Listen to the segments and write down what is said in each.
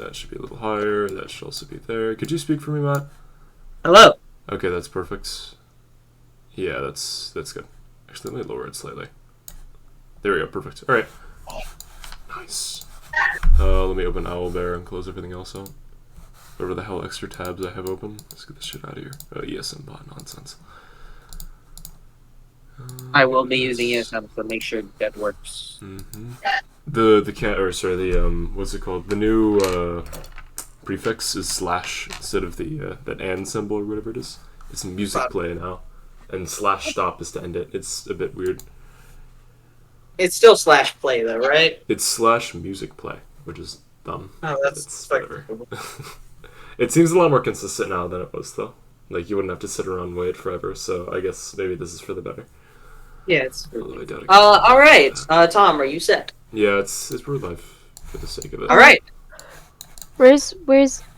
That should be a little higher. That should also be there. Could you speak for me, Matt? Hello. Okay, that's perfect. Yeah, that's good. Actually, let me lower it slightly. There we go, perfect. Alright. Nice. Let me open Owlbear and close everything else out. Whatever the hell extra tabs I have open. Let's get this shit out of here. ESM bot nonsense. I will be using ESM, so make sure that works. Mm-hmm. The cat, or sorry, the what's it called? The new prefix is slash instead of the that and symbol or whatever it is. It's music play now, and slash stop is to end it. It's a bit weird. It's still slash play though, right? It's slash music play, which is dumb. Oh, that's whatever. It seems a lot more consistent now than it was though. Like you wouldn't have to sit around and wait forever. So I guess maybe this is for the better. Yeah, it's. All right, Tom, are you set? Yeah, it's Brew Life for the sake of it. All right. Where's?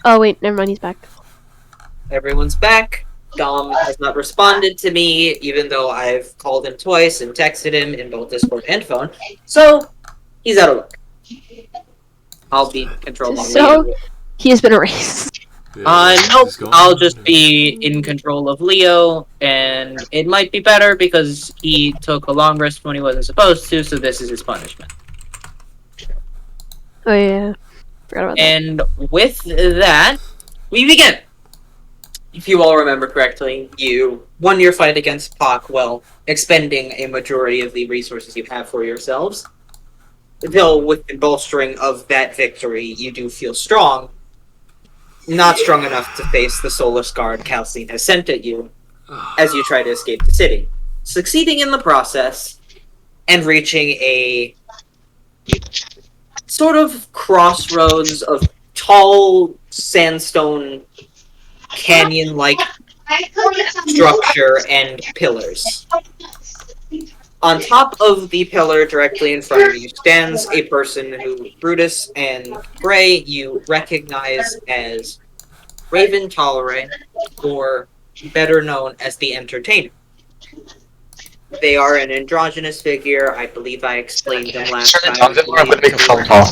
Oh wait, never mind. He's back. Everyone's back. Dom has not responded to me, even though I've called him twice and texted him in both Discord and phone. So he's out of luck. I'll be control. So he has been erased. Yeah, nope. I'll just be in control of Leo, and it might be better because he took a long rest when he wasn't supposed to. So this is his punishment. Oh yeah, forgot about that. And with that, we begin. If you all remember correctly, you won your fight against Pac while expending a majority of the resources you have for yourselves. Though with the bolstering of that victory, you do feel strong. Not strong enough to face the Soulless Guard Calcine has sent at you as you try to escape the city. Succeeding in the process and reaching a sort of crossroads of tall sandstone canyon-like structure and pillars. On top of the pillar directly in front of you stands a person who Brutus and Gray you recognize as Raven Tolerate, or better known as the Entertainer. They are an androgynous figure. I believe I explained them last time. I'm going to make a phone call.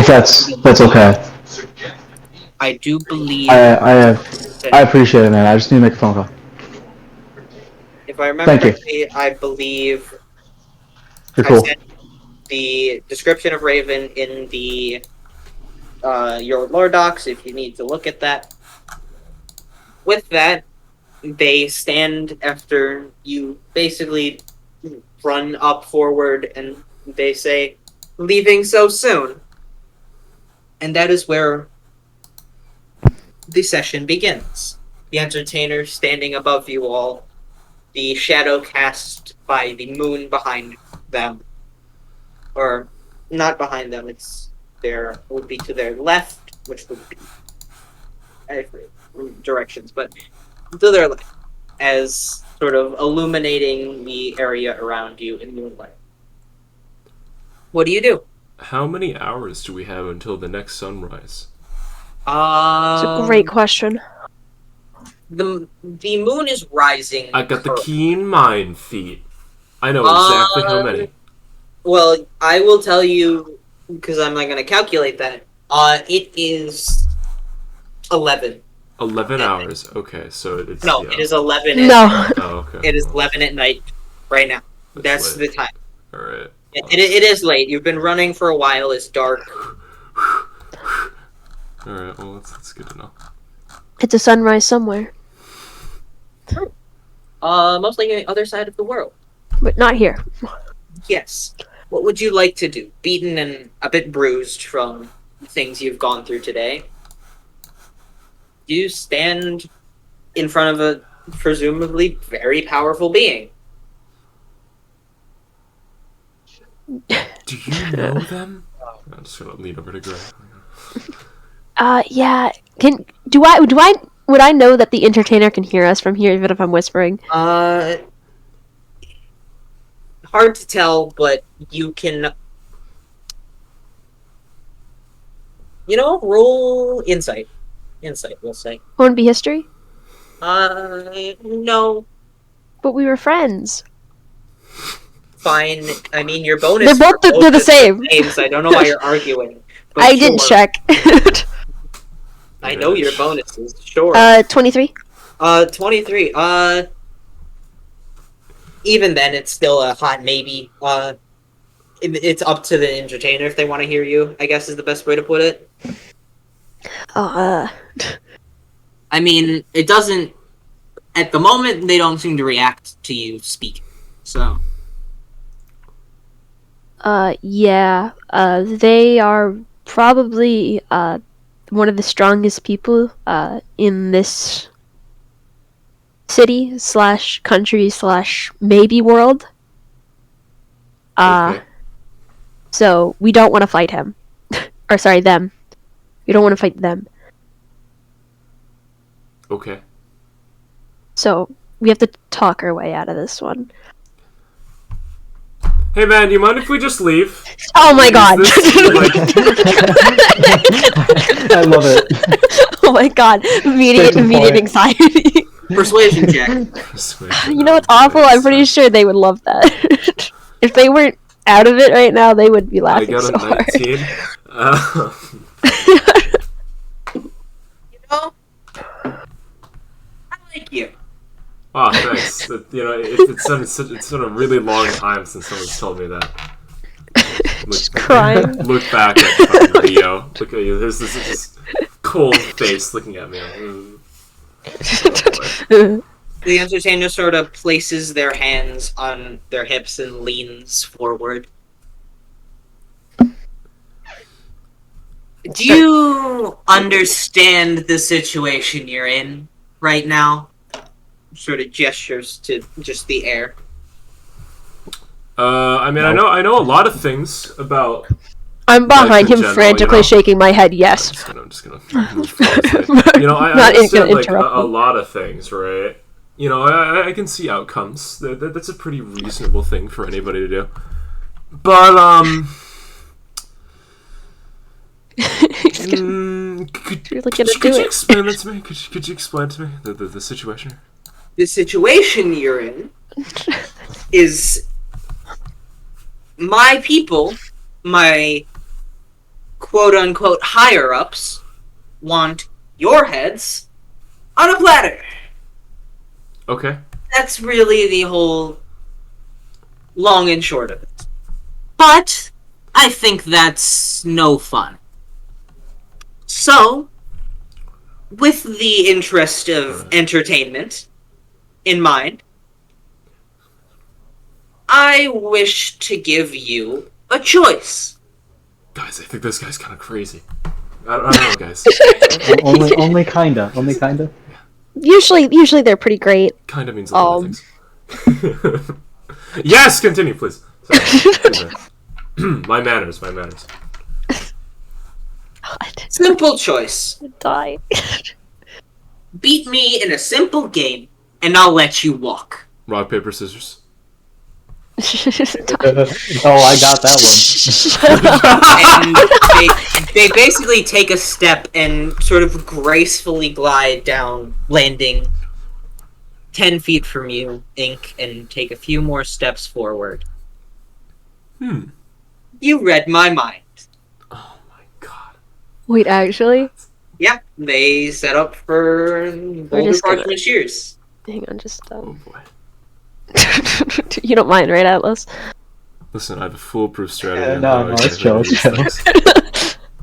That's okay. I do believe... I appreciate it, man. I just need to make a phone call. If I remember correctly, I believe I sent the description of Raven in the your lore docs if you need to look at that. With that, they stand after you basically run up forward and they say, "Leaving so soon." And that is where the session begins. The Entertainer standing above you all, the shadow cast by the moon behind them. Or, not behind them, would be to their left, which would be directions, but to their left, as sort of illuminating the area around you in moonlight. What do you do? How many hours do we have until the next sunrise? It's a great question. The moon is rising. I got the keen mind feat. I know exactly how many. Well, I will tell you, because I'm not going to calculate that. It is 11. 11 hours. Okay, so it's... No, yeah. it is 11 No. night. Oh, okay. It is 11 at night right now. That's the time. Alright. It is late. You've been running for a while. It's dark. Alright, well, that's good to know. It's a sunrise somewhere, Mostly on the other side of the world. but not here. Yes. What would you like to do? Beaten and a bit bruised from things you've gone through today. You stand in front of a presumably very powerful being. Do you know them? I'm just gonna lean over to Gray. Yeah. Would I know that the Entertainer can hear us from here, even if I'm whispering? Hard to tell, but you can... roll insight. Insight, we'll say. Won't it be history? No. But we were friends. Fine. I mean, your bonus... They're the same. So I don't know why you're arguing. But I didn't sure. check. I know your bonuses. Sure. 23. 23. Even then, it's still a hot maybe. It's up to the entertainer if they want to hear you, I guess is the best way to put it. Oh, I mean, it doesn't... At the moment, they don't seem to react to you speaking. So... yeah. They are probably, one of the strongest people, in this city / country / maybe world. Okay. So we don't want to fight him. Or sorry, them. We don't want to fight them. Okay. So we have to talk our way out of this one. Hey man, do you mind if we just leave? Oh my god! Is this, like, I love it. Oh my god! Straight to the Immediate point. anxiety. Persuasion check. You know what's awful? I'm pretty sure they would love that. If they weren't out of it right now, they would be I laughing got so a hard. 19. You know, I like you. Oh, thanks. You know, it's been a really long time since someone's told me that. Just crying. Look back at fucking Rio. Look at you. There's this cold face looking at me. Oh, boy. The entertainer sort of places their hands on their hips and leans forward. Do you understand the situation you're in right now? Sort of gestures to just the air. I mean, I know a lot of things about. I'm behind Life in him, general, frantically you know. shaking my head. Yes. I'm just gonna move forward. You know, I Not understand gonna like interrupt a him. lot of things, right? You know, I can see outcomes. That's a pretty reasonable thing for anybody to do. But He's gonna could really gonna you do it. explain that to me? Could you explain to me the situation? The situation you're in is my people, my quote-unquote higher-ups, want your heads on a platter. Okay. That's really the whole long and short of it. But I think that's no fun. So, with the interest of entertainment in mind, I wish to give you a choice. Guys, I think this guy's kind of crazy. I don't know, guys. only kinda. Usually they're pretty great. Kind of means a lot of things. Yes, continue, please. Sorry. My manners. God, Simple choice. die. Beat me in a simple game, and I'll let you walk. Rock, paper, scissors. Oh, I got that one. And they basically take a step and sort of gracefully glide down, landing 10 feet from you, Ink, and take a few more steps forward. You read my mind. Oh my god. Wait, actually? Yeah, they set up for Boulder just gonna- Parchment Shears. Hang on, just Oh boy. You don't mind, right, Atlas? Listen, I have a foolproof strategy. Yeah, on no, how I no, get it's chill, rid of it's these chill. things.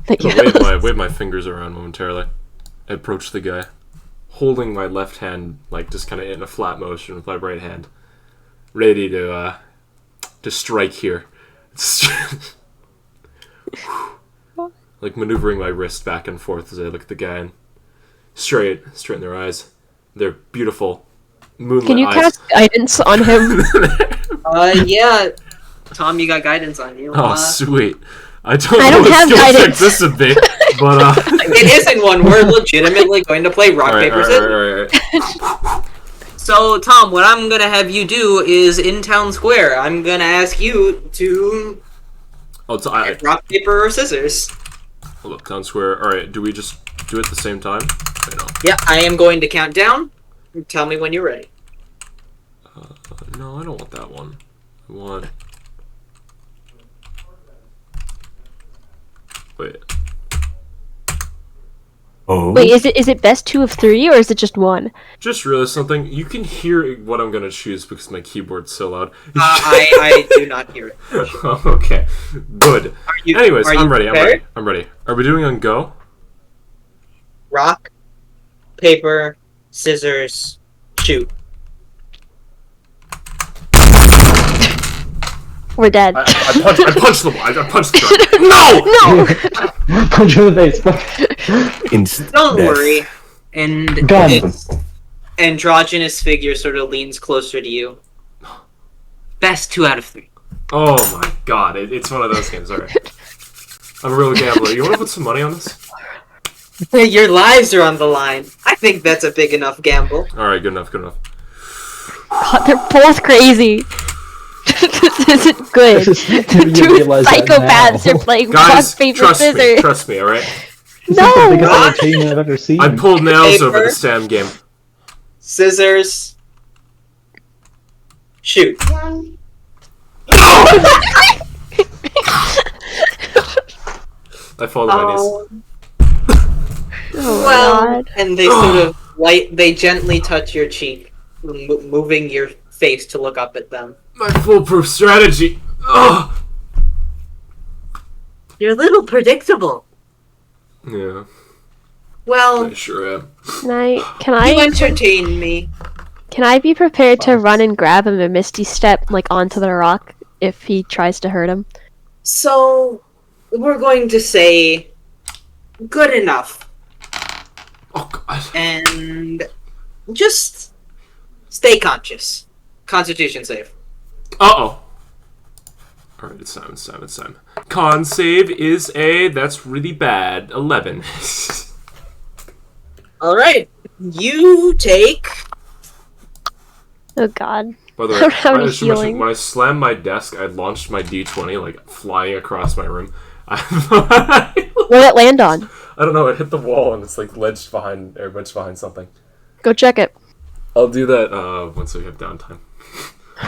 Thank I'll you. wave my fingers around momentarily. I approach the guy, holding my left hand, like just kind of in a flat motion with my right hand, ready to strike here. Like maneuvering my wrist back and forth as I look at the guy and straight in their eyes. They're beautiful, moonlit Can you eyes. cast guidance on him? Yeah. Tom, you got guidance on you. Oh, sweet. I don't I know don't what have skill check guidance. this would be, but It isn't one. We're legitimately going to play rock, Alright, paper, scissors. alright. So, Tom, what I'm gonna have you do is in town square. I'm gonna ask you to Oh, rock, paper, or scissors. hold up, town square. Alright, do we just do it at the same time? Wait, no. Yeah, I am going to count down. Tell me when you're ready. No, I don't want that one. I want... Wait. Oh. Wait, is it best 2 of 3 or is it just 1? Just realized something. You can hear what I'm gonna choose because my keyboard's so loud. I do not hear it. Okay, good. Anyways, are you I'm ready. prepared? I'm ready. Are we doing on go? Rock, paper, scissors, shoot. We're dead. I punched the wall. I punched the truck. No! No! Punch him in the face. Don't worry. And Gun. its androgynous figure sort of leans closer to you. Best 2 out of 3. Oh my god, it's one of those games. Alright. I'm a real gambler. You wanna put some money on this? Your lives are on the line. I think that's a big enough gamble. Alright, good enough, good enough. God, they're both crazy. This isn't good. You Two realize that psychopaths now. are playing Guys, rock, paper, trust me, scissors. trust me, alright? This is the No! biggest Rock. entertainment I've ever seen. I pulled nails Paper. over this damn game. Scissors, shoot. I fall to my knees. Oh, Well, God. and they sort of they gently touch your cheek, moving your face to look up at them. My foolproof strategy. Ugh. You're a little predictable. Yeah, Well, I sure am. Can you I entertain me. be prepared to run and grab him a misty step like onto the rock if he tries to hurt him? So, we're going to say good enough. Oh god. And just stay conscious. Constitution save. Uh-oh. Alright, it's time. Con save is that's really bad, 11. Alright. You take... Oh, God. By the I way, don't have any I should mention, healing. when I slammed my desk, I launched my D20, like, flying across my room. I What did it land on? don't know, it hit the wall and it's, like, wedged behind something. Go check it. I'll do that, once we have downtime.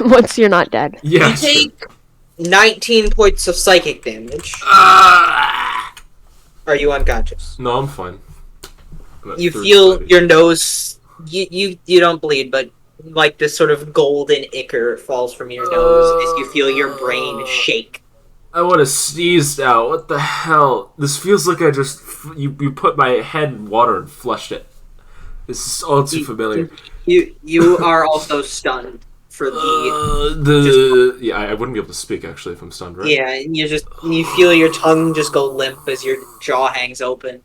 Once you're not dead. Yeah, You take 19 points of psychic damage. Are you unconscious? No, I'm fine. I'm at You 30. feel your nose... You don't bleed, but like this sort of golden ichor falls from your nose as you feel your brain shake. I want to sneeze now. What the hell? This feels like I just... You put my head in water and flushed it. This is all too familiar. You are also stunned for Yeah, I wouldn't be able to speak, actually, if I'm stunned, right? yeah, and you feel your tongue just go limp as your jaw hangs open.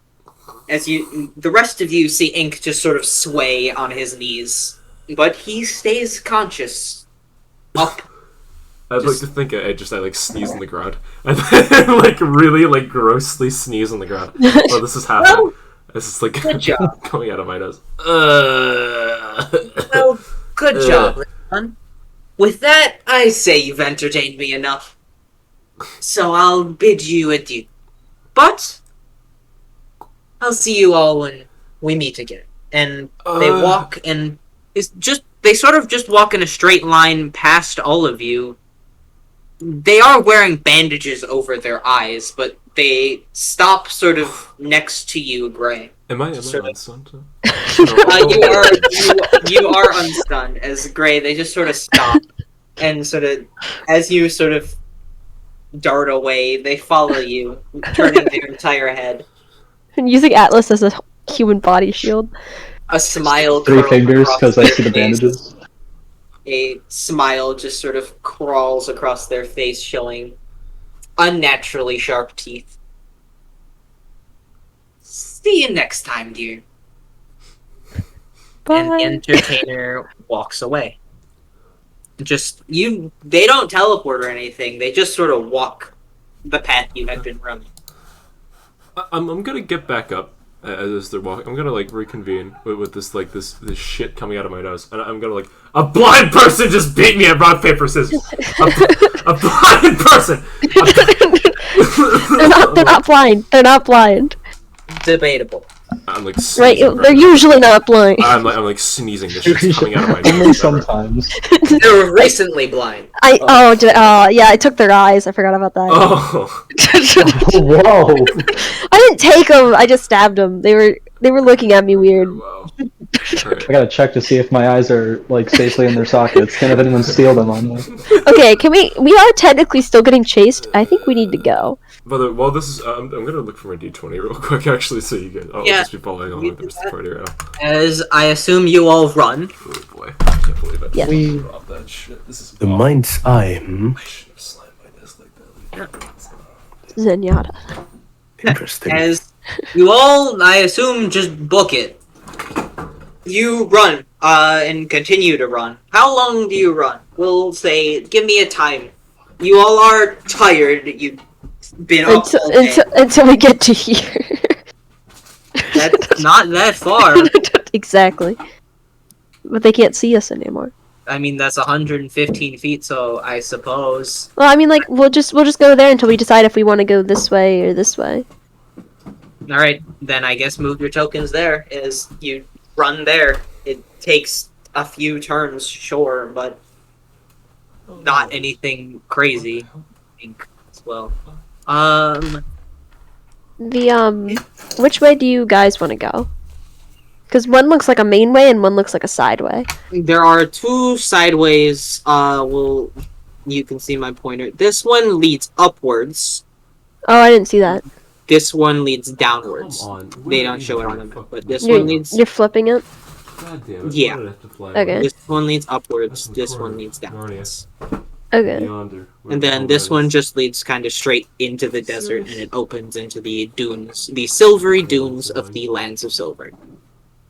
As the rest of you see Ink just sort of sway on his knees, but he stays conscious. Up. I'd like to think I like sneeze on the ground. And then, like, really, like, grossly sneeze on the ground. Oh, this is happening. Well, This is, like, good job. coming out of my nose. Well, good job, son. With that, I say you've entertained me enough. So I'll bid you adieu. But I'll see you all when we meet again. And they walk, and they sort of just walk in a straight line past all of you. They are wearing bandages over their eyes, but they stop sort of next to you, Gray. Am I Sort of. unstunned? You are unstunned as Gray. They just sort of stop, and sort of as you sort of dart away, they follow you, turning their entire head. And using Atlas as a human body shield. A smile. 3 curls fingers across because I their see the face. bandages. A smile just sort of crawls across their face, showing unnaturally sharp teeth. See you next time, dear. And the Bye. entertainer walks away. They don't teleport or anything. They just sort of walk the path you had been running. I'm gonna get back up as they're walking. I'm gonna, like, reconvene with this, like, this shit coming out of my nose. And I'm gonna, like, a blind person just beat me at rock, paper, scissors. A blind person! They're not blind. They're not blind. Debatable. I'm, like, Right? sneezing They're usually not blind. I'm like sneezing. This shit's coming out of my Only nose. sometimes. They were recently blind. Yeah, I took their eyes. I forgot about that. Oh. Whoa! I didn't take them. I just stabbed them. They were They were looking at me weird. Wow. I gotta check to see if my eyes are like safely in their sockets. And if anyone steal them on me. Okay, can we? We are technically still getting chased. I think we need to go. By the way, while this is, I'm gonna look for my D20 real quick, actually, so you guys. I'll Yeah. just be following along with the rest of the party right now. As I assume you all run. Oh boy, I can't believe it. Yes. We- Drop that shit. This is The mind's eye. Hmm? I should have slammed my desk like that. Zenyatta. Interesting. As you all, I assume, just book it. You run, and continue to run. How long do you run? We'll say, give me a time. You all are tired. You've been up all day. Until we get to here. That's not that far. Exactly. But they can't see us anymore. I mean, that's 115 feet, so I suppose. Well, I mean, like we'll just go there until we decide if we want to go this way or this way. Alright, then I guess move your tokens there. As you run there. It takes a few turns, sure, but not anything crazy. I think as well. Which way do you guys want to go? Because one looks like a main way and one looks like a side way. There are two sideways. You can see my pointer. This one leads upwards. Oh, I didn't see that. This one leads downwards. Come on. They don't show it on the map, but this You're, one leads. you're flipping it. God damn it. Yeah. Why did I have to fly Okay. away? This one leads upwards. That's the This corner. one leads downwards. Okay. Yonder. And then this one just leads kind of straight into the desert, and it opens into the dunes, the silvery dunes of the Lands of Silver.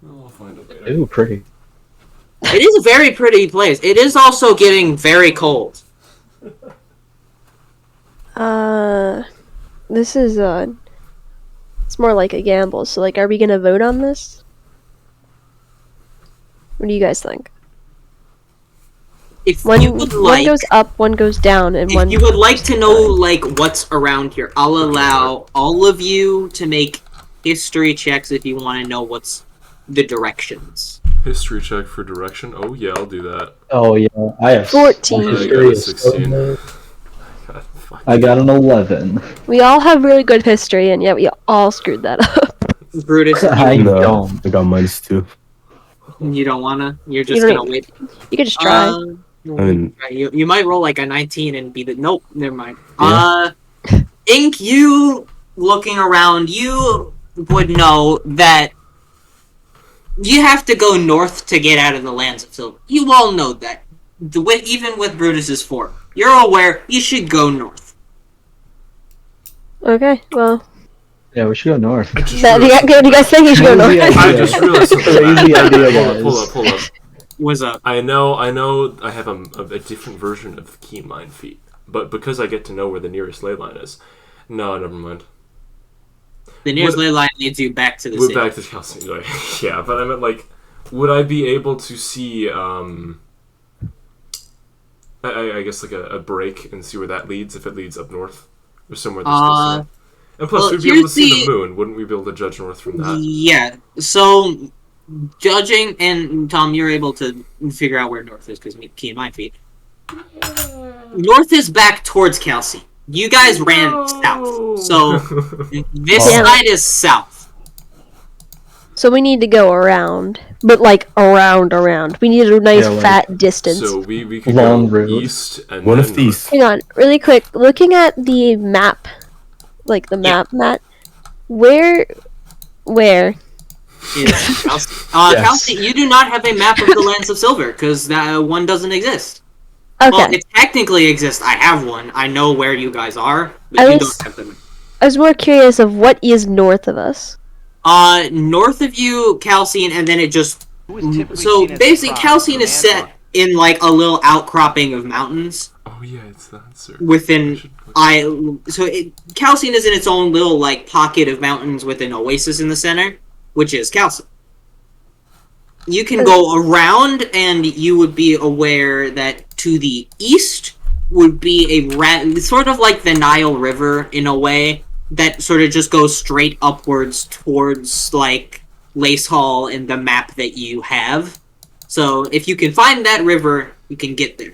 I'll find a way. Ooh, pretty. It is a very pretty place. It is also getting very cold. This is it's more like a gamble. So, like, are we gonna vote on this? What do you guys think? If One you would one like, goes up, one goes down, and one. if you would like to know like what's around here, I'll allow all of you to make history checks if you want to know what's the directions. History check for direction. Oh yeah, I'll do that. Oh yeah, I have 14. I got a history is so 16. good. God, fuck. I got an 11. We all have really good history, and yet we all screwed that up. Brutus, I No, don't. I got minus 2. you don't wanna. You're just You don't- gonna wait. You could just try. mean- You might roll like a 19 and be the nope. Never mind. Yeah. Ink, you looking around, you would know that you have to go north to get out of the Lands of Silver. You all know that. Even with Brutus's form, you're aware you should go north. Okay, well, Yeah, we should go north. I just do you guys think you should go north? Crazy I idea. just realized something. Crazy idea, Hold guys. up, hold up. What's up? I know I have a different version of key mine feet, but because I get to know where the nearest ley line is. No, never mind. The nearest What- ley line leads you back to the We're city. back to Chelsea. Like, yeah, but I meant like, would I be able to see I guess like a break and see where that leads if it leads up north or somewhere that's close enough. And plus, well, we'd be able to here's see the- the moon. Wouldn't we be able to judge north from that? Yeah. So, judging, and Tom, you're able to figure out where north is because key in my feet. North is back towards Kelsey. You guys ran south, so this Damn it. side is south. So we need to go around, but like around. We need a nice Yeah, like- fat distance. So we could Long go road. east and One then of these. Hang on, really quick. Looking at the map, like the Yeah. map, Matt. Where? Is Kelsey. Yes. Kelsey, you do not have a map of the Lands of Silver because that one doesn't exist. Okay. Well, it technically exists. I have one. I know where you guys are, but I you was- don't have them. I was more curious of what is north of us. North of you, Calcian, and then it just... So, basically, Calcian is set in, like, a little outcropping of mountains Oh yeah, it's that, sir. within... I should- Calcian is in its own little, like, pocket of mountains with an oasis in the center, which is Calcian. You can go around, and you would be aware that to the east would be sort of like the Nile River, in a way, that sort of just goes straight upwards towards, like, Lace Hall in the map that you have. So, if you can find that river, you can get there.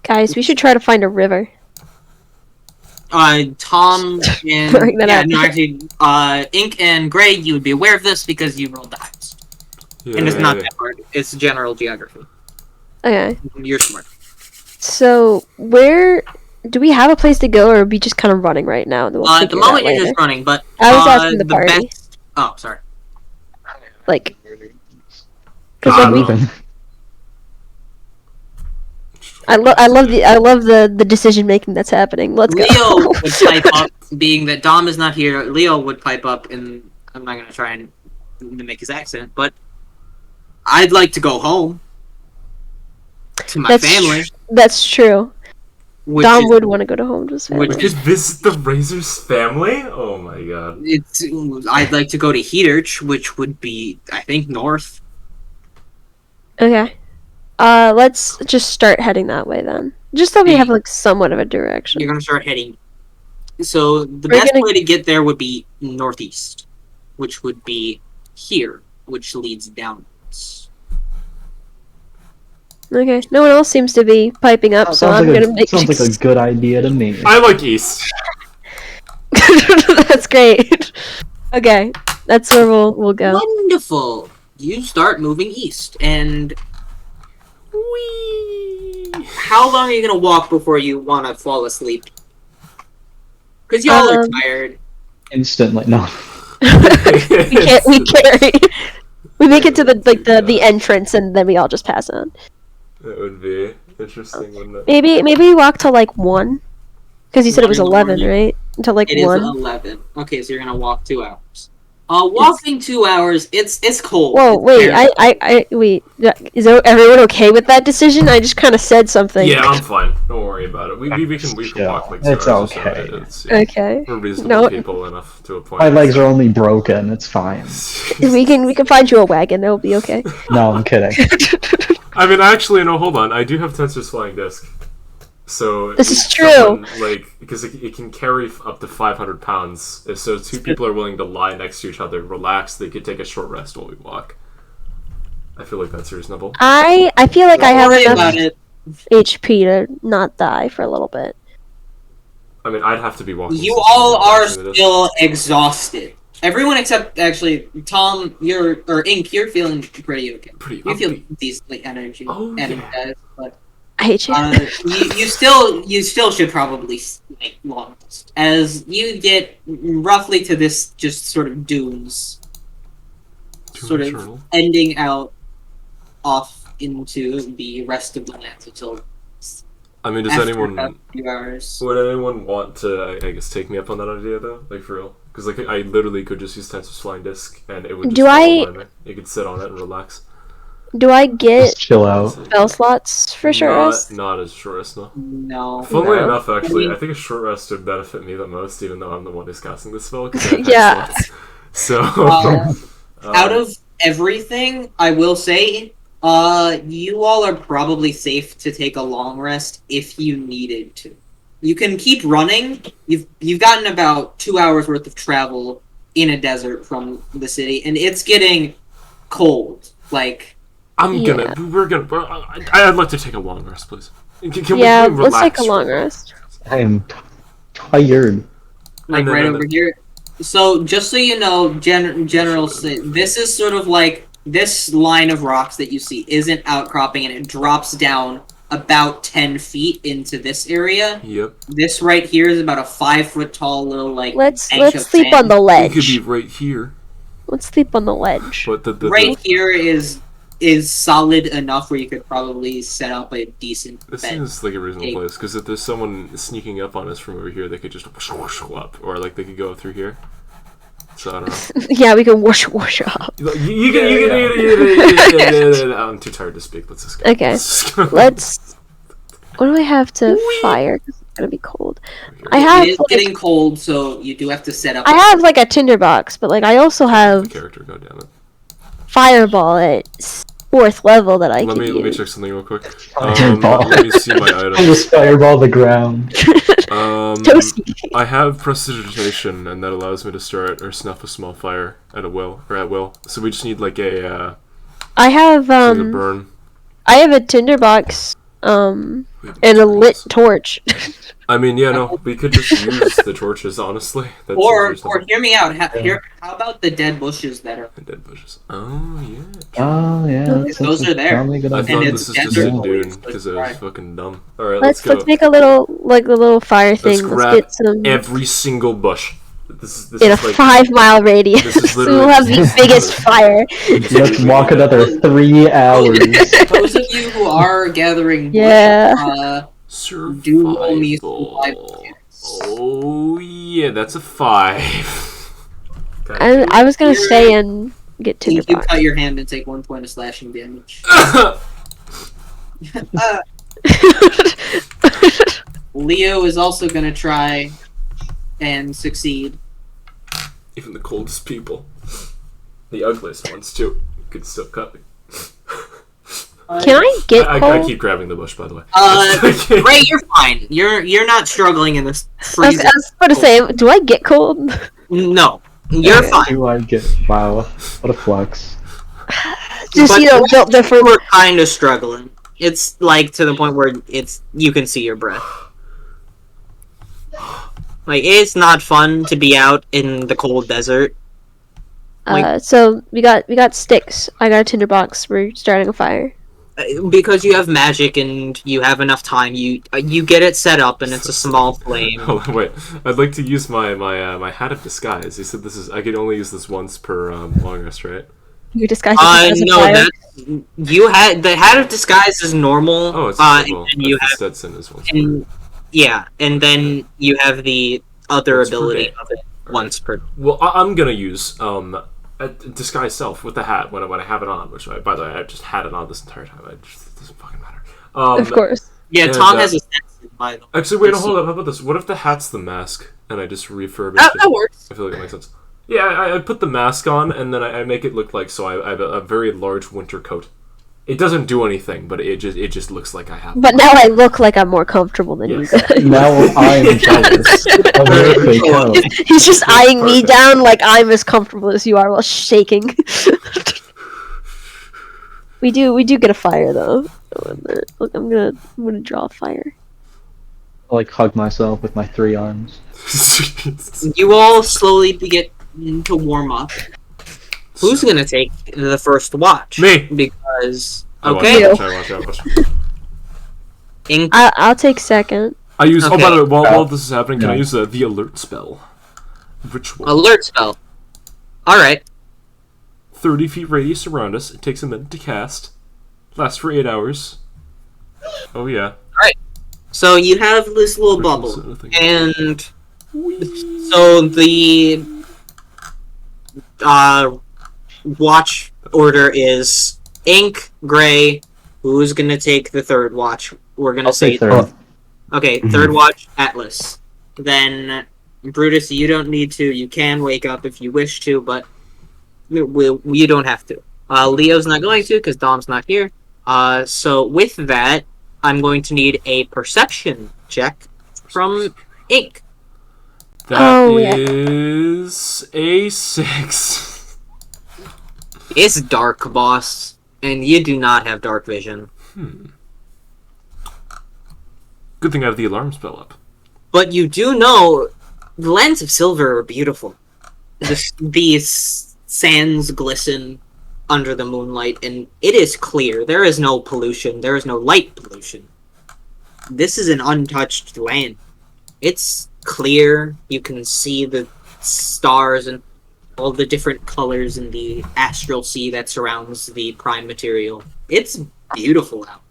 Guys, we should try to find a river. Tom and Throwing that out. no, actually, Ink and Gray, you would be aware of this because you rolled dice, Yeah, and it's not that hard. It's general geography. Okay. You're smart. So where do we have a place to go, or are we just kind of running right now? And then we'll At the figure it out moment, you're later? just running, but I was asking the the party. best. Oh, sorry. Like, because like we, Moving. I love the decision making that's happening. Let's go. Leo would pipe up, being that Dom is not here. Leo would pipe up, and I'm not gonna try and mimic his accent, but I'd like to go home to my family. That's true. Which Dom is, would want to go to home to his family. which Just visit the Razor's family? Oh my god. I'd like to go to Heaterch, which would be, I think, north. Okay. Let's just start heading that way then. Just so we have like somewhat of a direction. You're gonna start heading. So the We're best gonna- way to get there would be northeast, which would be here, which leads downwards. Okay. No one else seems to be piping up, so I'm gonna make. Sounds like a good idea to me. I like East. That's great. Okay, that's where we'll go. Wonderful. You start moving east, and Whee! how long are you gonna walk before you want to fall asleep? Because y'all are tired. Instantly, no. We carry. We make it to the entrance, and then we all just pass on. That would be interesting, wouldn't it? Maybe we walk till like 1, because you said it was 11, right? Until like It is 1. 11. Okay, so you're gonna walk 2 hours. Walking 2 hours, it's cold. Whoa, It's wait, very- wait. Is everyone okay with that decision? I just kind of said something. Yeah, I'm fine. Don't worry about it. We can walk like 2 It's hours or so. okay. It's, yeah, Okay. we're reasonable No. people enough to a point. My legs are only broken. It's fine. We can find you a wagon. It'll be okay. No, I'm kidding. I mean, actually, no. Hold on. I do have Tensor's flying disc. So This is if true. someone, like, because it can carry up to 500 pounds. If so, 2 people are willing to lie next to each other, relax. They could take a short rest while we walk. I feel like that's reasonable. I feel like I Don't have worry enough about it. HP to not die for a little bit. I mean, I'd have to be walking. You since all I'm are watching this. still exhausted. Everyone except actually Tom, Ink, you're feeling pretty okay. Pretty You feel upbeat. decently Oh, energized, but I hate you. you still should probably make long rest. As you get roughly to this just sort of dunes, sort of Eternal. ending out off into the rest of the lands until I mean, does after anyone... about 2 hours. Would anyone want to, I guess, take me up on that idea, though? Like, for real? Because, like, I literally could just use Tensor's flying disc, and it would just Do fall I- behind me. You could sit on it and relax. Do I get Just chill out. spell slots for short rest? Not as short rest, no. No. Funnily No. enough, actually, I think a short rest would benefit me the most, even though I'm the one who's casting the spell. 'Cause I have Yeah. slots. So... Out of everything, I will say, you all are probably safe to take a long rest if you needed to. You can keep running. You've gotten about 2 hours worth of travel in a desert from the city, and it's getting cold. Like, I'd like to take a long rest, please. Can Yeah, we let's take relax a long for while? rest. I am tired. like And then- right and over then- here. So just so you know, general, this is sort of like this line of rocks that you see isn't outcropping, and it drops down about 10 feet into this area. Yep. This right here is about a 5 foot tall little like. Let's bank of sleep sand. on the It could be ledge. right here, Let's sleep on the ledge. but the Right here is solid enough where you could probably set up a decent this bed. seems like a reasonable Hey. place, because if there's someone sneaking up on us from over here, they could just whoosh, whoosh, up, or like they could go up through here. So I don't know. Yeah, we can wash up. You can. I'm too tired to speak. Let's just go. Okay. Let's just go. Let's. What do I have to fire? 'Cause it's gonna be cold. I It have is like, getting cold, so you do have to set up. I have like a tinderbox, but like I also The have character, goddammit. fireball at 4th level that I Let can me use. check something real quick. Fireball. Let me see my I items. just fireball the ground. Toasty. I have prestidigitation, and that allows me to start or snuff a small fire at will. So we just need like a I have something to burn. I have a tinderbox and We have a lit trees. torch. I mean, yeah, no, we could just use the torches, honestly. That Or seems reasonable. hear me out. How about the dead bushes that are? And dead bushes. Oh, yeah. Oh yeah, Those are there. probably a good I idea. thought And this it's was just a desert dune foliage, because so I was it's fucking dumb. Alright, let's Let's go. make a little fire Let's thing. Let's grab get some every single bush. This in a is like 5-mile radius. this is So literally we'll have the just- biggest fire. Let's walk another 3 hours. Those of you who are gathering, Yeah. bush, do roll me some survival. survival. Oh yeah, that's a 5. I was gonna stay and get You tinderbox. cut your hand and take 1 point of slashing damage. Leo is also gonna try and succeed. Even the coldest people, the ugliest ones too, could still cut me. Can I get I cold? keep grabbing the bush, by the way. Ray, you're fine. You're not struggling in this I was freezing. about to say, do I get cold? No, you're fine. Do I get? Wow, what a flex. Just But built different. We're kind of struggling. It's like to the point where you can see your breath. Like it's not fun to be out in the cold desert. So we got sticks. I got a tinderbox. We're starting a fire. Because you have magic and you have enough time, you get it set up and it's a small flame. Hold on, wait. I'd like to use my hat of disguise. He said I could only use this once per long rest, right? You disguise yourself as a No, fire. the hat of disguise is normal. Oh, it's and well, then you that's have the Stetson is once. and, and then you have the other Once per ability day. of it once per. Well, I'm gonna use a disguise self with the hat when I have it on. Which, by the way, I just had it on this entire time. It doesn't fucking matter. Of course. Yeah, And, Tom has a sense by the way. Actually, wait, no, hold up. How about this? What if the hat's the mask and I just refurbish That it? works. I feel like it makes sense. Yeah, I put the mask on and then I make it look like I have a very large winter coat. It doesn't do anything, but it just looks like I have. But now I look like I'm more comfortable than Yes. you guys. Now I'm jealous of your fake coat. He's just eyeing me Perfect. down like I'm as comfortable as you are while shaking. we do get a fire though. Look, I'm gonna draw a fire. I like hug myself with my 3 arms. You all slowly get to warm up. Who's gonna take the first watch? Me. Because I watch, okay, I watch. Ink. I'll take second. I use. Okay. Oh, by the way, while this is happening, can I Yeah. use the alert spell? Ritual. Alert spell. Alright. 30 feet radius around us. It takes a minute to cast. Lasts for 8 hours. Oh yeah. So you have this little bubble. And so the watch order is Ink, Gray, who's gonna take the third watch? We're gonna I'll say say third. Okay, third watch, Atlas. Then Brutus, you don't need to. You can wake up if you wish to, but you don't have to. Leo's not going to because Dom's not here. So with that, I'm going to need a perception check from Ink. That yeah. is a 6. It's dark, boss, and you do not have dark vision. Good thing I have the alarm spell up. But you do know the lands of silver are beautiful. These sands glisten under the moonlight, and it is clear. There is no pollution. There is no light pollution. This is an untouched land. It's clear. You can see the stars and all the different colors in the astral sea that surrounds the prime material. It's beautiful out.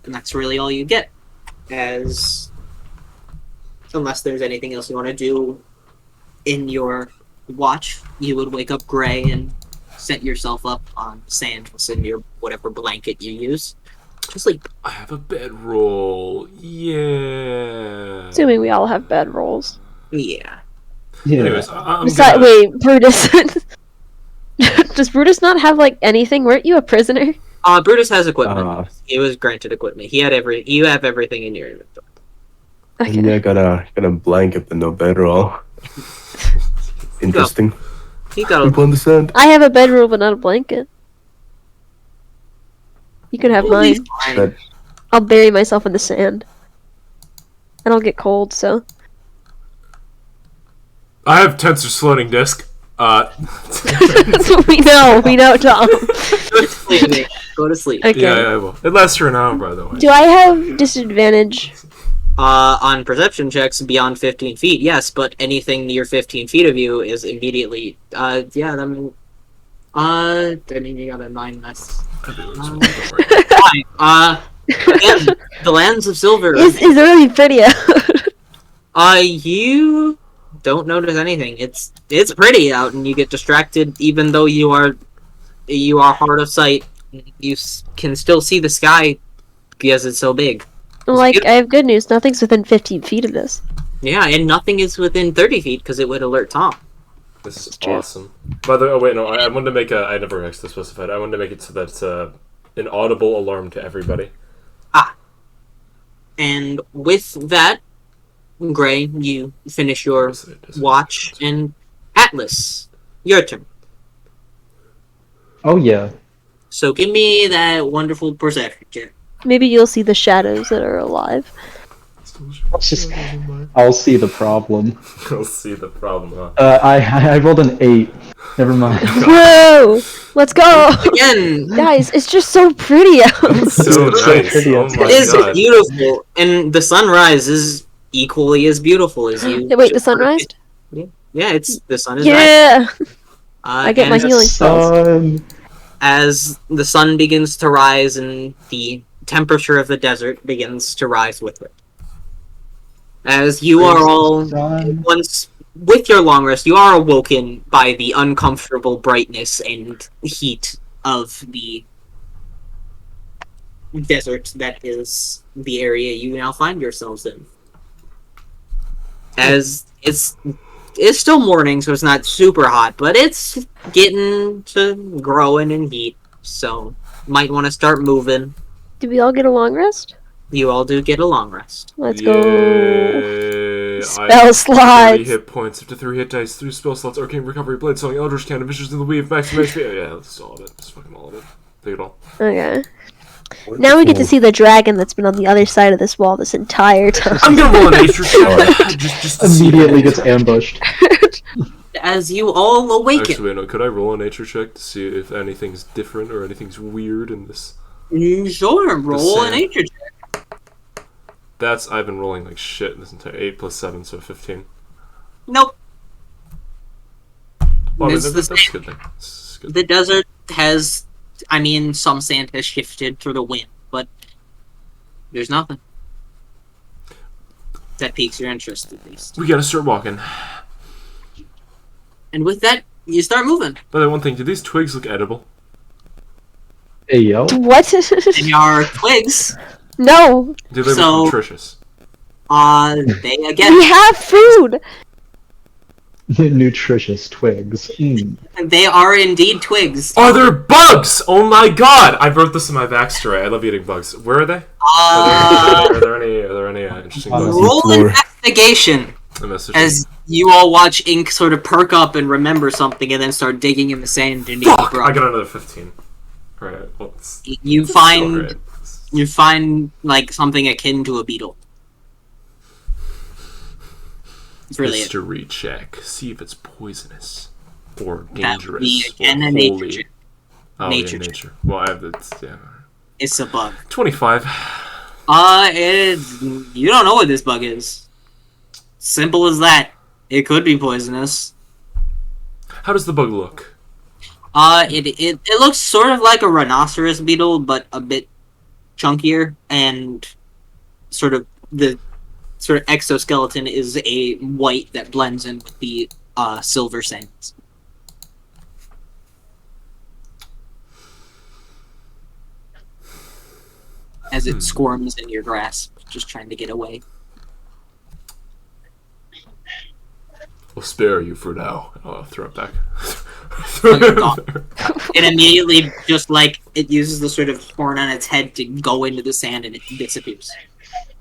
And that's really all you get. Unless there's anything else you want to do in your watch, you would wake up Gray and set yourself up on sand in your whatever blanket you use. Just sleep. I have a bedroll. Yeah. Assuming we all have bed rolls. Yeah. Yeah. Anyways, I'm Besides, gonna... wait, Brutus. Does Brutus not have like anything? Weren't you a prisoner? Brutus has equipment. He was granted equipment. You have everything in your inventory. Okay. Yeah, got a blanket but no bedroll. Interesting. He got People understand. I have a bedroll but not a blanket. You can have It'll be mine. fine. That I'll bury myself in the sand. I don't get cold, so. I have Tensor's floating disk. we know, Tom. Go to sleep, Nick. Go to sleep. Okay. Yeah, I will. It lasts for an hour, by the way. Do I have disadvantage? On perception checks beyond 15 feet, yes, but anything near 15 feet of you is immediately, then you got a 9 less. Don't worry. Fine. Again, the lands of silver. It's really pretty out. You don't notice anything. It's pretty out, and you get distracted, even though you are hard of sight. You can still see the sky because it's so big. Like, I have good news. Nothing's within 15 feet of this. Yeah, and nothing is within 30 feet because it would alert Tom. This is true. awesome. By the way, oh wait, no, I wanted to make I never actually specified. I wanted to make it so that it's an audible alarm to everybody. And with that, Gray, you finish your watch, and Atlas, your turn. Oh yeah. So give me that wonderful perception check. Maybe you'll see the shadows that are alive. I'll see the problem. I'll see the problem, huh? I rolled an 8. Never mind. Whoa! Let's go! Again, Guys, it's just so pretty out. So It's so nice. pretty Oh outside. my it is god. beautiful, and the sunrise is equally as beautiful as you. Wait, the sunrise? Yeah, the sun is rising. Yeah! I get my and healing spells. as the sun begins to rise and the temperature of the desert begins to rise with it. As you are all once with your long rest, you are awoken by the uncomfortable brightness and heat of the desert that is the area you now find yourselves in. As it's still morning, so it's not super hot, but it's getting to growing in heat, so might want to start moving. Did we all get a long rest? You all do get a long rest. Let's go. Yeah, Spell 3 slides. hit points, up to 3 hit dice, 3 spell slots, arcane recovery, blade song, eldritch cannon, visions in the weave, maximum HP. Yeah, that's all of it. That's fucking all of it. Take it all. Okay. Now we get to see the dragon that's been on the other side of this wall this entire time. I'm gonna roll a nature check. just to see Immediately if gets ambushed. As you all awaken. Actually, wait, no. Could I roll a nature check to see if anything's different or anything's weird in this? Sure, roll a sand. nature check. I've been rolling like shit this entire 8 plus 7, so 15. Nope. Well, It's that's the a same. good thing. It's good. The desert has, some sand has shifted through the wind, but there's nothing. That piques your interest, at least. We gotta start walking. And with that, you start moving. By the way, one thing, do these twigs look edible? Hey yo. What? And your twigs, No! Do they So- look nutritious? they again, We have food! Nutritious twigs. they are indeed twigs. Are there bugs? Oh my god! I wrote this in my backstory. I love eating bugs. Where are they? Are there any interesting bugs? Roll Floor. investigation. A message. As you all watch Ink sort of perk up and remember something and then start digging in the sand and Fuck! I got another 15. Alright, well, you find alright. you find like something akin to a beetle. It's really it. Mystery check. See if it's poisonous. Or That would be dangerous. again or a nature holy. check. Oh, Nature yeah, check. nature. Well, I have this, yeah. It's a bug. 25. You don't know what this bug is. Simple as that. It could be poisonous. How does the bug look? It looks sort of like a rhinoceros beetle, but a bit chunkier, and the sort of exoskeleton is a white that blends in with the silver sands. As it squirms in your grasp, just trying to get away. We'll spare you for now. I'll throw it back. You're gone. It immediately just like it uses the sort of horn on its head to go into the sand and it disappears.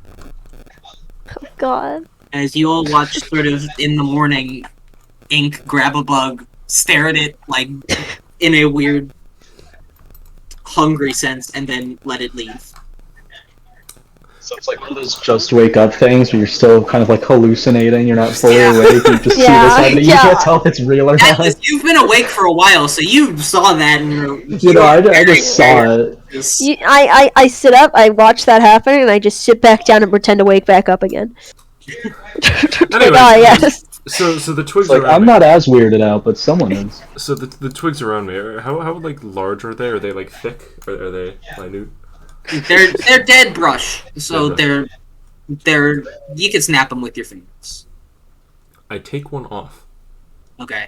Oh god. As you all watch sort of in the morning, Ink grab a bug, stare at it like in a weird hungry sense and then let it leave. So it's like one of those just wake up things where you're still kind of like hallucinating. You're not fully Yeah. awake. You just see Yeah, this happening. You yeah. can't tell if it's real or not. Atlas, you've been awake for a while, so you saw that. And You know, I just saw it. I sit up, I watch that happen, and I just sit back down and pretend to wake back up again. Anyway, Ah, yes. So the twigs Like, around I'm me. not as weirded out, but someone is. So the twigs around me, how like large are they? Are they like thick? Or are they minute? They're dead brush, so Dead they're you can snap them with your fingers. I take one off. Okay.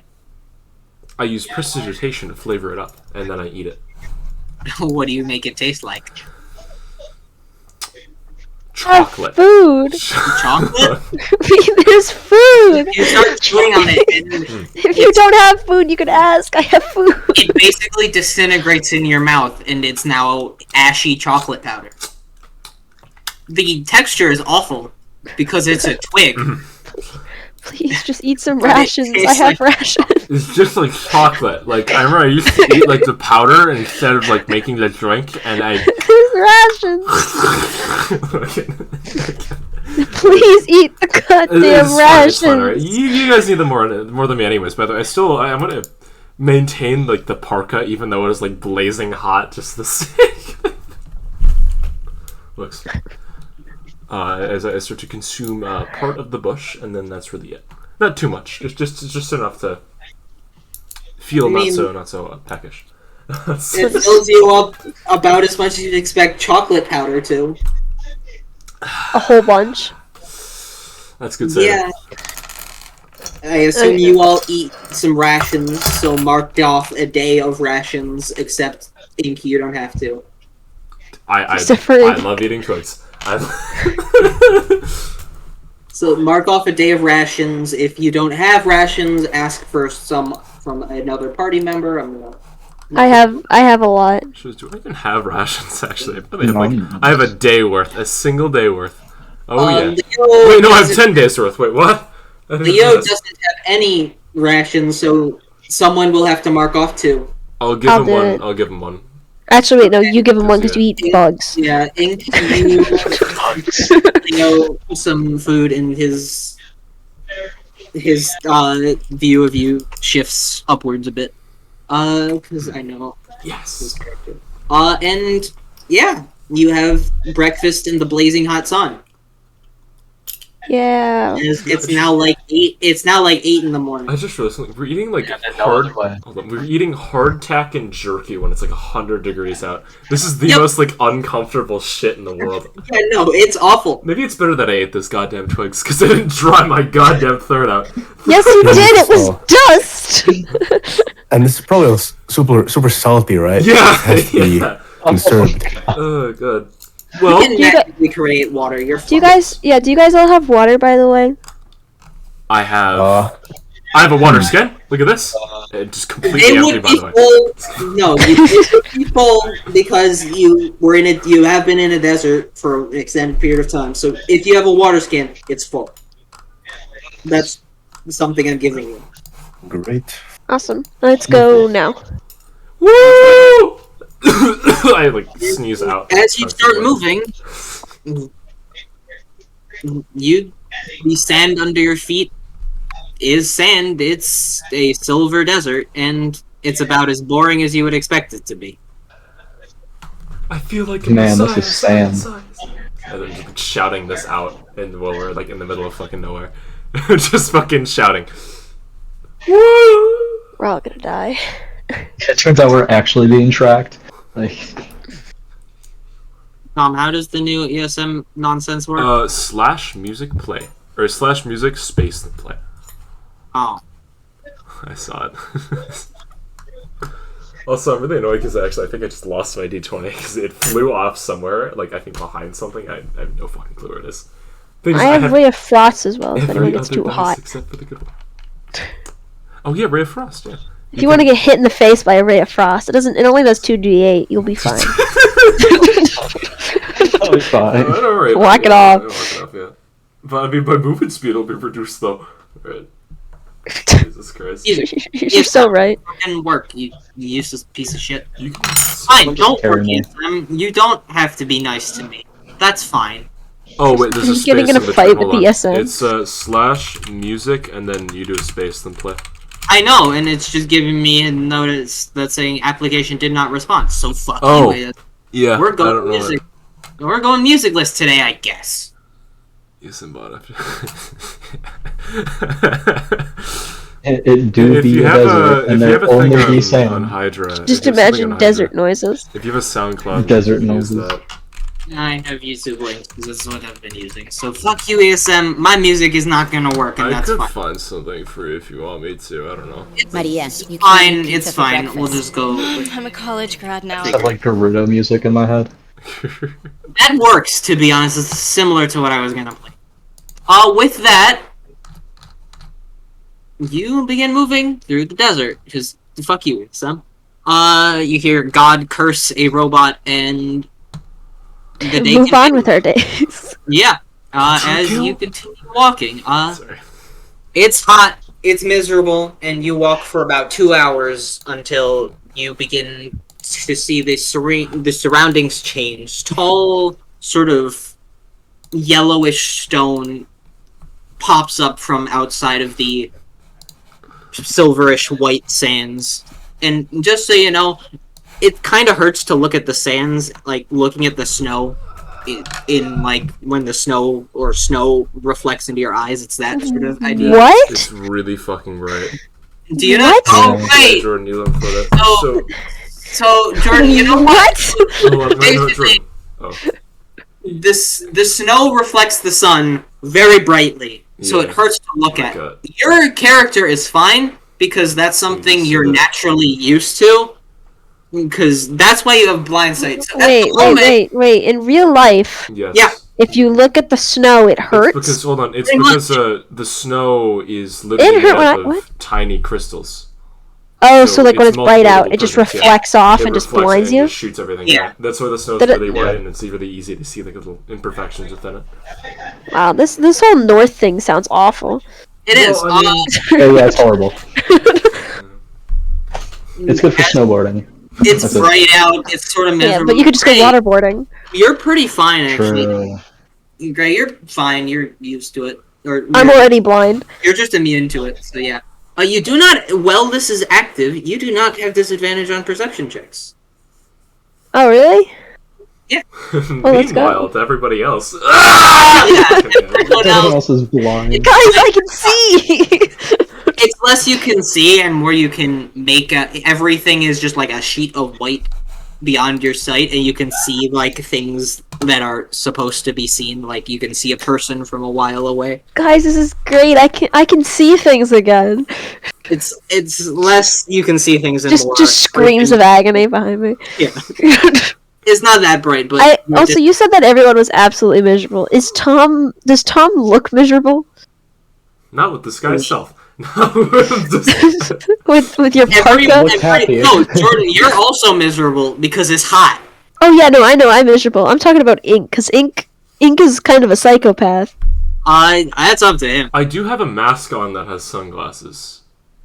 I use prestidigitation to flavor it up, and then I eat it. What do you make it taste like? Chocolate. Food. Chocolate? There's food. You start chewing on it, and If you don't have food, you can ask. I have food. it basically disintegrates in your mouth, and it's now ashy chocolate powder. The texture is awful because it's a twig. Please, just eat some But it rations. I tastes have like- rations. It's just like chocolate. Like I remember I used to eat like the powder instead of like making the drink, and I. Rations. Please eat the goddamn It's rations. fine, alright? You guys need them more than me, anyways. By the way, I'm gonna maintain like the parka, even though it is like blazing hot, just the sake. Looks. As I start to consume part of the bush, and then that's really it. Not too much, just enough to feel I mean- not so peckish. It fills you up about as much as you'd expect chocolate powder to. A whole bunch. That's good. Saving. Yeah. I assume you all eat some rations, so marked off a day of rations, except Inky, you don't have to. I Separate. love eating twigs. So mark off a day of rations. If you don't have rations, ask for some from another party member. I'm gonna... I have a lot. Do I even have rations? Actually, I probably have I have a day worth, a single day worth. Oh yeah. Leo Wait, no, I have doesn't- 10 days worth. Wait, what? I didn't Leo know that. doesn't have any rations, so someone will have to mark off two. I'll give I'll him do one. it. I'll give him one. Actually, wait, no, you give him one because you eat bugs. Yeah, Inky, Leo, some food, and his view of you shifts upwards a bit. Because I know his Yes. character. And yeah, you have breakfast in the blazing hot sun. Yeah. It's now like 8. It's now like 8 in the morning. I just realized something. We're eating like Yeah, that hard. was why. Hold on. We're eating hardtack and jerky when it's like 100 degrees out. This is the Yep. most like uncomfortable shit in the world. Yeah, no, it's awful. Maybe it's better that I ate this goddamn twigs because I didn't dry my goddamn throat out. Yes, you did. It was Oh. dust. And this is probably super salty, right? It Yeah. has to be Yeah. conserved. Oh, good. You Well, can Do you gu- magically create water. You're Do you fine. guys? Yeah. Do you guys all have water, by the way? I have. Uh, I have a water skin. Look at this. Just completely It empty, would by be the way. full. No, it would be full because you were in it. You have been in a desert for an extended period of time. So if you have a water skin, it's full. That's something I'm giving you. great. Awesome. Let's go now. Woo! I like sneeze out. As you start moving, the sand under your feet is sand. It's a silver desert, and it's about as boring as you would expect it to be. I feel like Man, this is sand. And then just shouting this out, and while we're like in the middle of fucking nowhere, just fucking shouting. Woo! We're all gonna die. It turns out we're actually being tracked. Like, Tom, how does the new ESM nonsense work? Slash music play or slash music space play. Oh. I saw it. Also, I'm really annoyed because actually I think I just lost my D20 because it flew off somewhere, like I think behind something. I have no fucking clue where it is. Thing is, I have Ray of Frost as well. If every anyone gets other too dice hot. except for the good one. Oh yeah, Ray of Frost. Yeah. If you want to get hit in the face by a Ray of Frost, it doesn't. It only does 2d8. You'll be fine. oh, fine. Don't worry. Whack it Yeah, off. whack it off. Yeah. But I mean, my movement speed will be reduced though. Right. Jesus Christ. You're so right. Didn't work. You useless piece of shit. You can Fine, don't work, Terrible. ESM. You don't have to be nice to me. That's fine. Oh wait, there's a He's space getting in a between. fight Hold with on. the SM. It's slash music and then you do a space then play. I know, and it's just giving me a notice that's saying application did not respond. So fuck Oh. you. Yeah. We're I going don't know music. We're going music list today, I guess. Yes, and bot after. It do If be you a have desert, a and if you have there a only thing be on sand. Hydra, if Just you have something imagine on desert Hydra, noises. If you have a SoundCloud, Desert you can use noises. that. I have YouTube links because this is what I've been using. So fuck you, ESM. My music is not gonna work, and I that's could fine. find something for you if you want me to. I don't know. Maria, It's you fine. can't eat pizza It's for fine. breakfast. We'll just go. I'm a college grad now. I have like Gerudo music in my head. That works, to be honest. It's similar to what I was gonna play. With that, you begin moving through the desert. Because fuck you, Sam. You hear God curse a robot, and the day Move on continues. with our days. Yeah. As kill? you continue walking, Sorry. it's hot, it's miserable, and you walk for about 2 hours until you begin to see the surroundings change. Tall, sort of yellowish stone pops up from outside of the silverish white sands. And just so you know, it kind of hurts to look at the sands, like looking at the snow in like when the snow reflects into your eyes. It's that sort of idea. What? It's really fucking bright. Do you know? What? Oh, Yeah, right. Jordan, you look for that. So Jordan, you know what? What? Hold on, wait, no, Basically, Jordan. Oh, the snow reflects the sun very brightly, so Yeah. it hurts to look my at. God. Your character is fine because that's something see you're that. naturally used to. Because that's why you have blind sight. So at Wait, the moment, wait. In real life, Yes. Yeah. if you look at the snow, it It's hurts. because hold on, it's Pretty because the snow is literally It hurt made when up I- of what? tiny crystals. Oh, so like when it's it's bright multiple out, it just presence, yeah. reflects off It and just reflects blinds and you? just shoots everything. Yeah. That's why the snow's Did it- really white Yeah. and it's really easy to see the little imperfections within it. Wow, this whole north thing sounds awful. it is. Well, I mean- Oh yeah, it's horrible. It's good for snowboarding. It's That's it. bright out. It's sort of Yeah, miserable. but you could just go Gray, waterboarding. You're pretty fine, actually. True. Gray, you're fine. You're used to it. Or I'm already blind. you're just immune to it. So yeah. You do not. While this is active, you do not have disadvantage on perception checks. Oh, really? let's go. Meanwhile, to everybody else. Yeah. Everyone Everyone else, else is blind. Guys, I can see! it's less you can see and more you can make. Everything is just like a sheet of white beyond your sight, and you can see like things that are supposed to be seen. Like you can see a person from a while away. Guys, this is great. I can see things again. It's less you can see things and more. Just screams of agony behind me. Yeah. It's not that bright, but Also, you said that everyone was absolutely miserable. Does Tom look miserable? Not with the sky self. with your every, parka? Looks happy. no, Jordan, you're also miserable because it's hot. Oh yeah, no, I know I'm miserable. I'm talking about Ink, because Ink is kind of a psychopath. That's up to him. I do have a mask on that has sunglasses.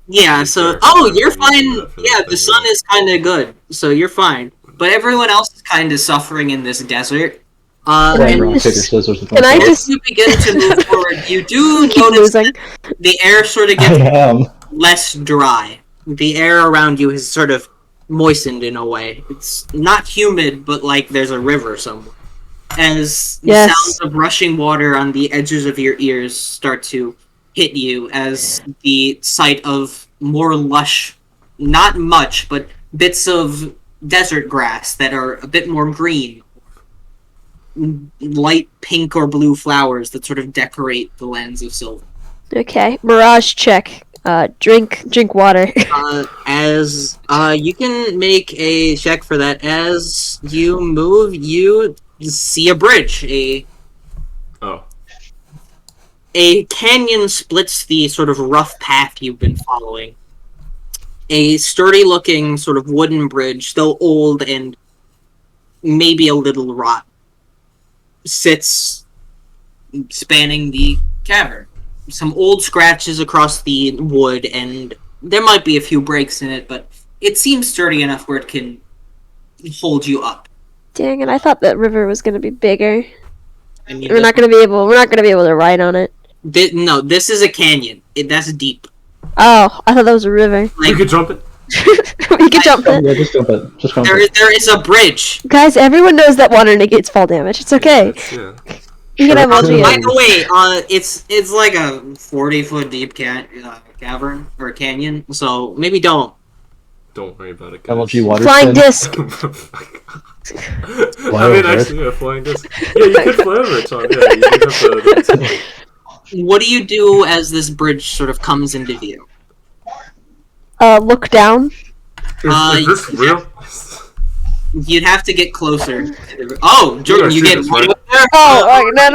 Yeah, so Sure. you're I'm fine. using that for Yeah, that the thing, sun yeah. is kind of good, so you're fine. But everyone else is kind of suffering in this desert. Can I And Rock, just- paper, scissors. can I as just- you begin to move forward, you do Keep notice losing. the air sort of I gets am. less dry. The air around you is sort of moistened in a way. It's not humid, but like there's a river somewhere. As the Yes. sounds of rushing water on the edges of your ears start to hit you, as the sight of more lush, not much, but bits of desert grass that are a bit more green, light pink or blue flowers that sort of decorate the lands of Silver. Okay, mirage check. Drink water. As you can make a check for that. As you move, you see a bridge. Oh. A canyon splits the sort of rough path you've been following. A sturdy-looking sort of wooden bridge, though old and maybe a little rot, sits spanning the cavern. some old scratches across the wood, and there might be a few breaks in it, but it seems sturdy enough where it can hold you up. Dang it! I thought that river was gonna be bigger. I mean, We're not gonna be able to ride on it. No, this is a canyon. That's deep. Oh, I thought that was a river. You could jump it. We could jump it. Yeah, just jump it. Just jump it. There is a bridge. Guys, everyone knows that water negates fall damage. It's okay. Yeah. You can have By LG. the way, it's like a 40-foot deep cavern or a canyon, so maybe don't. Don't worry about it, guys. LG water Flying spin. disc. I mean, actually, yeah, flying disc. Yeah, you could fly over it, Tom. Yeah, you could have the... What do you do as this bridge sort of comes into view? Look down. Is this real? You'd have to get closer. Oh, Jordan, you get right up there? Oh, no.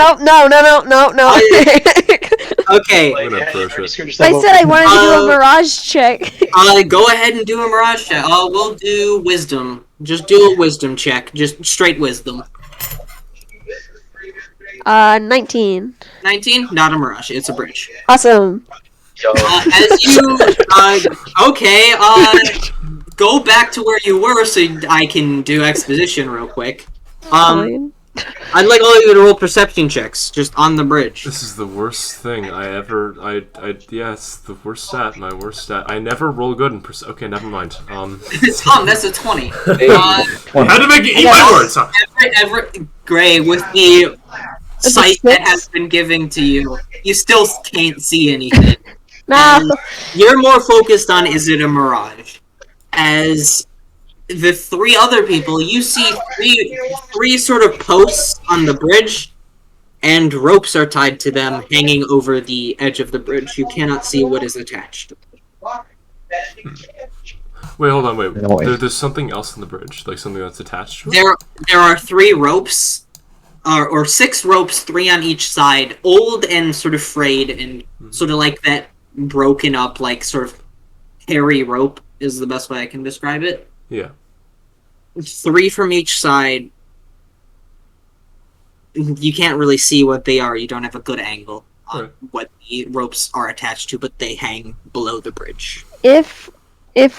Okay. I'm gonna approach it. I said I wanted to do a mirage check. Go ahead and do a mirage check. We'll do wisdom. Just do a wisdom check. Just straight wisdom. 19. 19? Not a mirage. It's a bridge. Awesome. As you, go back to where you were so I can do exposition real quick. Fine. I'd like all of you to roll perception checks, just on the bridge. This is the worst thing I ever. Yeah, it's the worst stat. My worst stat. I never roll good in Okay, never mind. Tom, that's a 20. I had to make it eat my words. Huh? Gray, with the sight that has been given to you, you still can't see anything. Nah. You're more focused on, is it a mirage? As the three other people, you see three sort of posts on the bridge, and ropes are tied to them, hanging over the edge of the bridge. You cannot see what is attached. Wait, hold on, wait. No way. There's something else on the bridge, like something that's attached to it? There are 3 ropes, or 6 ropes, 3 on each side, old and sort of frayed, and sort of like that broken up, like sort of hairy rope is the best way I can describe it. Yeah. 3 from each side. You can't really see what they are. You don't have a good angle on what the ropes are attached to, but they hang below the bridge. If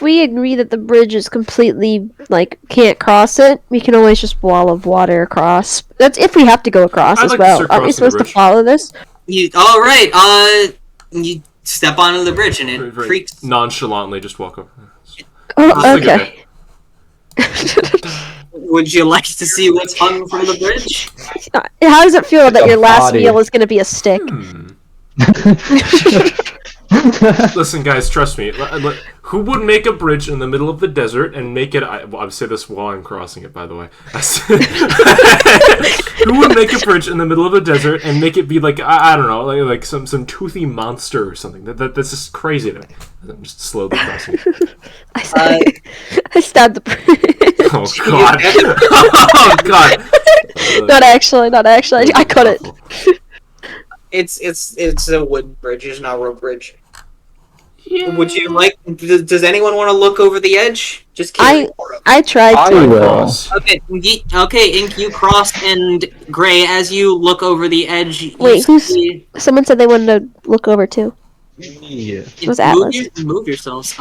we agree that the bridge is completely, like, can't cross it, we can always just wall of water across. That's if we have to go across as well. Aren't we supposed to follow this? You step onto the bridge and it creaks. Nonchalantly just walk over. Oh, okay. Would you like to see what's hung from the bridge? How does it feel that your last body. meal is going to be a stick? Listen, guys, trust me. Who would make a bridge in the middle of the desert and make it... I'll say this while I'm crossing it, by the way. Who would make a bridge in the middle of the desert and make it be like, I don't know, like some toothy monster or something? That's just crazy to me. I'm just slowly crossing it. I stabbed the bridge. Oh, God. Oh, God. Not actually. I cut it. It's a wood bridge. It's not a rope bridge. Yeah. Would you like? Does anyone want to look over the edge? Just kidding. I tried to. I will. Okay. Ink, you cross, and Gray, as you look over the edge. Wait, someone said they wanted to look over too. Yeah. It was Atlas. Move yourselves.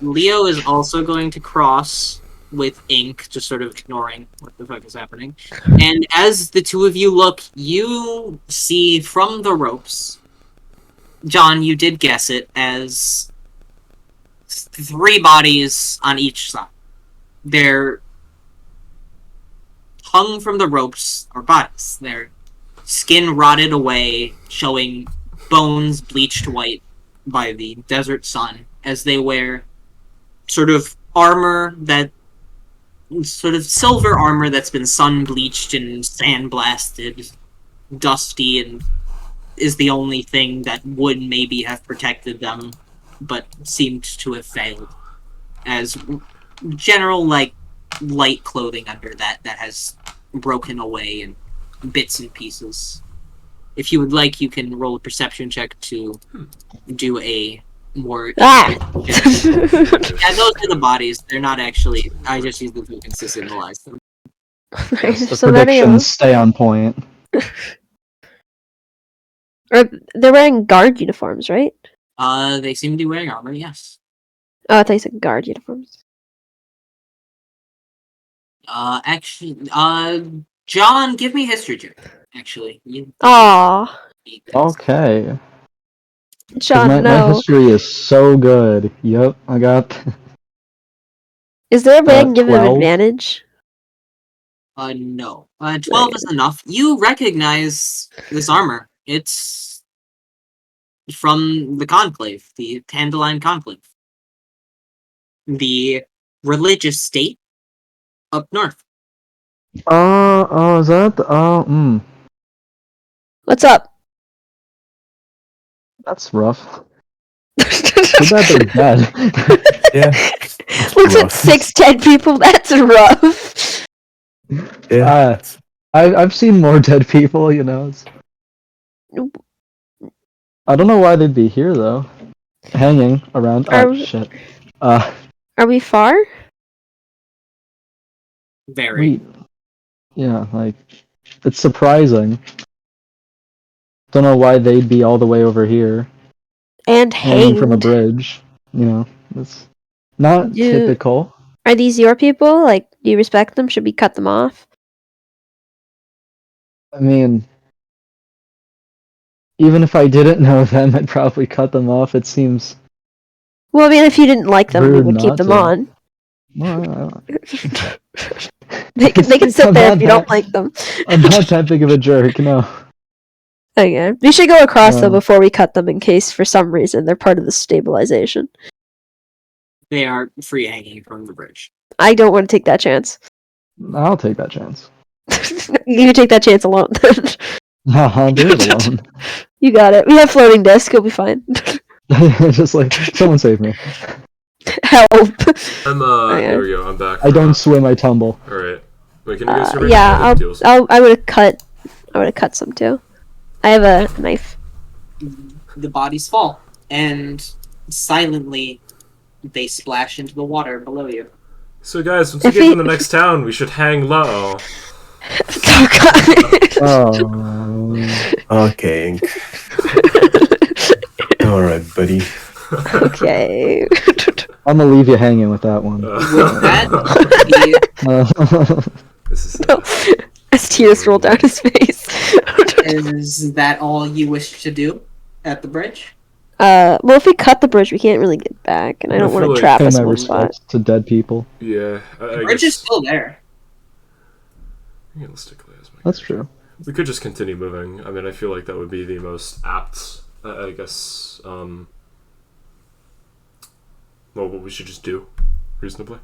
Leo is also going to cross with Ink, just sort of ignoring what the fuck is happening. And as the two of you look, you see from the ropes, John, you did guess it, as 3 bodies on each side. They're hung from the ropes, or bodies. Their skin rotted away, showing bones bleached white by the desert sun, as they wear sort of armor that sort of silver armor that's been sun bleached and sandblasted, dusty, and is the only thing that would maybe have protected them, but seemed to have failed. As general, like, light clothing under that has broken away in bits and pieces. If you would like, you can roll a perception check to do a more... Ah! Yeah, those are the bodies. They're not actually... I just use the tokens to symbolize them. The So many of them. predictions stay on point. They're wearing guard uniforms, right? They seem to be wearing armor, yes. Oh, I thought you said guard uniforms. Actually, John, give me history check. Actually, Aw, Okay. 'Cause John, my no. history is so good. Yep, I got Is there a way I can give them 12. advantage? No. 12 is enough. You recognize this armor. It's from the Conclave, the Dandelion Conclave. The religious state up north. Is that the, What's up? that's rough. Too bad they're dead. Yeah. Looks at rough. 6 dead people. That's rough. Yeah. I've seen more dead people, you know. I don't know why they'd be here though. Hanging around. Oh shit. Are we far? Very. Wait. Yeah, like it's surprising. Don't know why they'd be all the way over here, And hanging from a hanged. bridge. You know, it's not typical. Are these your people? Like, do you respect them? Should we cut them off? I mean, even if I didn't know them, I'd probably cut them off. It seems. Well, I mean, if you didn't like them, we Rude would keep not them to. on. Well, They can sit I'm there not if you don't that- like them. I'm not that big of a jerk, no. Okay. We should go across though No. before we cut them in case for some reason they're part of the stabilization. They are free hanging from the bridge. I don't want to take that chance. I'll take that chance. You can take that chance alone. No, I'll do it alone. You got it. We have floating disc. It'll be fine. Just like, someone save me. Help. I'm Okay. there we go. I'm back. I don't swim, I tumble. All right. Wait, can you guys hear me? Yeah, I didn't I would have cut some too. I have a knife. The bodies fall, and silently they splash into the water below you. So guys, once we get to the next town, we should hang low. Oh god. Oh. Okay. All right, buddy. Okay. I'm gonna leave you hanging with that one. With that, This is As tears roll down his face. is that all you wish to do at the bridge? Well, if we cut the bridge, we can't really get back, and I don't I want feel to like trap Pay us my in one spot. respects to dead people. yeah. I The bridge guess, is still there. realistically, as my That's true. we could just continue moving. I mean, I feel like that would be the most apt. I guess. Well, what we should just do, reasonably.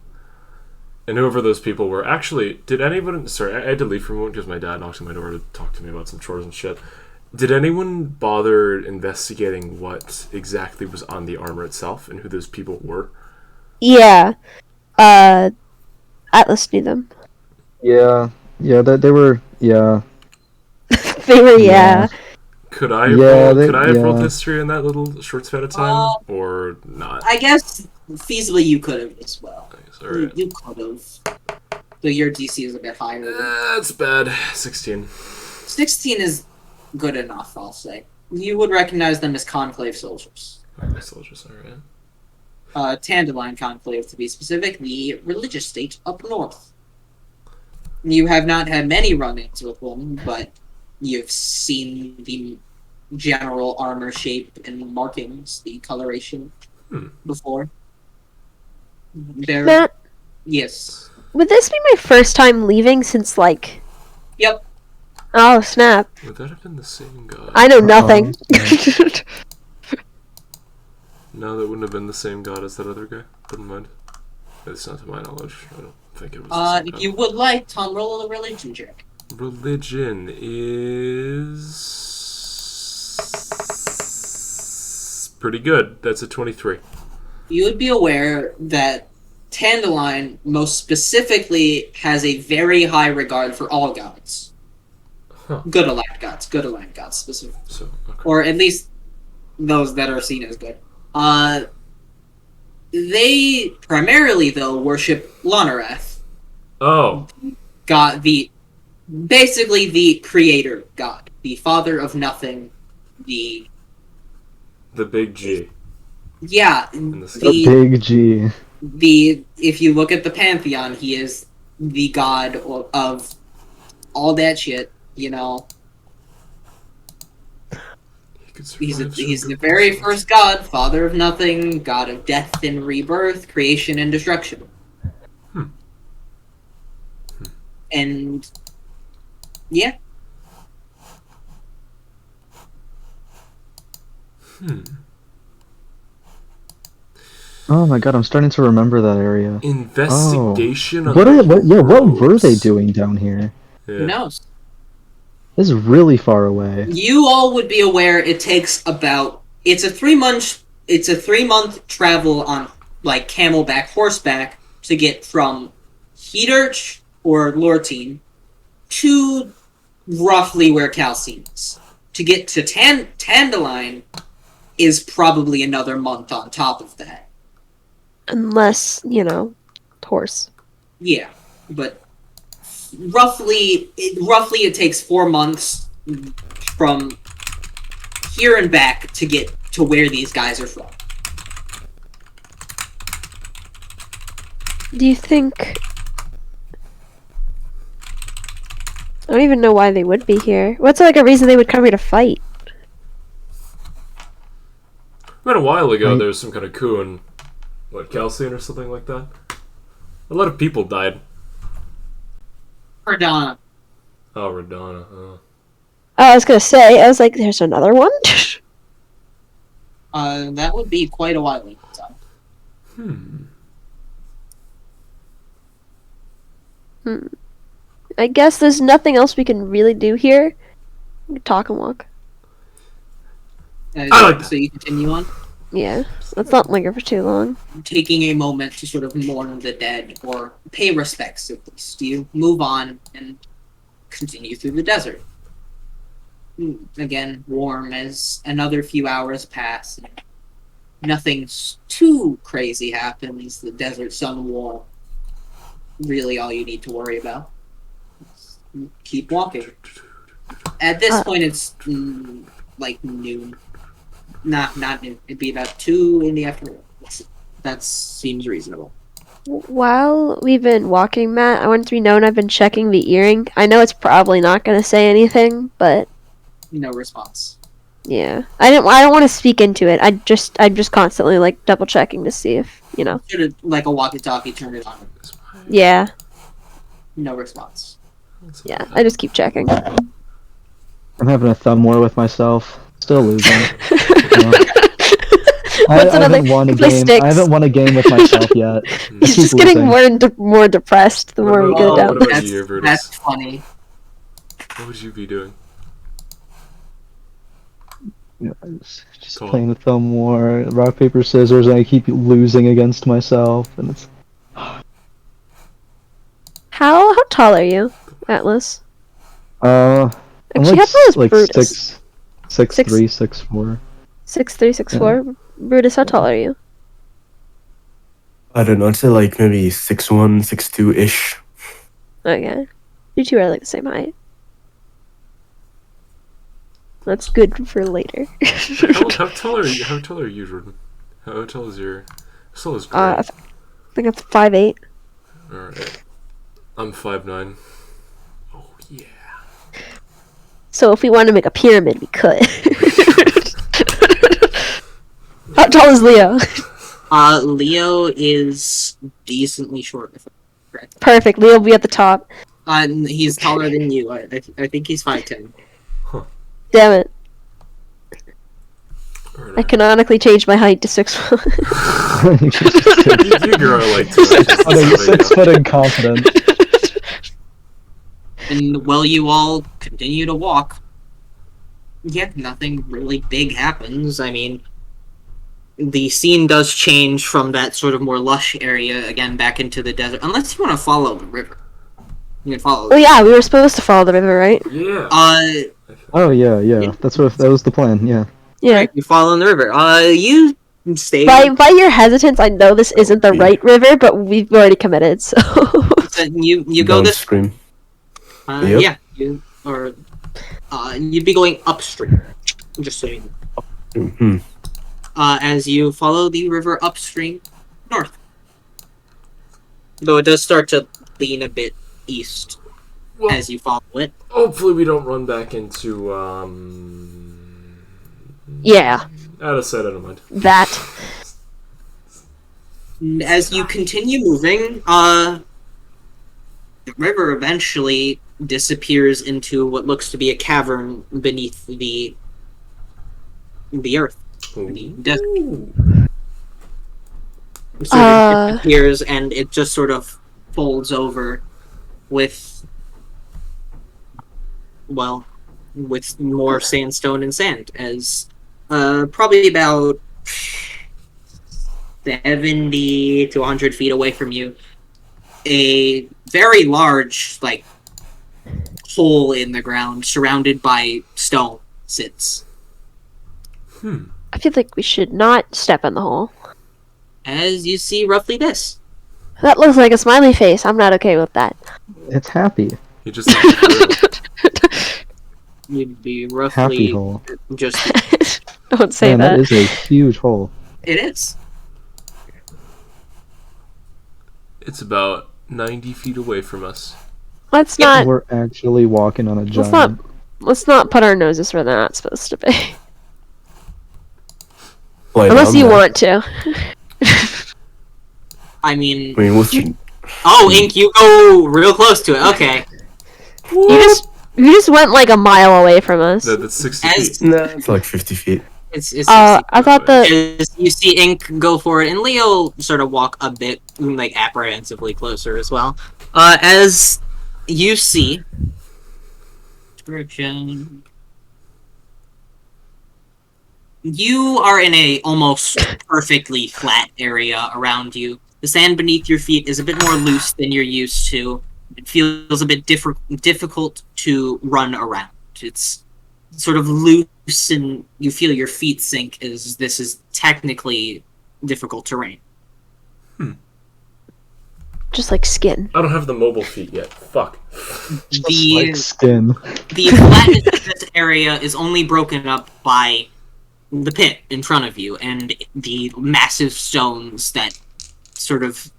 And whoever those people were, actually, did anyone? Sorry, I had to leave for a moment because my dad knocked on my door to talk to me about some chores and shit. Did anyone bother investigating what exactly was on the armor itself and who those people were? Yeah. Atlas knew them. Yeah. Yeah, they were. Yeah. They were, yeah. Could I Yeah, could I have rolled yeah. history in that little short span of time, or not? I guess feasibly you could have as well. All right. You could have. So your DC is a bit higher. That's bad. 16. 16 is good enough, I'll say. You would recognize them as Conclave soldiers. Okay, soldiers, alright. Dandelion Conclave, to be specific, the religious state up north. You have not had many run-ins with them, but you've seen the general armor shape and markings, the coloration, before. They're... Matt, Yes. would this be my first time leaving since, like... Yep. Oh, snap. Would that have been the same god? I know nothing. No, that wouldn't have been the same god as that other guy. Wouldn't mind. It's not to my knowledge. I don't think it was the same If god. you would like, Tom, roll a religion check. Religion is... pretty good. That's a 23. You would be aware that Dandelion most specifically has a very high regard for all gods. Huh. Good aligned gods specifically. So, okay. Or at least those that are seen as good. They primarily, though, worship Lonarath, Oh, basically the creator god, the father of nothing, the big G. yeah, The big G. if you look at the pantheon, he is the god of all that shit. You know, he's the very first god, father of nothing, god of death and rebirth, creation and destruction. And yeah. Oh my god, I'm starting to remember that area. Investigation. What were they doing down here? Yeah. Who knows? This is really far away. You all would be aware it takes about it's a 3-month travel on like camelback, horseback to get from Heaturch or Lortine to roughly where Calcine is. To get to Tandaline is probably another month on top of that. Unless, horse. Yeah, but roughly it takes 4 months from here and back to get to where these guys are from. Do you think... I don't even know why they would be here. What's like a reason they would come here to fight? About a while ago, there was some kind of coup in, Calcine or something like that? A lot of people died. Radana. Oh, Radana. Oh. I was gonna say, I was like, there's another one? That would be quite a while ago. I guess there's nothing else we can really do here. We can talk and walk. I like that. So you continue on? Yeah, let's not linger for too long. Taking a moment to sort of mourn the dead, or pay respects at least. You move on and continue through the desert. Again, warm as another few hours pass. Nothing too crazy happens. The desert sun won't really all you need to worry about. Keep walking. At this point, it's like noon. Not noon. It'd be about 2 in the afternoon. That seems reasonable. While we've been walking, Matt, I want it to be known I've been checking the earring. I know it's probably not going to say anything, but no response. Yeah, I don't want to speak into it. I'm just constantly like double checking to see if Should have like a walkie-talkie. Turn it on. Yeah. No response. Yeah, I just keep checking. I'm having a thumb war with myself. Still losing. What's I another? haven't won a Play game. sticks. I haven't won a game with myself yet. He's just getting more depressed the more we go down. What about you, Vertus? That's funny. What would you be doing? Yeah, just playing the thumb war, rock paper scissors, and I keep losing against myself, and it's. How tall are you, Atlas? I'm Actually, how tall is like Brutus? 6'3", 6'4". 6'3", 6'4". Yeah. Brutus, how tall are you? I don't know. I'd say like maybe 6'1", 6'2" Okay, you two are like the same height. That's good for later. How tall are you? How tall are you, Jordan? How tall is your? How tall is Gray? I think I'm 5'8". All right. I'm 5'9". Oh yeah. So if we want to make a pyramid, we could. How tall is Leo? Leo is decently short. If I'm correct. Perfect. Leo will be at the top. He's taller than you. I think he's 5'10". Damn it. Right. I canonically changed my height to 6'1". You grow like 2 inches. 6 foot and confident. And while you all continue to walk, yeah, nothing really big happens. I mean, the scene does change from that sort of more lush area again back into the desert, unless you want to follow the river. You can follow. Oh yeah, we were supposed to follow the river, right? Yeah. Oh yeah. That was the plan. Yeah. Yeah. Right, you follow in the river. You stay. By your hesitance, I know this isn't the right river, but we've already committed, so. So you go this. Downstream. Yeah. You'd be going upstream. Just so you know. Mm-hmm. As you follow the river upstream north. Though it does start to lean a bit east Well, as you follow it. hopefully we don't run back into, Yeah, out of sight, out of mind. that. As you continue moving, the river eventually disappears into what looks to be a cavern beneath the earth. The desert. It sort of disappears, and it just sort of folds over with, well, with more sandstone and sand, as probably about 70 to 100 feet away from you, a very large, like, hole in the ground surrounded by stone sits. I feel like we should not step in the hole. As you see roughly this. That looks like a smiley face. I'm not okay with that. It's happy. You just think it's You'd be Happy roughly hole. just... Don't say Man, that. that is a huge hole. It is. It's about 90 feet away from us. Let's not. We're actually walking on a Let's giant. Let's not put our noses where they're not supposed to be. Like, Unless you want to. I mean... I mean, what's you? Oh, Ink, you go real close to it. Okay. You just went like a mile away from us. That's 60 As- feet. Nah, it's like 50 feet. It's I thought the as you see Ink go for it, and Leo sort of walk a bit, like, apprehensively closer as well. As you see... Description... You are in a almost perfectly flat area around you. The sand beneath your feet is a bit more loose than you're used to. It feels a bit difficult to run around. It's sort of loose, and you feel your feet sink as this is technically difficult terrain. just like skin. I don't have the mobile feet yet. Fuck. Just The like skin. the flatness of this area is only broken up by the pit in front of you and the massive stones that sort of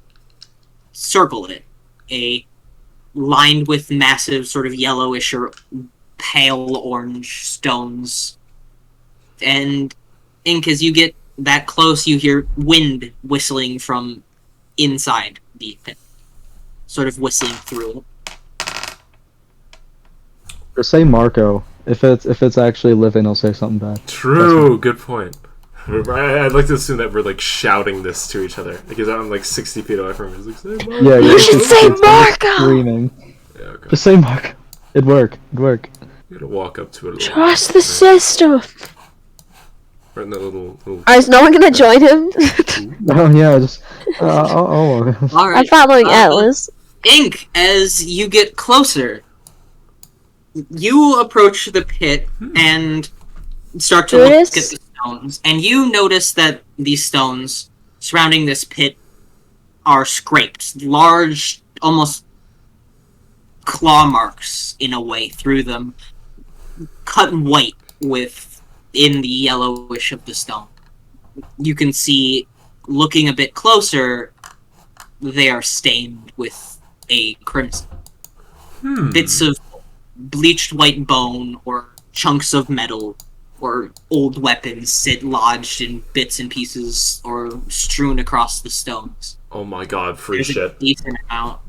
circle it. Lined with massive sort of yellowish or pale orange stones. And Ink, as you get that close, you hear wind whistling from inside the pit. Sort of whistling through. Or say Marco. If it's actually living, he'll say something bad. True. Good point. I'd like to assume that we're like shouting this to each other because I'm like 60 feet away from him. He's like, say Marco. Yeah, You should say it's Marco! Screaming. Yeah, okay. Just say Marco. It'd work. It'd work. You gotta walk up to it a little. Trust the system. Right in that little. Is no one gonna join him? Oh yeah, just Alright. I'm following Atlas. Ink, as you get closer, you approach the pit and start to look at the stones, and you notice that these stones surrounding this pit are scraped. Large, almost claw marks, in a way, through them, cut white in the yellowish of the stone. You can see, looking a bit closer, they are stained with a crimson. Bits of bleached white bone or chunks of metal or old weapons sit lodged in bits and pieces or strewn across the stones. Oh my god, free There's a shit. decent amount.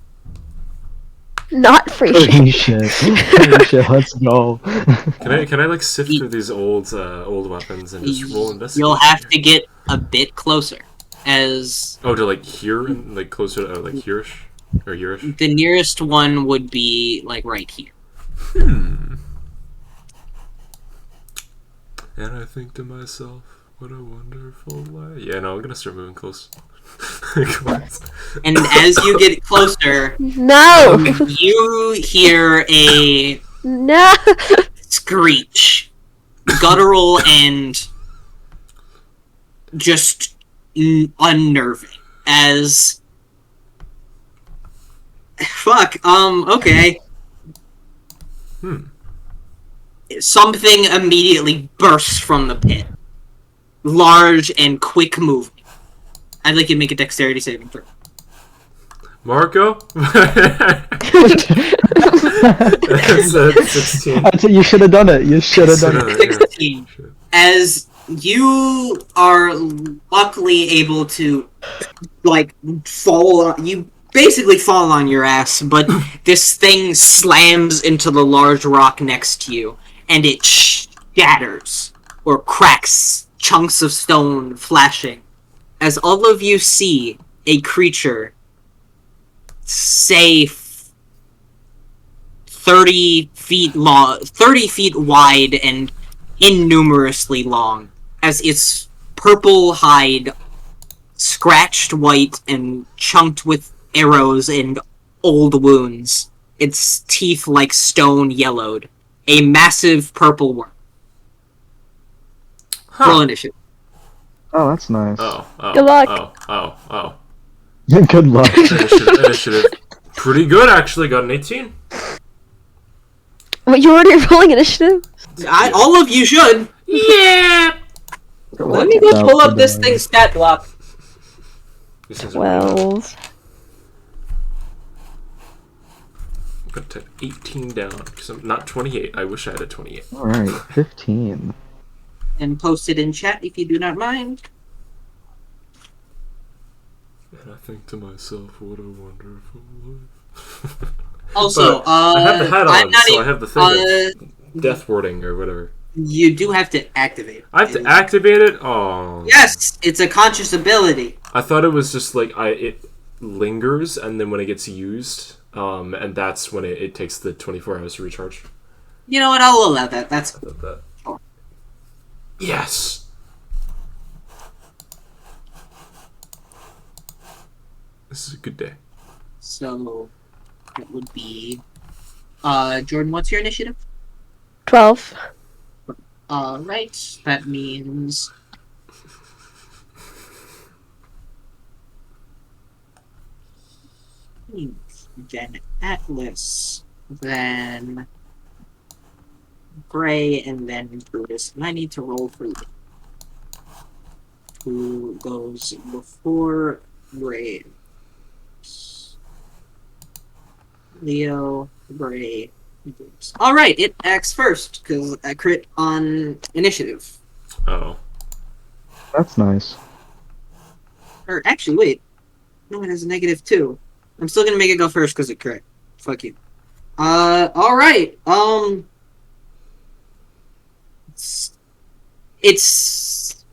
Not free. holy shit. Holy shit, let's go. Can I like sift through these old weapons and just roll investigation? You'll have to get a bit closer, as Oh, to like here and like closer to like here-ish or here-ish. the nearest one would be like right here. And I think to myself, what a wonderful life. Yeah, no, I'm gonna start moving close. Come on. And as you get closer, No. you hear a No. screech, guttural and just unnerving. As fuck. Okay. something immediately bursts from the pit. Large and quick moving. I'd like you to make a dexterity saving throw. Marco? That's 16. You should have done it. You should have done it. 16. As you are luckily able to, like, you basically fall on your ass, but this thing slams into the large rock next to you, and it shatters, or cracks, chunks of stone flashing, as all of you see a creature, say 30 feet long, 30 feet wide and innumerously long, as its purple hide, scratched white and chunked with arrows and old wounds, its teeth like stone yellowed, a massive purple worm. Roll initiative. Oh, that's nice. Good luck. Good luck. Initiative. Pretty good, actually. Got an 18. What, you already rolling initiative? All of you should. Yeah! Let me go pull up this thing's stat block. 12. I'm gonna type 18 down, because I'm not 28. I wish I had a 28. Alright, 15. And post it in chat if you do not mind. And I think to myself, what a wonderful life. Also, I have the hat on, so I have the thing of death warding or whatever. You do have to activate it. I have to activate it? Oh. Yes, it's a conscious ability. I thought it was just like it lingers, and then when it gets used, and that's when it takes the 24 hours to recharge. You know what? I'll allow that. That's cool. That. Yes! This is a good day. So, it would be... Jordan, what's your initiative? 12. Right. That means... Then Atlas, then Gray, and then Brutus. And I need to roll for you. Who goes before Gray? Leo, Gray, Brutus. Alright, it acts first, because I crit on initiative. Oh. That's nice. Or, actually, wait. No, it has a -2. I'm still gonna make it go first, because it crit. Fuck you. Alright, It's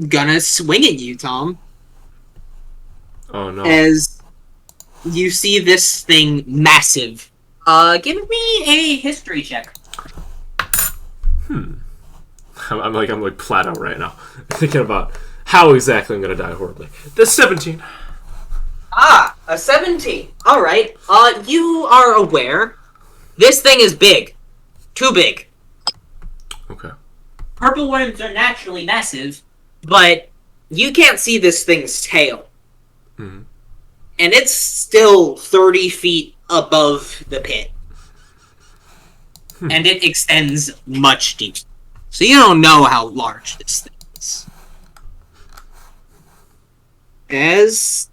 gonna swing at you, Tom. Oh, no. As you see this thing massive. Give me a history check. I'm like flat out right now. Thinking about how exactly I'm gonna die horribly. The 17. Ah, a 17. Alright. You are aware. This thing is big. Too big. Okay. Purple worms are naturally massive, but you can't see this thing's tail. Mm-hmm. And it's still 30 feet above the pit. And it extends much deeper. So you don't know how large this thing is. As...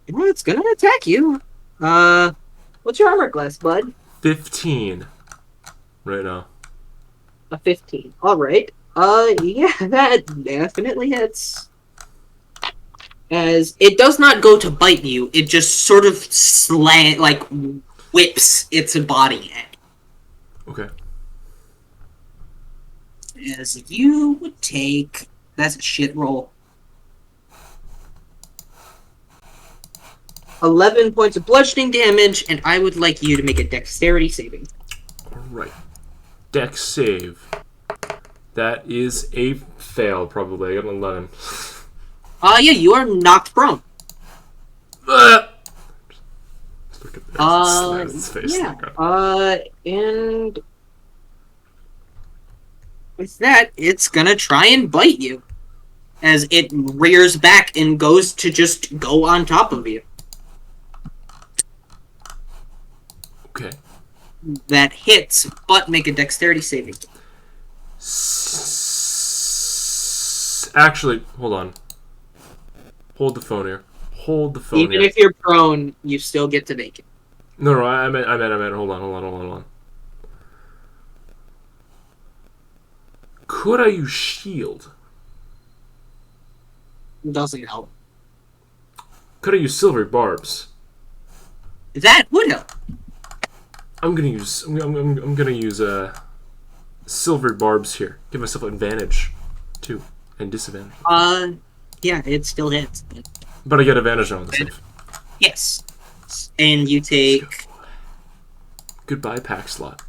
well, it's gonna attack you. What's your armor class, bud? 15. Right now. A 15. Alright. Yeah, that definitely hits. As it does not go to bite you, it just sort of whips its body at you. Okay. As you would take... that's a shit roll. 11 points of bludgeoning damage, and I would like you to make a dexterity saving. Alright. Dex save. That is a fail, probably. I got an 11. Yeah, you are knocked prone. Look at this. Face. Yeah. And with that, it's gonna try and bite you. As it rears back and goes to just go on top of you. Okay. That hits, but make a dexterity saving. Actually, hold on. Hold the phone here. Hold the phone Even here. if you're prone, you still get to make it. No, I meant. Hold on. Could I use shield? Doesn't help. Could I use silver barbs? That would help. I'm gonna use silver barbs here. Give myself advantage, too, and disadvantage. Yeah, it still hits. But I get advantage now on the save. Yes. And you take... Goodbye, pack slot.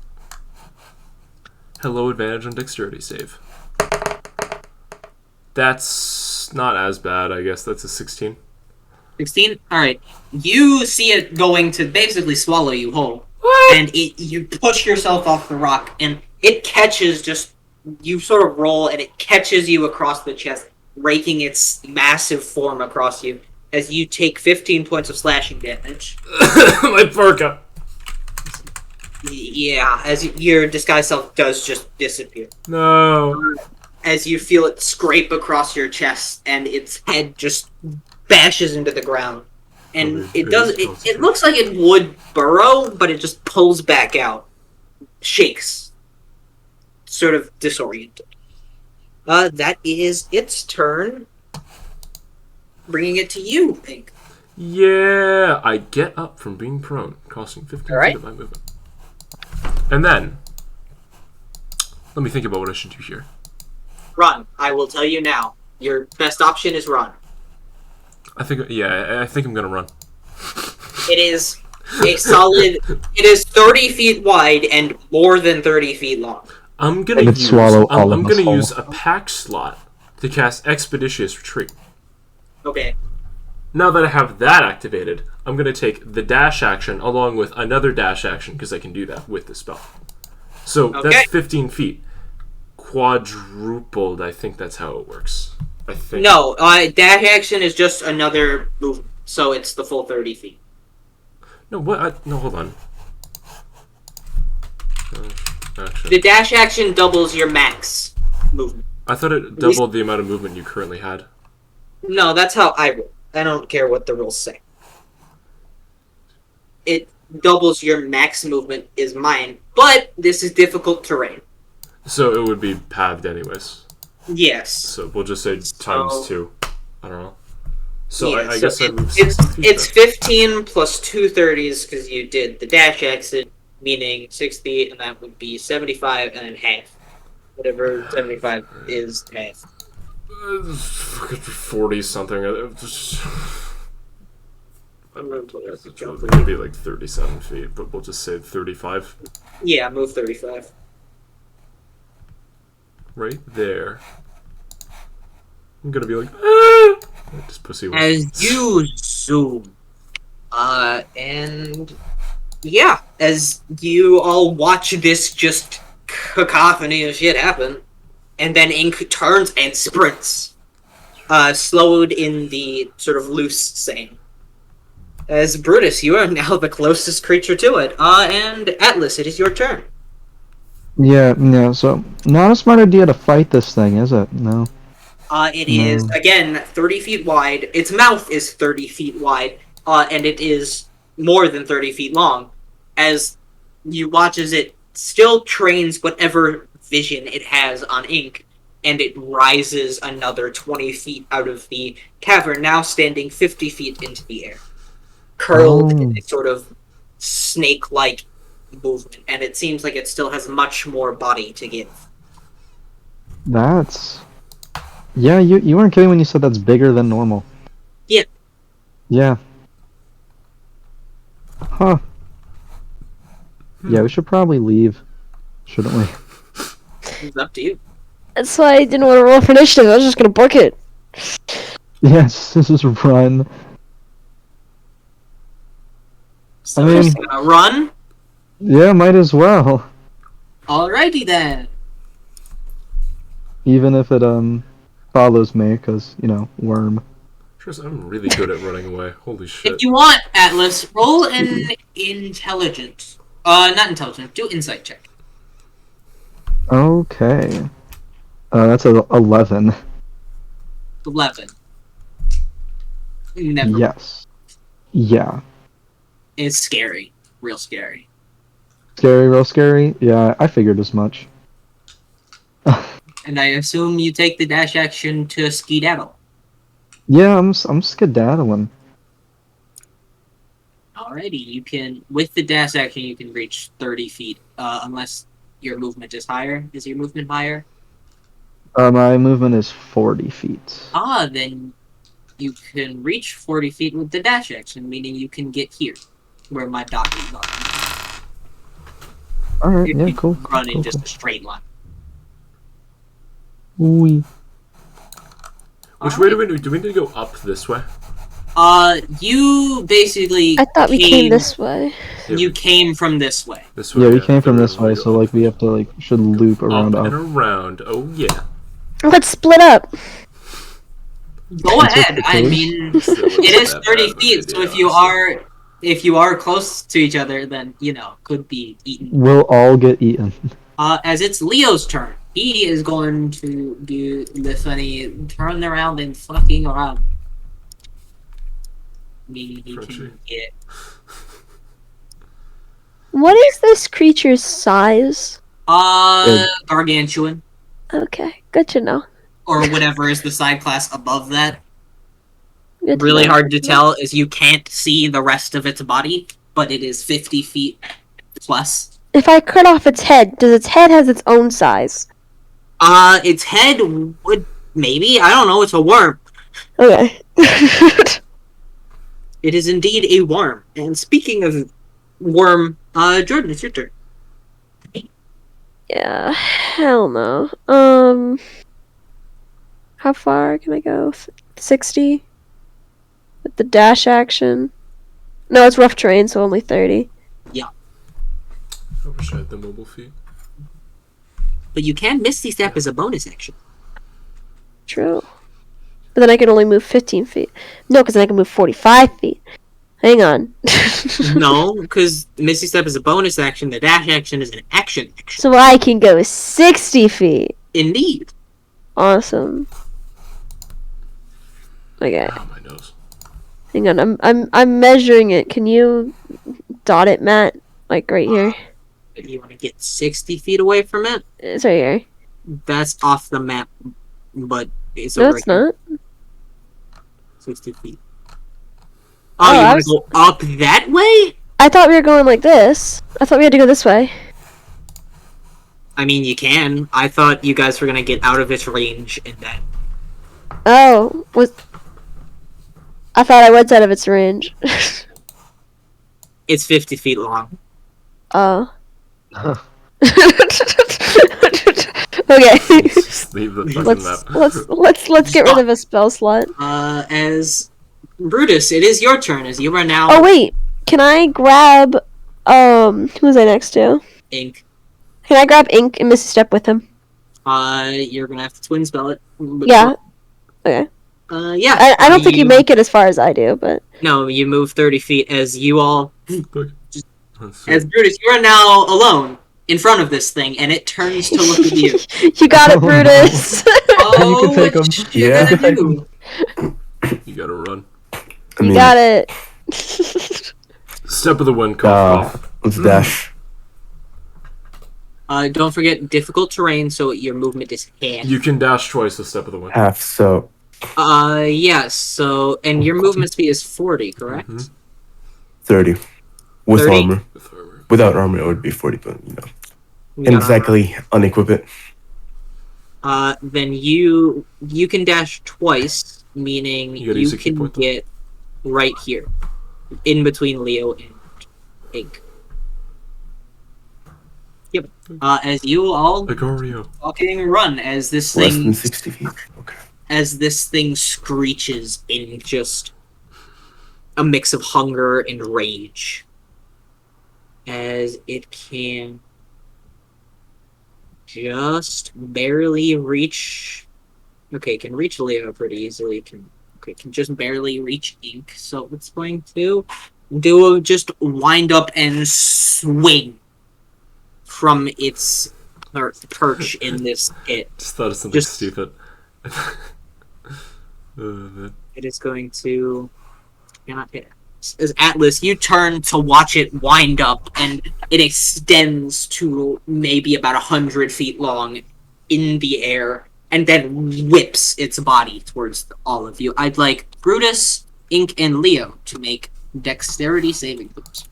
Hello, advantage on dexterity save. That's not as bad, I guess. That's a 16. 16? Alright. You see it going to basically swallow you whole. What? And you push yourself off the rock, and it catches just... You sort of roll, and it catches you across the chest, raking its massive form across you, as you take 15 points of slashing damage. My parka. Yeah, as your disguised self does just disappear. No. As you feel it scrape across your chest, and its head just bashes into the ground. And it looks like it would burrow, but it just pulls back out. Shakes. Sort of disoriented. That is its turn. Bringing it to you, Pink. Yeah, I get up from being prone, costing 15 feet of my movement. And then, let me think about what I should do here. Run. I will tell you now. Your best option is run. I think I'm gonna run. It is a solid... It is 30 feet wide and more than 30 feet long. I'm gonna use a pack slot to cast Expeditious Retreat. Okay. Now that I have that activated, I'm going to take the dash action along with another dash action because I can do that with the spell. So that's 15 feet. Quadrupled, I think that's how it works. I think. No, dash action is just another move, so it's the full 30 feet. No, what? No, hold on. Action. The dash action doubles your max movement. I thought it doubled the amount of movement you currently had. No, that's how I roll. I don't care what the rules say. It doubles your max movement is mine, but this is difficult terrain. So it would be halved anyways. Yes. So we'll just say times 2. I don't know. So yeah, I guess I move it's 15 plus 2 30s because you did the dash exit, meaning 60, and that would be 75 and then half. Whatever 75 is half. 40 something. It's gonna be like 37 feet, but we'll just say 35. Yeah, move 35. Right there. I'm gonna be like, ah! Just pussy. As you zoom, and yeah, as you all watch this just cacophony of shit happen, and then Ink turns and sprints, slowed in the sort of loose saying. As Brutus, you are now the closest creature to it, and Atlas, it is your turn. Yeah, so not a smart idea to fight this thing, is it? No. It is, again, 30 feet wide. Its mouth is 30 feet wide, and it is more than 30 feet long. As you watch as it still trains whatever vision it has on Ink, and it rises another 20 feet out of the cavern, now standing 50 feet into the air. Curled in a sort of snake-like movement, and it seems like it still has much more body to give. That's... Yeah, you weren't kidding when you said that's bigger than normal. Yeah. Yeah. Huh. Yeah, we should probably leave, shouldn't we? It's up to you. That's why I didn't want to roll for initiative. I was just gonna book it. Yes, this is run. So I mean, just gonna run? Yeah, might as well. Alrighty then. Even if it follows me, because, you know, worm. I'm really good at running away. Holy shit. If you want, Atlas, roll an intelligence. Not intelligence. Do insight check. Okay. That's a 11. 11. Never. Yes. Yeah. It's scary. Real scary. Scary, real scary? Yeah, I figured as much. And I assume you take the dash action to skedaddle. Yeah, I'm skedaddling. Alrighty, you can, with the dash action, you can reach 30 feet, unless your movement is higher. Is your movement higher? My movement is 40 feet. Then you can reach 40 feet with the dash action, meaning you can get here, where my dot is on. Alright, You yeah, can cool. run in cool, just cool. a straight line. Wee. Which way do we need to go up this way? You basically I thought we came this way. You came from this way. This way. Yeah, we came from this way, so like we have to like should loop around up up. and around. Oh yeah. Let's split up. Go ahead. I mean, it is 30 feet, so if you are close to each other, then could be eaten. We'll all get eaten. As it's Leo's turn, he is going to do the funny turn around and fucking around. Maybe he can get. What is this creature's size? Gargantuan. Okay, good to know. Or whatever is the side class above that. Good to Really know. hard to tell is you can't see the rest of its body, but it is 50 feet plus. If I cut off its head, does its head has its own size? Its head would maybe, I don't know, it's a worm. Okay. It is indeed a worm. And speaking of worm, Jordan, it's your turn. Yeah, hell no. How far can I go? 60? With the dash action? No, it's rough terrain, so only 30. I wish I had the mobile feet. But you can Misty Step as a bonus action. True. But then I can only move 15 feet. No, because then I can move 45 feet. Hang on. No, because Misty Step is a bonus action, the dash action is an action. So I can go 60 feet. Indeed. Awesome. Okay. Oh, my nose. Hang on, I'm measuring it. Can you dot it, Matt? Like right here? You want to get 60 feet away from it? It's right here. That's off the map, but it's No, over it's here. not. 60 feet. Oh, you want to go up that way? I thought we were going like this. I thought we had to go this way. I mean, you can. I thought you guys were going to get out of its range and then... Oh, I thought I was out of its range. It's 50 feet long. Oh. Okay. Just leave the fucking map. Let's get rid of a spell slot. As Brutus, it is your turn as you are now... Oh wait, can I grab who was I next to? Ink. Can I grab Ink and Misty Step with him? You're gonna have to twin spell it. Yeah. Okay. Yeah. I don't think you make it as far as I do, but No, you move 30 feet as you all... Let's see. As Brutus, you are now alone in front of this thing, and it turns to look at you. you got it, Brutus. Oh, You can take 'em. what you Yeah. gonna do? You gotta run. I mean, You got it. Step of the wind, cough. let's dash. Don't forget, difficult terrain, so your movement is half. You can dash twice the step of the wind. Half, so Yes, so, and your movement speed is 40, correct? Mhm. 30. With 30? armor. With armor. Without armor, it would be 40, but, you know. You got Exactly, unequip it. Then you can dash twice, meaning You gotta use you a key can point, though. get right here, in between Leo and Ink. Yep. As you all Agorio. fucking run as this Less thing than 60 feet. Okay. as this thing screeches in just a mix of hunger and rage. As it can just barely reach... Okay, it can reach Leo pretty easily. Can just barely reach Ink. So it's going to duo just wind up and swing from its perch in this pit. Just thought of something stupid. It is going to... As Atlas, you turn to watch it wind up, and it extends to maybe about 100 feet long in the air, and then whips its body towards all of you. I'd like Brutus, Ink, and Leo to make dexterity saving throws.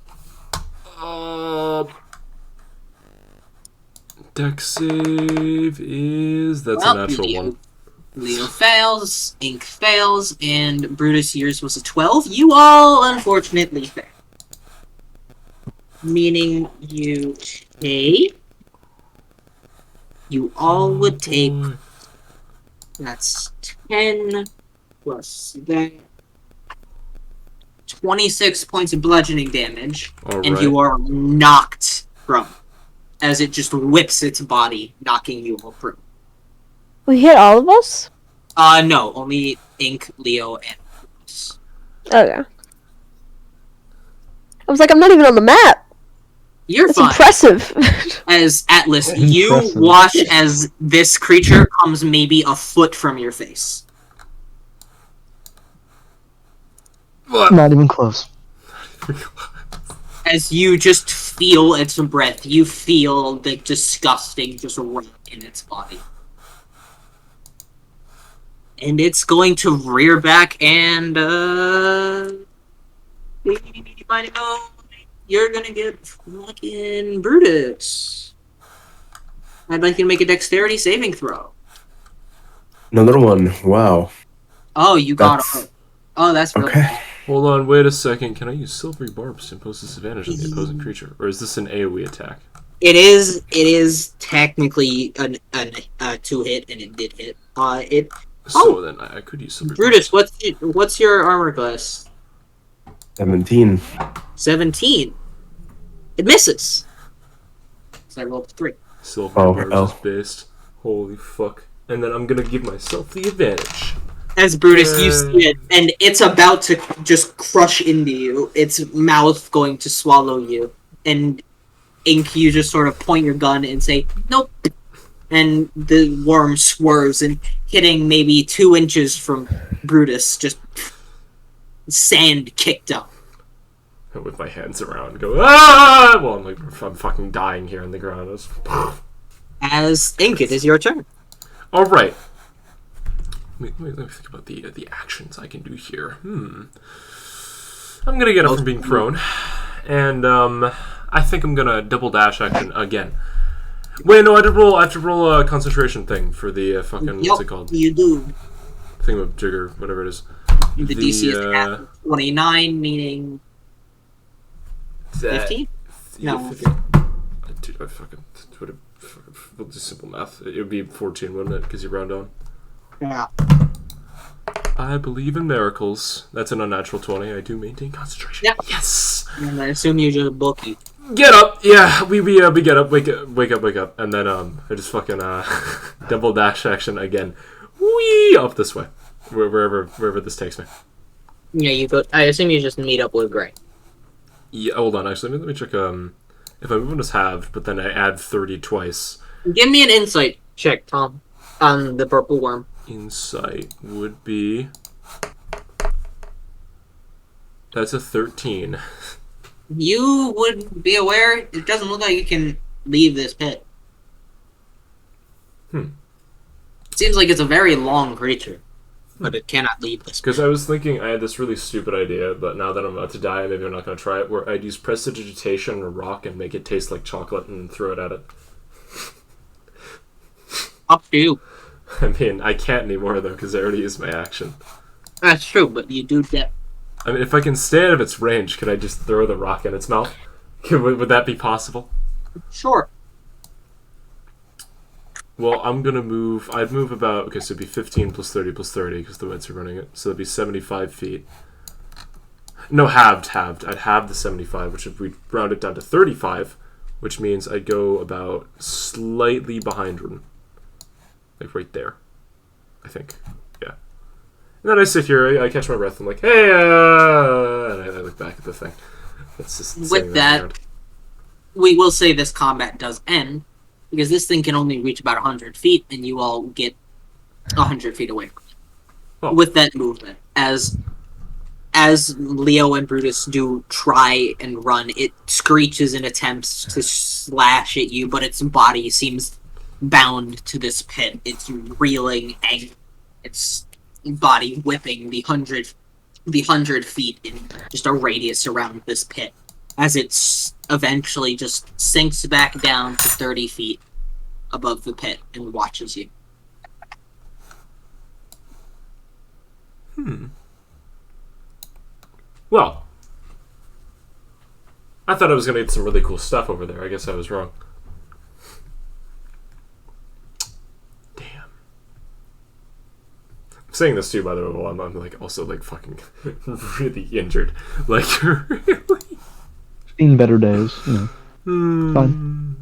Dex save is... That's a natural one. Leo fails, Ink fails, and Brutus, yours was a 12. You all unfortunately fail. Meaning you all would take... That's 10 plus that. 26 points of bludgeoning damage, and you are knocked prone as it just whips its body, knocking you all prone. We hit all of us? No, only Ink, Leo, and Brutus. Okay. I was like, I'm not even on the map. That's fine. Impressive. As Atlas, you watch as this creature comes maybe a foot from your face. What? Not even close. As you just feel its breath, you feel the disgusting just rot in its body. And it's going to rear back and, you're gonna get fucking Brutus. I'd like you to make a dexterity saving throw. Another one. Wow. Oh, you got it. Oh, that's really okay. bad. Hold on, wait a second. Can I use silvery barbs to impose disadvantage on the opposing creature? Or is this an AoE attack? It is technically a 2-hit, and it did hit. Then I could use silvery Brutus, barbs. what's your armor class? 17. 17. It misses. So I rolled 3. Silvery barbs is based. Holy fuck. And then I'm gonna give myself the advantage. As Brutus, you see it, and it's about to just crush into you. Its mouth going to swallow you. And Ink, you just sort of point your gun and say, nope. And the worm swerves and hitting maybe 2 inches from Brutus, just sand kicked up. With my hands around, go, ah! Well, I'm fucking dying here on the ground. As Ink, it is your turn. Alright. Let me think about the actions I can do here. I'm gonna get up from being prone. And, I think I'm gonna double dash action again. Wait, no, I have to roll a concentration thing for the fucking, what's it called? You do. Thingamajigger, whatever it is. The DC is at 29, meaning 15? No. 15. Dude, I fucking, we'll do simple math. It would be 14, wouldn't it? Because you round on. Yeah. I believe in miracles. That's an unnatural 20. I do maintain concentration. Yep. Yes! And I assume you just bulky. Get up! Yeah, we get up. Wake up. And then, I just fucking, double dash action again. Whee! Up this way. Wherever this takes me. Yeah, you go. I assume you just meet up with Gray. Yeah, hold on. Actually, let me check, if my movement is halved, but then I add 30 twice. Give me an insight check, Tom, on the purple worm. Insight would be... That's a 13. You would be aware, it doesn't look like you can leave this pit. It seems like it's a very long creature, but it cannot leave this pit. Because I was thinking I had this really stupid idea, but now that I'm about to die, maybe I'm not going to try it, where I'd use prestidigitation on a rock and make it taste like chocolate and throw it at it. Up to you. I mean, I can't anymore, though, because I already used my action. That's true, but you do get... I mean, if I can stay out of its range, could I just throw the rock in its mouth? Would that be possible? Sure. Well, I'm going to move... I'd move about... Okay, so it'd be 15 plus 30 plus 30, because the Wits are running it. So it'd be 75 feet. No, halved. I'd halve the 75, which if we round it down to 35, which means I'd go about slightly behind Rune. Like right there, I think. Yeah. And then I sit here, I catch my breath, I'm like, hey, and I look back at the thing. It's just With that, we will say this combat does end, because this thing can only reach about 100 feet, and you all get 100 feet away. Oh. With that movement, as Leo and Brutus do try and run, it screeches and attempts to slash at you, but its body seems bound to this pit. It's reeling, and its body whipping the 100 feet in just a radius around this pit, as it eventually just sinks back down to 30 feet above the pit and watches you. Well, I thought I was going to get some really cool stuff over there. I guess I was wrong. Damn. I'm saying this too, by the way, while I'm like also like fucking really injured. Like really. Seen better days, you know. Fine.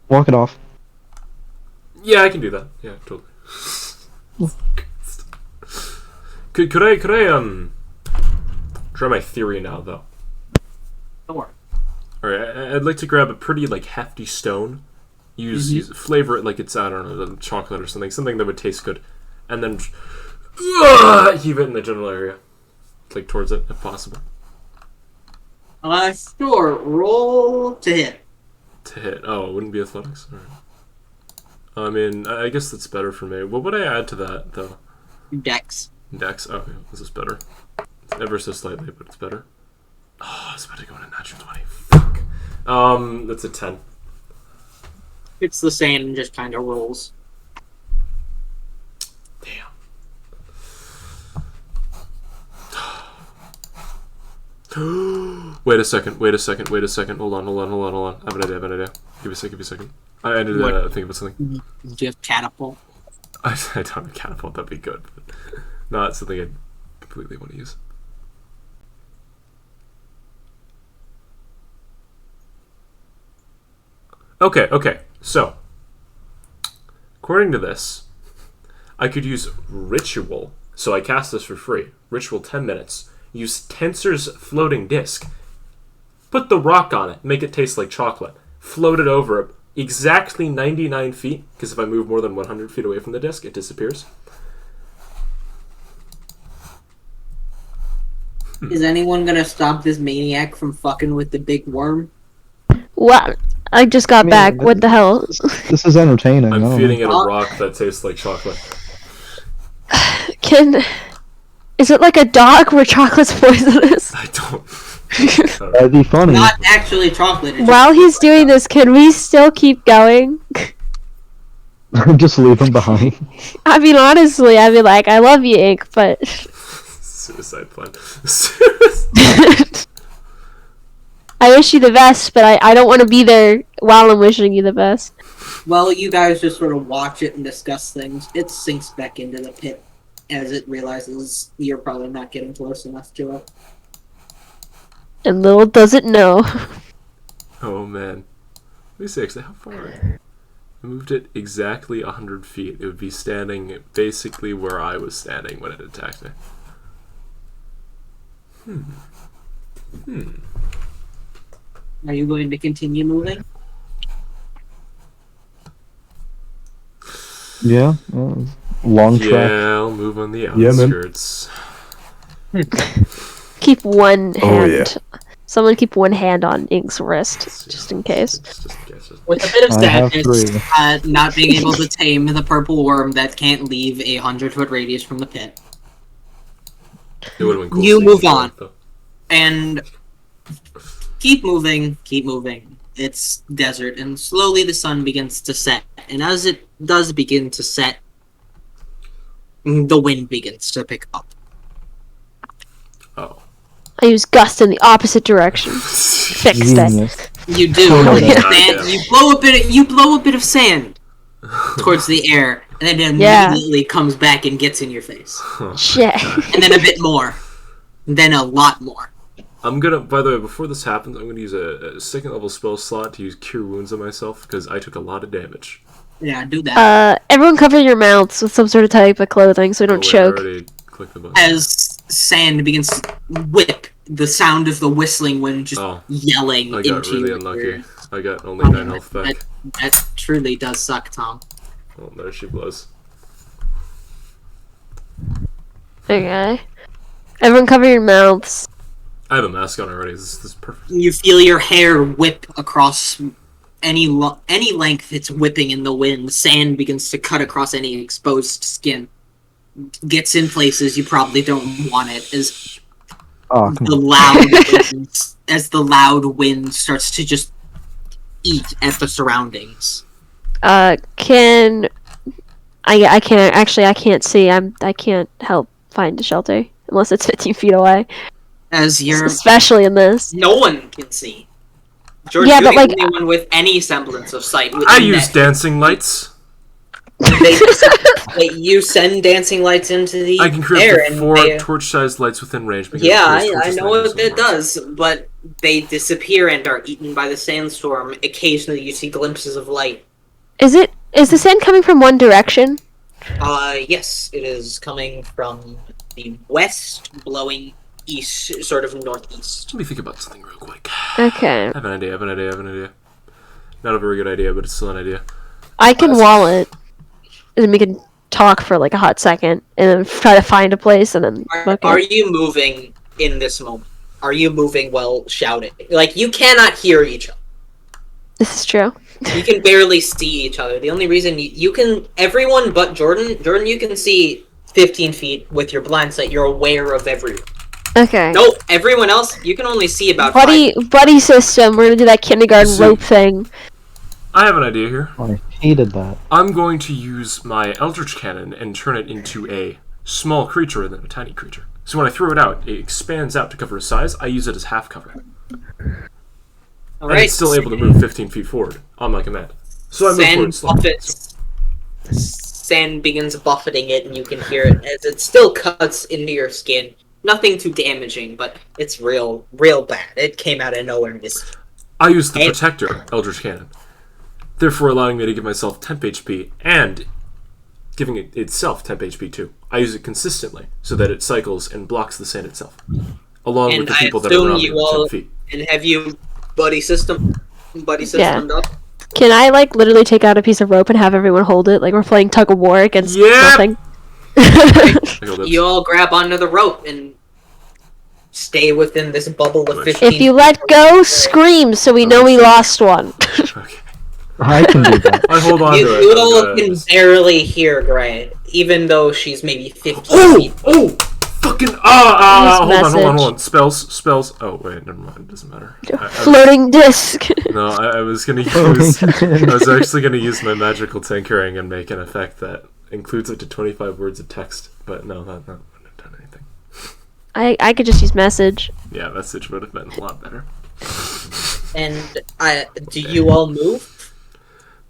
Walk it off. Yeah, I can do that. Yeah, totally. Could I try my theory now though? Sure. Alright, I'd like to grab a pretty like hefty stone, use flavor it like it's, I don't know, chocolate or something that would taste good, and then heave it in the general area, like towards it if possible. Sure. Roll to hit. To hit. Oh, it wouldn't be athletics. All right. I mean, I guess that's better for me. What would I add to that though? Dex. Dex. Oh, okay. This is better. It's ever so slightly, but it's better. Oh, I was about to go in a natural 20. Fuck. That's a 10. It's the same and just kind of rolls. Damn. Wait a second. Hold on. I have an idea. Give me a second. I need to think about something. Do you have catapult? I don't have a catapult, that'd be good. But not something I completely want to use. Okay. So, according to this, I could use Ritual. So I cast this for free. Ritual 10 minutes. Use Tensor's floating disc. Put the rock on it. Make it taste like chocolate. Float it over it. Exactly 99 feet, because if I move more than 100 feet away from the disc, it disappears. Is anyone gonna stop this maniac from fucking with the big worm? What? I just got back. What the hell? This is entertaining. I'm feeding it a rock that tastes like chocolate. Is it like a dog where chocolate's poisonous? I don't. That'd be funny. Not actually chocolate. While he's doing this, can we still keep going? Just leave him behind. I mean, honestly, I'd be like, I love you, Ink, but... Suicide plan. I wish you the best, but I don't want to be there while I'm wishing you the best. Well, you guys just sort of watch it and discuss things. It sinks back into the pit as it realizes you're probably not getting close enough to it. And little does it know. Oh man. Let me see actually how far. I moved it exactly 100 feet. It would be standing basically where I was standing when it attacked me. Are you going to continue moving? Yeah. Long track. Yeah, I'll move on the Yeah, man. outskirts. Keep one hand. Oh, yeah. Someone keep one hand on Ink's wrist, just in case. Just in case. With a bit of I have sadness, not being able to tame the purple worm that can't leave a 100-foot radius from the pit. It would have been cool. You seeing move it, on. though. And keep moving. It's desert, and slowly the sun begins to set. And as it does begin to set, the wind begins to pick up. Oh. I use gust in the opposite direction. Fixed it. Genius. You do. Oh, yeah. Sand, you blow a bit of sand towards the air, and then it immediately comes back and gets in your face. Shit. And then a bit more. And then a lot more. I'm gonna, by the way, before this happens, I'm gonna use a second level spell slot to use Cure Wounds on myself, because I took a lot of damage. Yeah, do that. Everyone cover your mouths with some sort of type of clothing so we don't Oh, wait, choke. I already clicked the button. As sand begins to whip. The sound of the whistling wind just yelling I got into really your unlucky. ear. I got only 9 health back. That truly does suck, Tom. Oh, there she blows. Okay. Everyone cover your mouths. I have a mask on already. This is perfect. You feel your hair whip across any length. It's whipping in the wind. Sand begins to cut across any exposed skin. Gets in places you probably don't want it as the loud wind starts to just eat at the surroundings. I can't see. I can't help find a shelter unless it's 15 feet away. As you're especially in this. No one can see. George, yeah, you're but the only one with any semblance of sight. I use dancing lights. You send dancing lights into the air. I can create 4 torch-sized lights within range. Yeah, I know what it does, but they disappear and are eaten by the sandstorm. Occasionally, you see glimpses of light. Is the sand coming from one direction? Yes, it is coming from the west, blowing east, sort of northeast. Let me think about something real quick. Okay. I have an idea. Not a very good idea, but it's still an idea. I can wall it, and then we can talk for like a hot second, and then try to find a place, and then. Are you moving in this moment? Are you moving while shouting? Like, you cannot hear each other. This is true. You can barely see each other. The only reason you can... Everyone but Jordan, you can see 15 feet with your blind sight. You're aware of everyone. Okay. No, everyone else, you can only see about buddy system. We're gonna do that kindergarten rope thing. I have an idea here. I hated that. I'm going to use my Eldritch Cannon and turn it into a small creature and then a tiny creature. So when I throw it out, it expands out to cover a size. I use it as half cover. And it's still able to move 15 feet forward on my command. So I move forward slowly. Sand begins buffeting it, and you can hear it as it still cuts into your skin. Nothing too damaging, but it's real bad. It came out of nowhere. I use the Protector Eldritch Cannon, therefore allowing me to give myself temp HP and giving it itself temp HP too. I use it consistently so that it cycles and blocks the sand itself, along with the people that are around me with 10 feet. And have you buddy system up? Can I like literally take out a piece of rope and have everyone hold it like we're playing tug of war against nothing? You all grab onto the rope and stay within this bubble of 15. If you let go, scream so we know we lost one. Okay. I can do that. I hold on to it. You all can barely hear Gray, even though she's maybe 15 feet. Oh! Fucking hold on. Spells. Oh wait, never mind. It doesn't matter. Floating disc. No, I was gonna use. I was actually gonna use my magical tinkering and make an effect that includes up to 25 words of text. But no, that wouldn't have done anything. I could just use message. Yeah, message would have been a lot better. And do you all move?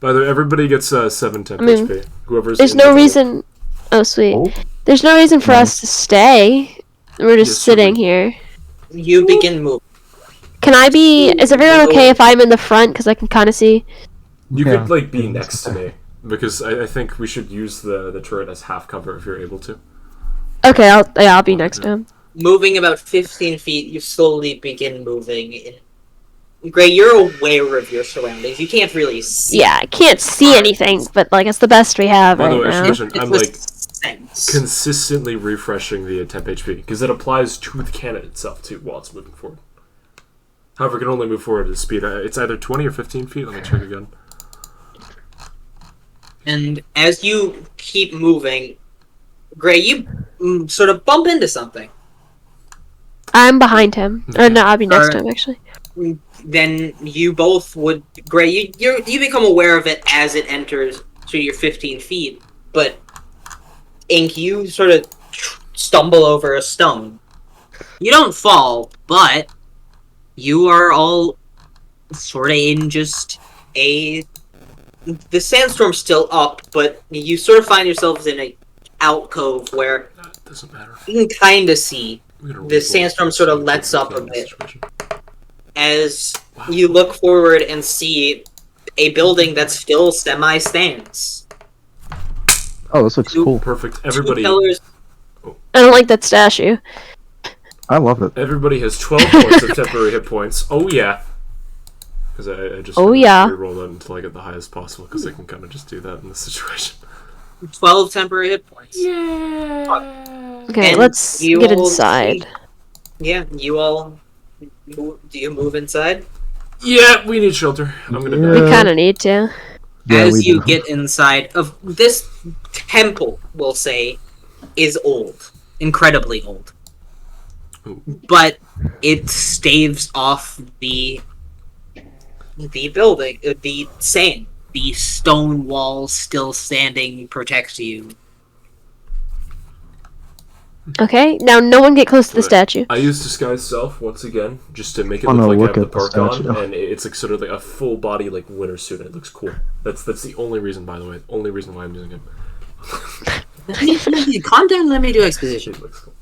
By the way, everybody gets 7 temp HP. Whoever's. There's no reason. Oh sweet. Oh. There's no reason for us to stay. We're just sitting here. You begin moving. Can I be... Is everyone okay if I'm in the front? Because I can kind of see. You could, like, be next to me. Because I think we should use the turret as half cover if you're able to. Okay, I'll be next to him. Moving about 15 feet, you slowly begin moving. Gray, you're aware of your surroundings. You can't really see. Yeah, I can't see anything, but, like, it's the best we have right now. By the way, I'm, like... consistently refreshing the temp HP because it applies to the cannon itself too while it's moving forward. However, it can only move forward at a speed. It's either 20 or 15 feet. Let me check again. And as you keep moving, Gray, you sort of bump into something. I'm behind him. Or no, I'll be next to him actually. Then you both would, Gray. You become aware of it as it enters to your 15 feet, but. Ink, you sort of stumble over a stone. You don't fall, but you are all sort of in just a... The sandstorm's still up, but you sort of find yourselves in a alcove where that doesn't matter. You can kind of see the sandstorm sort of lets up a bit. As you look forward and see a building that still semi-stands. Oh, this looks cool. Perfect. Everybody. I don't like that statue. I love it. Everybody has 12 points of temporary hit points. Oh yeah. Because I just re-roll that until I get the highest possible, because I can kind of just do that in this situation. 12 temporary hit points. Yeah. Okay, And let's get inside. Yeah, you all. Do you move inside? Yeah, we need shelter. I'm gonna We die. kind of need to. Yeah, As we you do. get inside of this temple, we'll say, is old, incredibly old, Ooh. but it staves off the building, the sand. The stone wall still standing protects you. Okay, now no one get close to the statue. I use disguise self once again, just to make it Oh, look no, like I look have the at the park on, statue. and it's like sort of like a full body like winter suit, and it looks cool. That's the only reason, by the way. Only reason why I'm using it. Calm down, let me do exposition. It looks cool.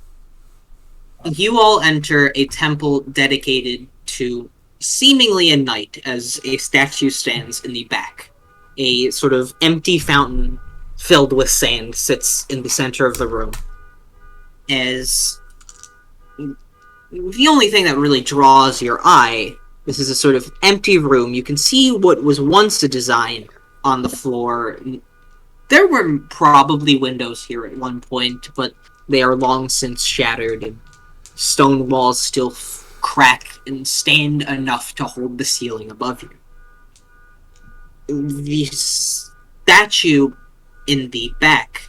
You all enter a temple dedicated to seemingly a knight, as a statue stands in the back. A sort of empty fountain filled with sand sits in the center of the room. As the only thing that really draws your eye, this is a sort of empty room. You can see what was once a design on the floor. There were probably windows here at one point, but they are long since shattered, and stone walls still crack and stand enough to hold the ceiling above you. The statue in the back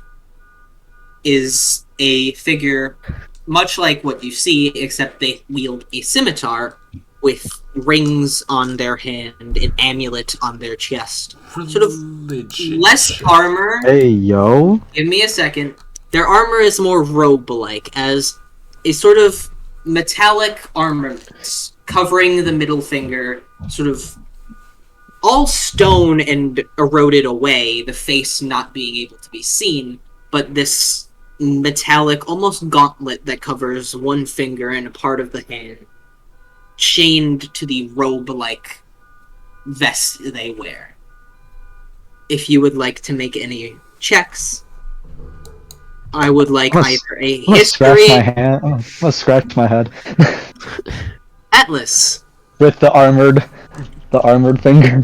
is a figure much like what you see, except they wield a scimitar with rings on their hand, an amulet on their chest. Sort of Religion. less armor. Hey, yo. Give me a second. Their armor is more robe-like, as a sort of metallic armament covering the middle finger, sort of all stone and eroded away, the face not being able to be seen, but this metallic, almost gauntlet that covers one finger and a part of the hand, chained to the robe-like vest they wear. If you would like to make any checks, I would like I'm gonna either a I'm gonna scratch history my hand. I'm gonna scratch my head atlas. with the armored finger.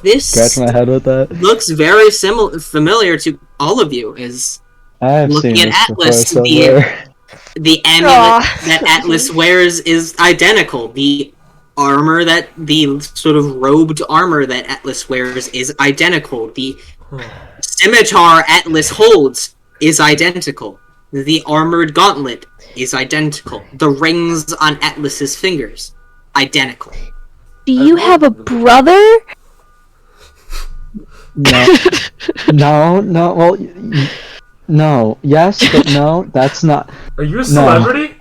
This Scratch my head with that. looks very familiar to all of you. Is I have looking seen at this before Atlas, somewhere. the amulet that Atlas wears is identical. The armor that the sort of robed armor that Atlas wears is identical. The scimitar Atlas holds is identical. The armored gauntlet is identical. The rings on Atlas's fingers, identical. Do you have a brother? No. No. Well, no. Yes, but no. That's not. Are you a celebrity?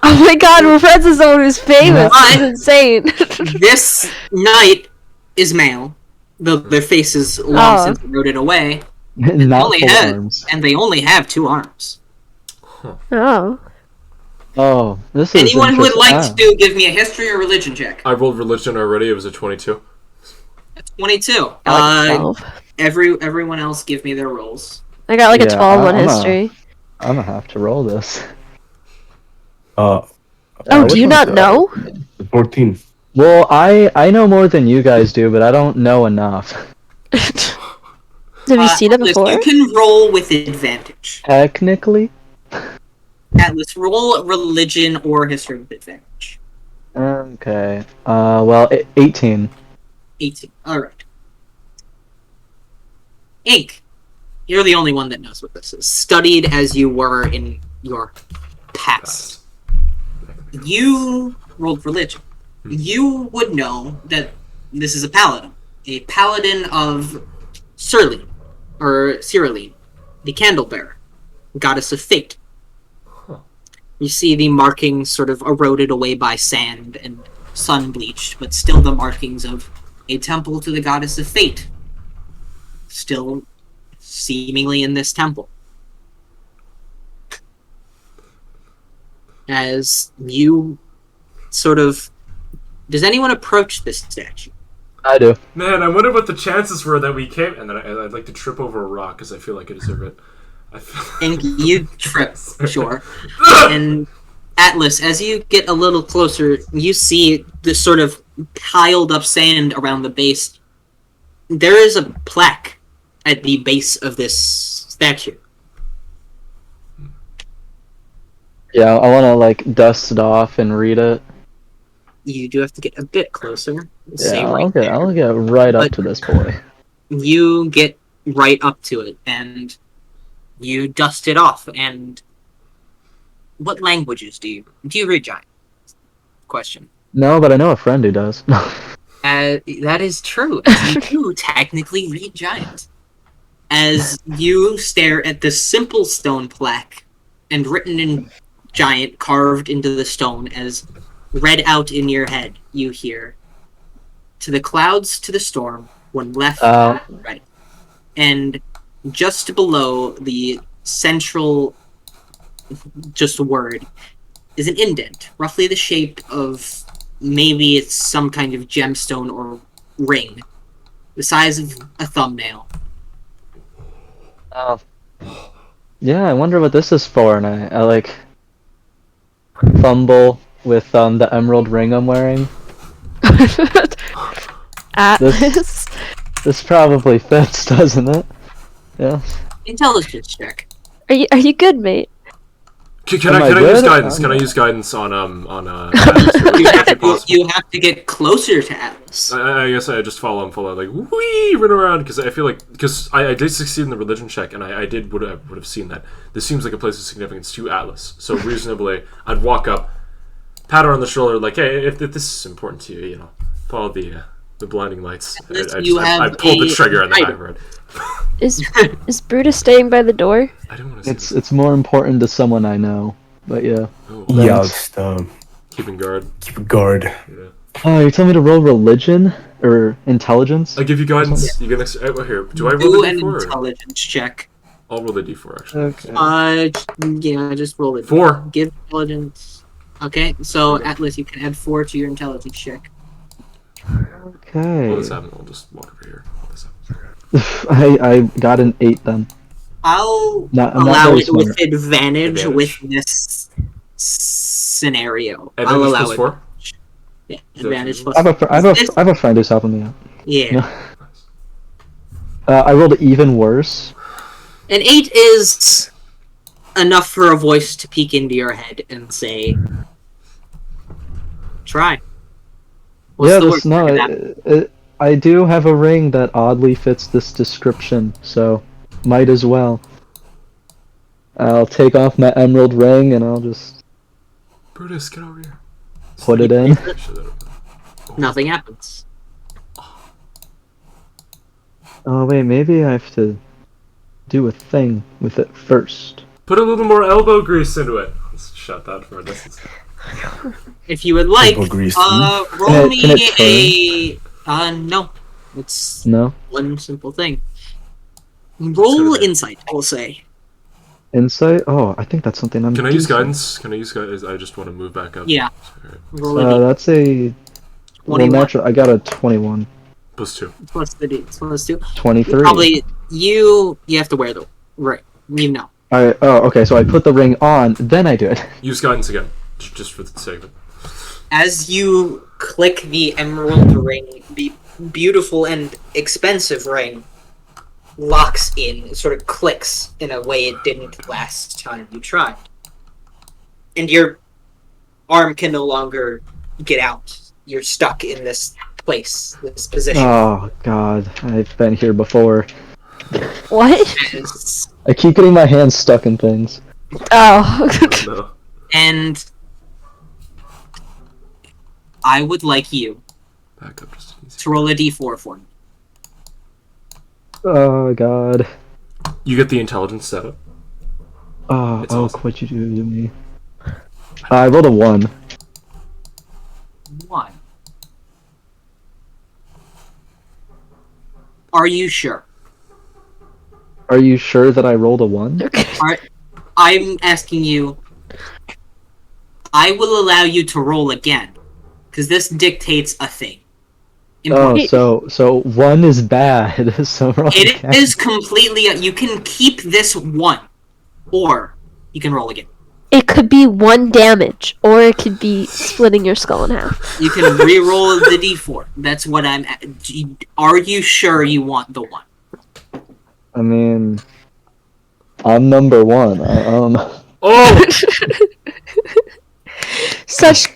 Oh my god, we're friends with someone who's famous. What? This is insane. This knight is male, though their face is long Oh. since eroded away, Not only full has- arms. and they only have 2 arms. Oh. Oh, this is Anyone who would like interesting. to give me a history or religion check? I rolled religion already. It was a 22. 22. I like 12. Everyone else give me their rolls. I got like a Yeah, 12 on I'm a- history. I'm gonna have to roll this. Oh, which do you one's not know? 14. Well, I know more than you guys do, but I don't know enough. Have you seen it Atlas, before? you can roll with advantage. Technically. Atlas, roll religion or history with advantage. Okay. Well, 18. 18. Alright. Ink, you're the only one that knows what this is. Studied as you were in your past. You rolled religion. You would know that this is a paladin. A paladin of Cirline, or Cyrilline, the candle bearer, goddess of fate. You see the markings sort of eroded away by sand and sun bleached, but still the markings of a temple to the goddess of fate. Still seemingly in this temple. As you sort of... Does anyone approach this statue? I do. Man, I wonder what the chances were that we came. And then I'd like to trip over a rock because I feel like I deserve it. And you trip, sure. And Atlas, as you get a little closer, you see this sort of piled up sand around the base. There is a plaque at the base of this statue. Yeah, I want to like dust it off and read it. You do have to get a bit closer. Yeah, I'll get right up to this boy. You get right up to it, and you dust it off. And what languages do you read Giant? Question. No, but I know a friend who does. That is true. As you do technically read Giant. As you stare at this simple stone plaque, and written in Giant, carved into the stone, as read out in your head, you hear, "To the clouds, to the storm, when left, right." And just below the central just word is an indent, roughly the shape of maybe it's some kind of gemstone or ring, the size of a thumbnail. Yeah, I wonder what this is for, and I like fumble with the emerald ring I'm wearing. Atlas. This probably fits, doesn't it? Yeah. Intelligence check. Are you good, mate? Can I use guidance? Can I use guidance on You have to get closer to Atlas. I guess I just follow him, like wee, run around, because I feel like I did succeed in the religion check, and I would have seen that this seems like a place of significance to Atlas. So reasonably, I'd walk up, pat her on the shoulder, like, hey, if this is important to you, follow the blinding lights. I pulled the trigger and then I read. Is Brutus staying by the door? I don't want to. It's more important to someone I know, but yeah. Oh, Yeah, I'll just keeping guard. keep a guard. Yeah. Oh, you're telling me to roll religion or intelligence? I give you guidance. You get next. Here, do I roll Do the an d4? intelligence check. I'll roll the d4 actually. Okay. Just roll it. 4. Give intelligence. Okay, so Atlas, you can add 4 to your intelligence check. Okay. While this happens, I'll just walk over here. I got an 8 then. I'll I'm not allow very it with smart. advantage with this scenario. I'll Advantage allow plus it. 4? Yeah, advantage plus. I have a friend who's helping me out. Yeah. I rolled even worse. An 8 is enough for a voice to peek into your head and say, "Try." What's the word for that? I do have a ring that oddly fits this description, so might as well. I'll take off my emerald ring and I'll just Brutus, get over here. put it in. Nothing happens. Oh wait, maybe I have to do a thing with it first. Put a little more elbow grease into it. Let's shut that from a distance. If you would like, Elbow grease, roll Can me it no. It's No? one simple thing. Roll insight, I'll say. Insight? Oh, I think that's something I'm Can I use decent. guidance? Can I use guidance? I just want to move back up. Yeah. Alright. Roll a d That's a... Well, 21 natural. I got a 21. Plus 2. plus the d plus 2. 23. Probably you have to wear the right. You know. Alright, oh, okay, so I put the ring on, then I do it. Use guidance again. Just for the sake of it. As you click the emerald ring, the beautiful and expensive ring locks in, it sort of clicks in a way it didn't last time you tried. And your arm can no longer get out. You're stuck in this place, this position. Oh, God. I've been here before. What? As- I keep getting my hands stuck in things. Oh. No. And I would like you Back up just easy. to roll a d4 for me. Oh, God. You get the intelligence setup. Oh, It's awesome. what'd you do to me? I rolled a 1. 1. Are you sure? Are you sure that I rolled a 1? I'm asking you. I will allow you to roll again, because this dictates a thing. Oh, Important. so 1 is bad. So roll It again. is completely. You can keep this 1. or you can roll again. It could be 1 damage, or it could be splitting your skull in half. You can re-roll the d4. That's what I'm. Are you sure you want the 1? I mean, I'm number 1. I don't know. Oh! Such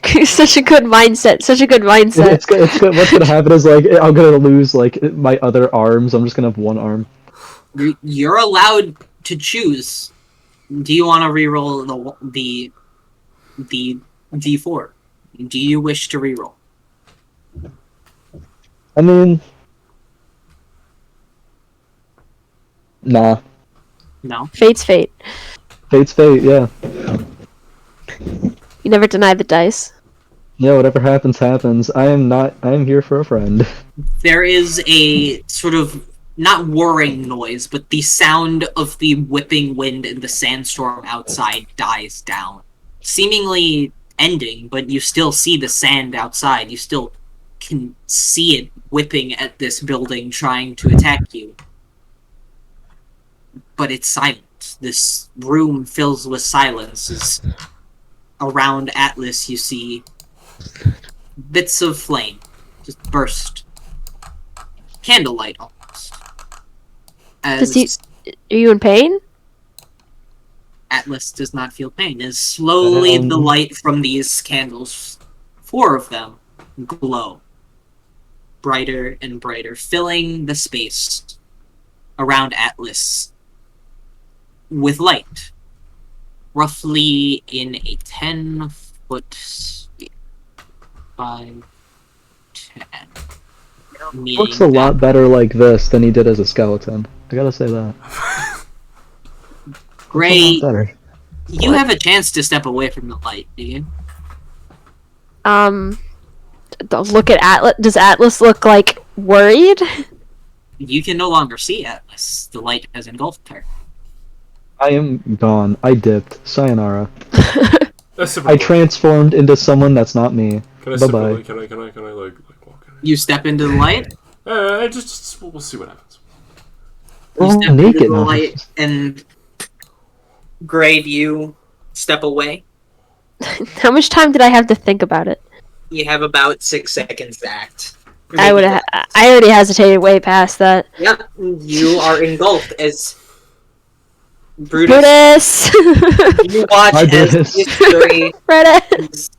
a good mindset. Such a good mindset. It's good. What's gonna happen is like I'm gonna lose like my other arms. I'm just gonna have 1 arm. You're allowed to choose. Do you want to re-roll the d4? Do you wish to re-roll? I mean, nah. No. Fate's fate. Fate's fate. Yeah. You never deny the dice. Yeah. Whatever happens, happens. I am here for a friend. There is a sort of not whirring noise, but the sound of the whipping wind and the sandstorm outside dies down, seemingly ending. But you still see the sand outside. You still can see it whipping at this building, trying to attack you. But it's silent. This room fills with silence. Around Atlas, you see bits of flame just burst. Candlelight almost. Are you in pain? Atlas does not feel pain. As slowly the light from these candles, 4 of them, glow. Brighter and brighter, filling the space around Atlas with light. Roughly in a 10-foot sphere. 5, 10. Looks a lot better like this than he did as a skeleton. I gotta say that. Gray, you have a chance to step away from the light, do you? Look at Atlas. Does Atlas look like worried? You can no longer see Atlas. The light has engulfed her. I am gone. I dipped. Sayonara. That's I transformed into someone that's not me. Can I Bye bye. Can I like walk in? You step into the light. Just we'll see what happens. You Oh, step into naked the now. light, and Gray, you step away. How much time did I have to think about it? You have about 6 seconds to act. I already hesitated way past that. Yeah, you are engulfed as Brutus. You watch Hi, as Brutus. these 3. Brutus.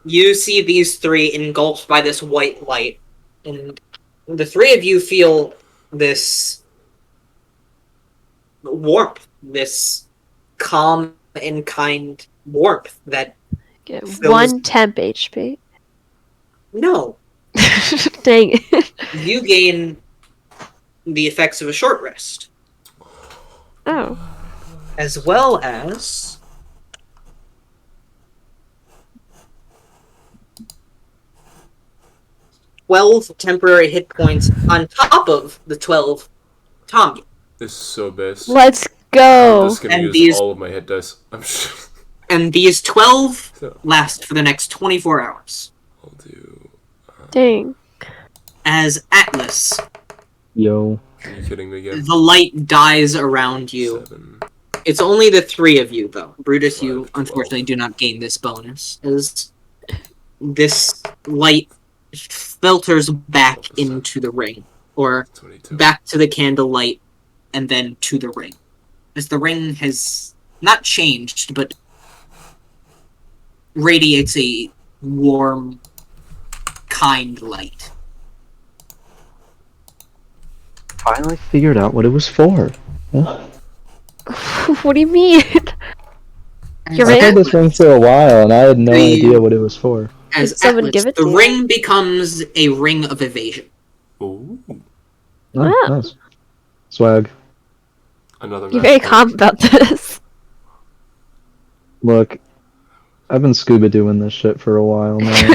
You see these 3 engulfed by this white light, and the 3 of you feel this warmth, this calm and kind warmth that Get Feels- 1 temp HP. no, Dang it. you gain the effects of a short rest, Oh. as well as $12 temporary hit points on top of the 12 Tom gets. This is so base. Let's I'm go. just gonna And use these- all of my hit dice. I'm sure. And these 12 So, last for the next 24 hours. I'll do. Dang. As Atlas, Yo. Are you kidding me again? the light dies around you. 7. It's only the 3 of you, though. Brutus, you 5, unfortunately do not gain this bonus, as this light filters back into the ring, or 22. back to the candlelight, and then to the ring. As the ring has not changed, but radiates a warm, kind light. Finally figured out what it was for. Yeah. What do you mean? You're I've right. had this ring for a while, and I had no The- idea what it was for. As Did someone Atlas, give it the to you? ring becomes a ring of evasion. Ooh. Oh, Ah. nice. Swag. Another You're match very point. calm about this. Look, I've been scuba doing this shit for a while now.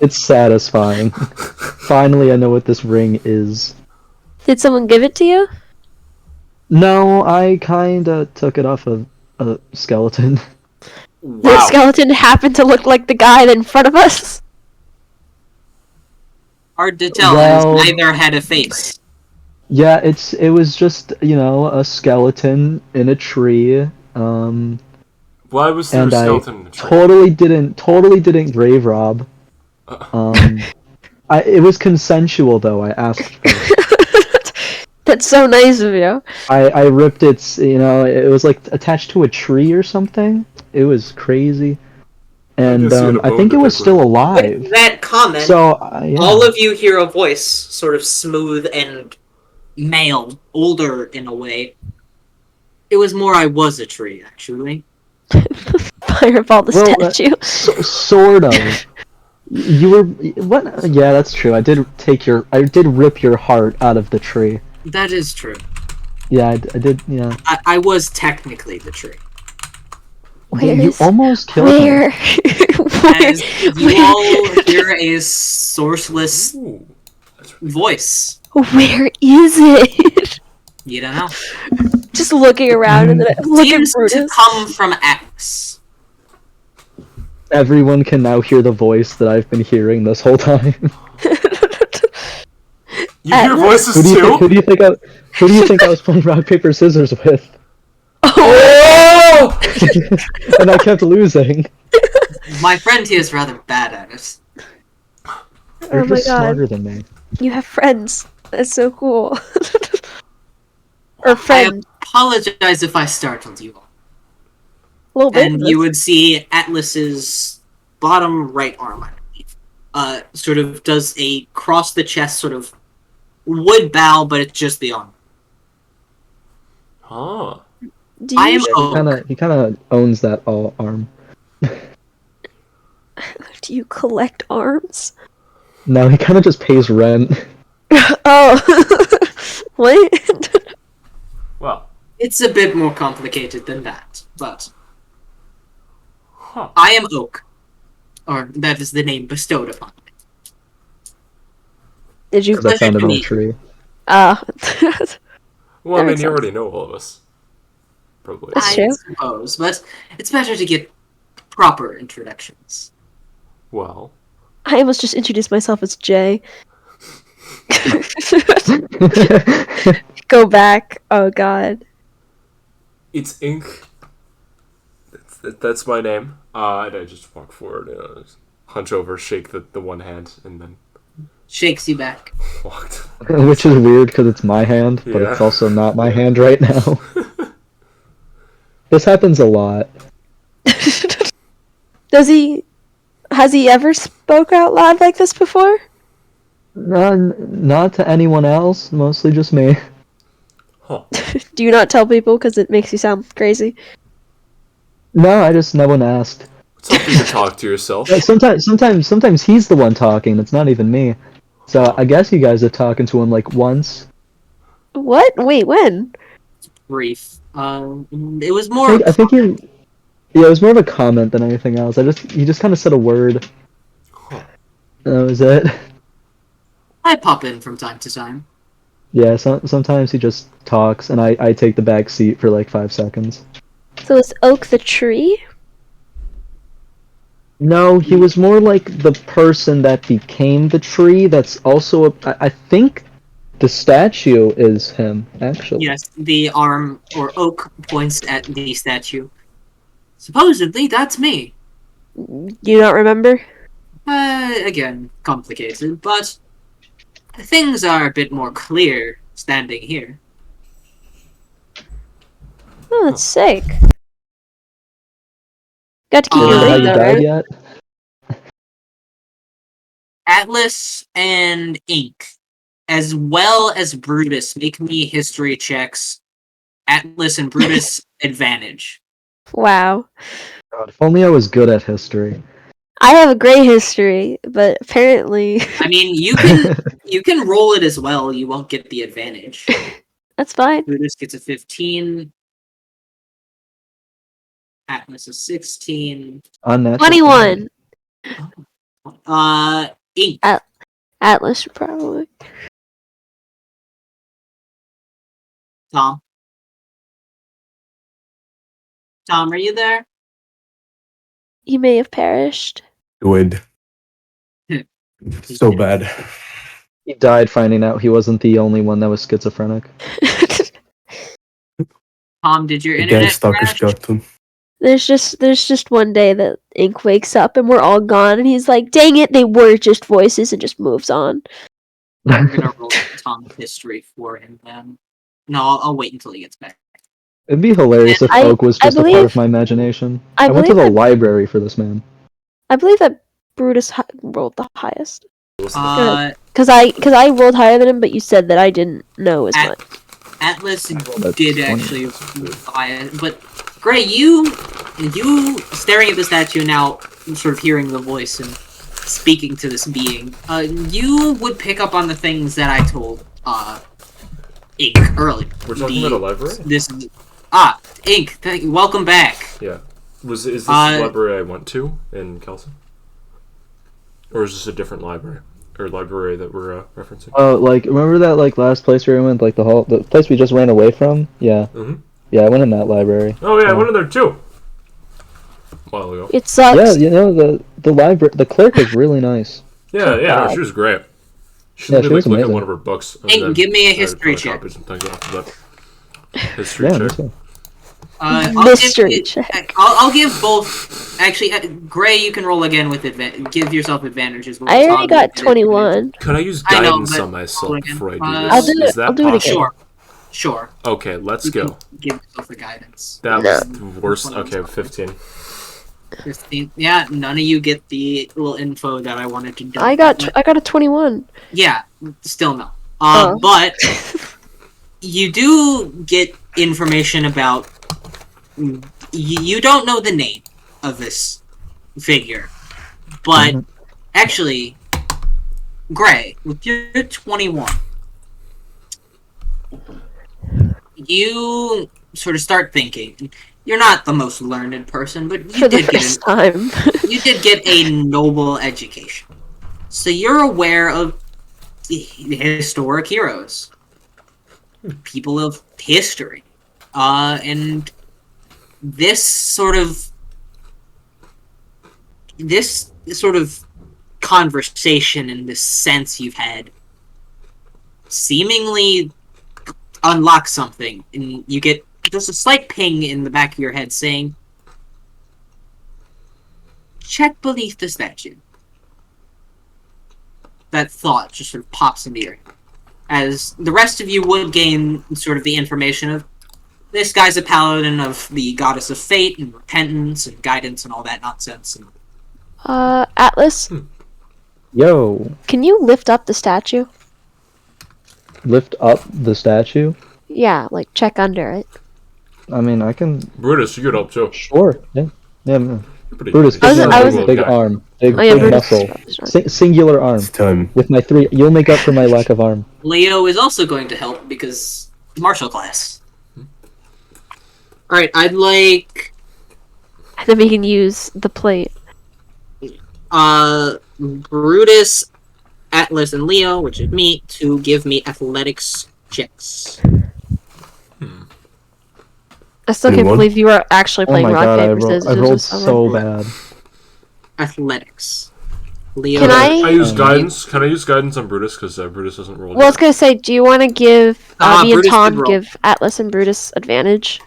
It's satisfying. Finally, I know what this ring is. Did someone give it to you? No, I kinda took it off of a skeleton. The Wow. skeleton happened to look like the guy in front of us. Hard to tell, Well- as neither had a face. Yeah, it was just, a skeleton in a tree. Why was there a And I skeleton in a tree? totally didn't grave rob. Uh, It was consensual though. I asked first. That's so nice of you. I ripped its, it was like attached to a tree or something. It was crazy. I And guess you had a I bone think to it was pick with. still With alive. that comment, So yeah. all of you hear a voice, sort of smooth and male, older in a way. It was more I was a tree, actually. Fireball the Well, statue. sort of. You were what? Yeah, that's true. I did rip your heart out of the tree. That is true. Yeah, I did. Yeah. I was technically the tree. You almost killed me. Where? As you all hear a sourceless Ooh, that's really voice. Where is it? You don't know. Just looking around and then I look at Seems to Brutus. come from X. Everyone can now hear the voice that I've been hearing this whole time. You hear voices Who too? do you think I was playing rock paper scissors with? Oh! And I kept losing. My friend here is rather bad at it. You're Oh my just god. smarter than me. You have friends. That's so cool. Or I friends. apologize if I startled you all. A little bit. And you would see Atlas's bottom right arm, I believe, sort of does a cross the chest sort of wood bow, but it's just the arm. Huh. Do I you, am He kind of owns that all arm. do you collect arms? No, he kind of just pays rent. Oh. What? Well. It's a bit more complicated than that, but Huh. I am Oak, or that is the name bestowed upon me. Did you? Because I found him in a Pleasure to tree. Ah. Well, I That mean, makes you already sense. know all of us. Probably. That's I true. suppose, but it's better to get proper introductions. Well. I almost just introduced myself as Jay. Go back. Oh god. It's Ink. That's my name. And I just walk forward, just hunch over, shake the one hand, and then Shakes you back. walked. Which is weird because it's my hand, but Yeah. it's also not my hand right now. This happens a lot. Has he ever spoke out loud like this before? Not to anyone else, mostly just me. Huh. Do you not tell people because it makes you sound crazy? No, no one asked. It's helpful to talk to yourself. Sometimes he's the one talking. It's not even me. So I guess you guys are talking to him like once. What? Wait, when? Brief. It was more. I think he. Yeah, it was more of a comment than anything else. He just kind of said a word. Huh. And that was it. I pop in from time to time. Yeah, sometimes he just talks, and I take the back seat for like 5 seconds. So is Oak the tree? No, he was more like the person that became the tree. That's also I think the statue is him, actually. Yes, the arm or Oak points at the statue. Supposedly, that's me. You don't remember? Again, complicated, but things are a bit more clear standing here. Oh, that's sick. Got to keep Uh, your How ring you though, died right? yet? Atlas and Ink, as well as Brutus, make me history checks. Atlas and Brutus advantage. Wow. God, if only I was good at history. I have a great history, but apparently I mean, you can roll it as well. You won't get the advantage. that's fine. Brutus gets a 15. Atlas a 16. Unnatural. 21. Ink. Atlas should probably. Tom. Tom, are you there? He may have perished. Good. So bad. He died finding out he wasn't the only one that was schizophrenic. Tom, did your The internet Darkstalker's crash? got them. There's just one day that Ink wakes up and we're all gone, and he's like, "Dang it, they were just voices," and just moves on. I'm gonna roll Tom's history for him then. No, I'll wait until he gets back. It'd be hilarious if I- Oak was I just a part believe- of my imagination. I I went to the believe library for this man. I believe that Brutus rolled the highest. Because I rolled higher than him, but you said that I didn't know as much. Atlas That's did 20. actually buy it, but Gray, you staring at the statue now, sort of hearing the voice and speaking to this being, you would pick up on the things that I told Ink earlier. We're talking about a library? Ink, welcome back. Yeah. Is this the library I went to in Kelson? Or is this a different library? Or library that we're referencing? Oh, like, remember that, like, last place we went, like, the place we just ran away from? Yeah. Mm-hmm. Yeah, I went in that library. Oh, yeah, I went in there too. A while ago. It sucks. Yeah, you know, the library, the clerk is really nice. Yeah, no, she was great. She Yeah, let me she was look at amazing. one of her books. And Ink, then give me a I had history photocopies check. and things after that. History Yeah, me check. too. Mystery check. I'll give both. Actually, Gray, you can roll again with advantage. Give yourself advantages. With I already Tom, got you get 21. Could I use I know, guidance but- on myself before I do I'll this? do it- Is that I'll do it possible? again. Sure. Okay, let's You can go. Give yourself the guidance. That No. was the worst. Okay, 15. 15. Yeah, none of you get the little info that I wanted to do. I got a 21. Yeah, still no. Oh. But you do get information about. You don't know the name of this figure, but actually, Gray, with your 21, you sort of start thinking. You're not the most learned person, but you For the did get first time. you did get a noble education. So you're aware of historic heroes, people of history, and this sort of conversation and this sense you've had seemingly unlocks something, and you get just a slight ping in the back of your head saying, check beneath the statue. That thought just sort of pops into your head. As the rest of you would gain sort of the information of, this guy's a paladin of the goddess of fate and repentance and guidance and all that nonsense. And Atlas, Yo, can you lift up the statue? lift up the statue? Yeah, like check under it. I mean, I can. Brutus, you could help too. Sure. Yeah. Yeah. Man. You're pretty Brutus, pretty big, I was- arm, big arm, big, Oh, yeah, big Brutus is muscle, probably strong. singular arm. It's time. With my 3, you'll make up for my lack of arm. Leo is also going to help because martial class. Alright, I'd like And then we can use the plate. Brutus, Atlas, and Leo, which is me, to give me athletics checks. I still can't Anyone? believe you are actually Oh playing my rock, god, paper, scissors. I rolled with someone. so bad. Athletics. Leo. Can I use Um, guidance? Can I use guidance on Brutus? Because Brutus hasn't rolled Well, I was yet. gonna say, do you want to give me and Brutus Tom did roll. give Atlas and Brutus advantage?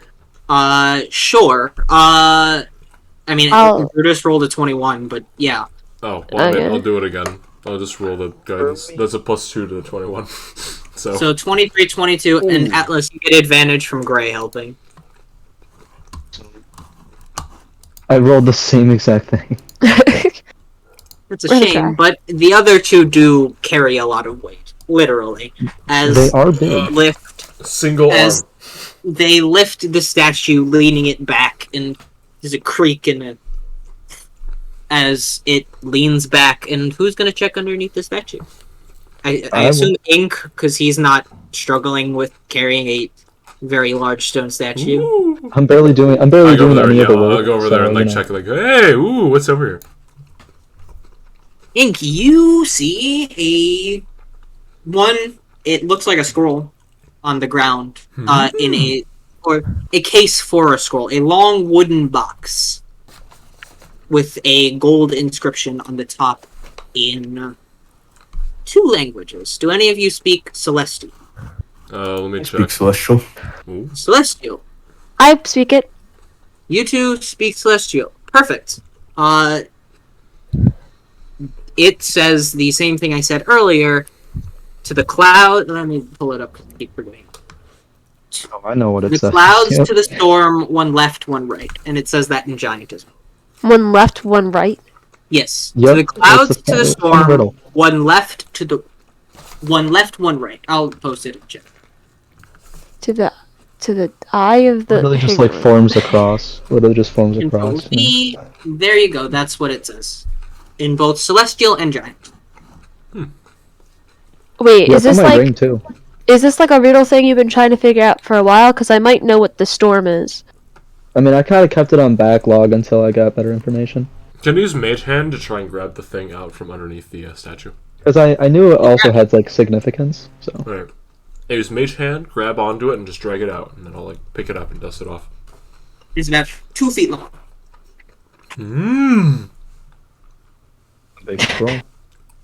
Sure. I mean, I'll- Brutus rolled a 21, but yeah. Oh, well, I mean, Okay. I'll do it again. I'll just roll the guidance. That's a +2 to the 21. so, So 23, 22, and Atlas, you get advantage from Gray helping. I rolled the same exact thing. It's a We're gonna shame, try. but the other two do carry a lot of weight, literally. As They are big. lift single as arm. they lift the statue, leaning it back, and there's a creak in it as it leans back. And who's gonna check underneath the statue? I I will. assume Ink, because he's not struggling with carrying a very large stone statue. Ooh. I'm barely I'll doing go over any there, of yeah, the work. I'll go over there so, and like you know. check, like, hey, ooh, what's over here? Ink, you see it looks like a scroll on the ground, in a case for a scroll, a long wooden box with a gold inscription on the top in 2 languages. Do any of you speak Celestial? Let me I check. speak Celestial. Ooh. Celestial. I speak it. You two speak Celestial. Perfect. It says the same thing I said earlier. To the cloud. Let me pull it up. I keep forgetting. Oh, I know what it The says. clouds to the storm, one left, one right. And it says that in giant as well. One left, one right. Yes. Yep, To the clouds that's to the fun storm, riddle. one left, one right. I'll post it in chat. To the eye of the. Literally just hang like on. forms across. Literally just forms Control across. V. There you go. That's what it says. In both Celestial and Giant. Wait, Yeah, is this on my like ring too. is this like a riddle thing you've been trying to figure out for a while? Because I might know what the storm is. I mean, I kind of kept it on backlog until I got better information. Can you use Mage Hand to try and grab the thing out from underneath the statue? Because I knew it also had like significance. So Right. I use Mage Hand, grab onto it, and just drag it out, and then I'll like pick it up and dust it off. It's about 2 feet long. Mmm. big scroll.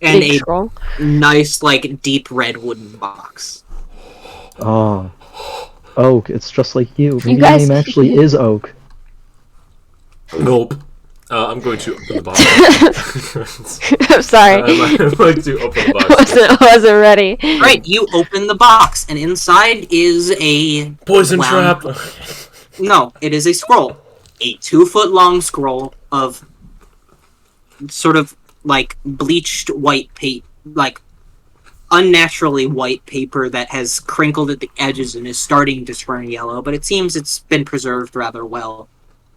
And Big a scroll. nice, like, deep red wooden box. Oh, Oak. It's just like you. Maybe your guys- name actually is Oak. Nope. I'm going to open the box. I'm sorry. I'd like to open the box. wasn't ready. Right, you open the box, and inside is a... Poison wound- trap! No, it is a scroll. A 2-foot-long scroll of sort of, like, bleached white paper, like, unnaturally white paper that has crinkled at the edges and is starting to turn yellow, but it seems it's been preserved rather well.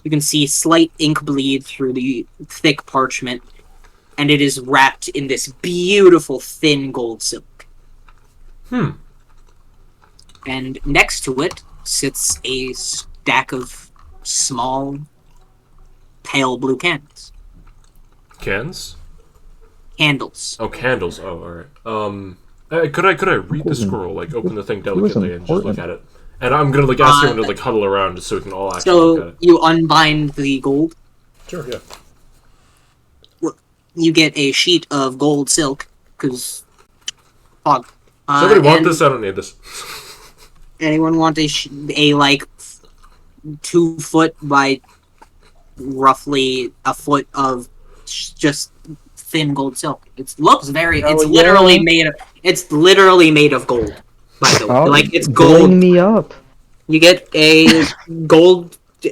You can see slight ink bleed through the thick parchment, and it is wrapped in this beautiful thin gold silk. And next to it sits a stack of small, pale blue candles. Cans? Candles. Oh, candles. Oh, alright. Could I read the scroll? Like, open the thing delicately and just look at it? And I'm gonna like ask everyone to like huddle around just so we can all actually look at So it. you unbind the gold. Sure, yeah. You get a sheet of gold silk, because fog. Somebody want and this? I don't need this. Anyone want a like 2 foot by roughly a foot of just thin gold silk? It looks very. Hell It's yeah. literally made of. It's literally made of gold. By the way, Oh, like it's bring gold. me up. You get a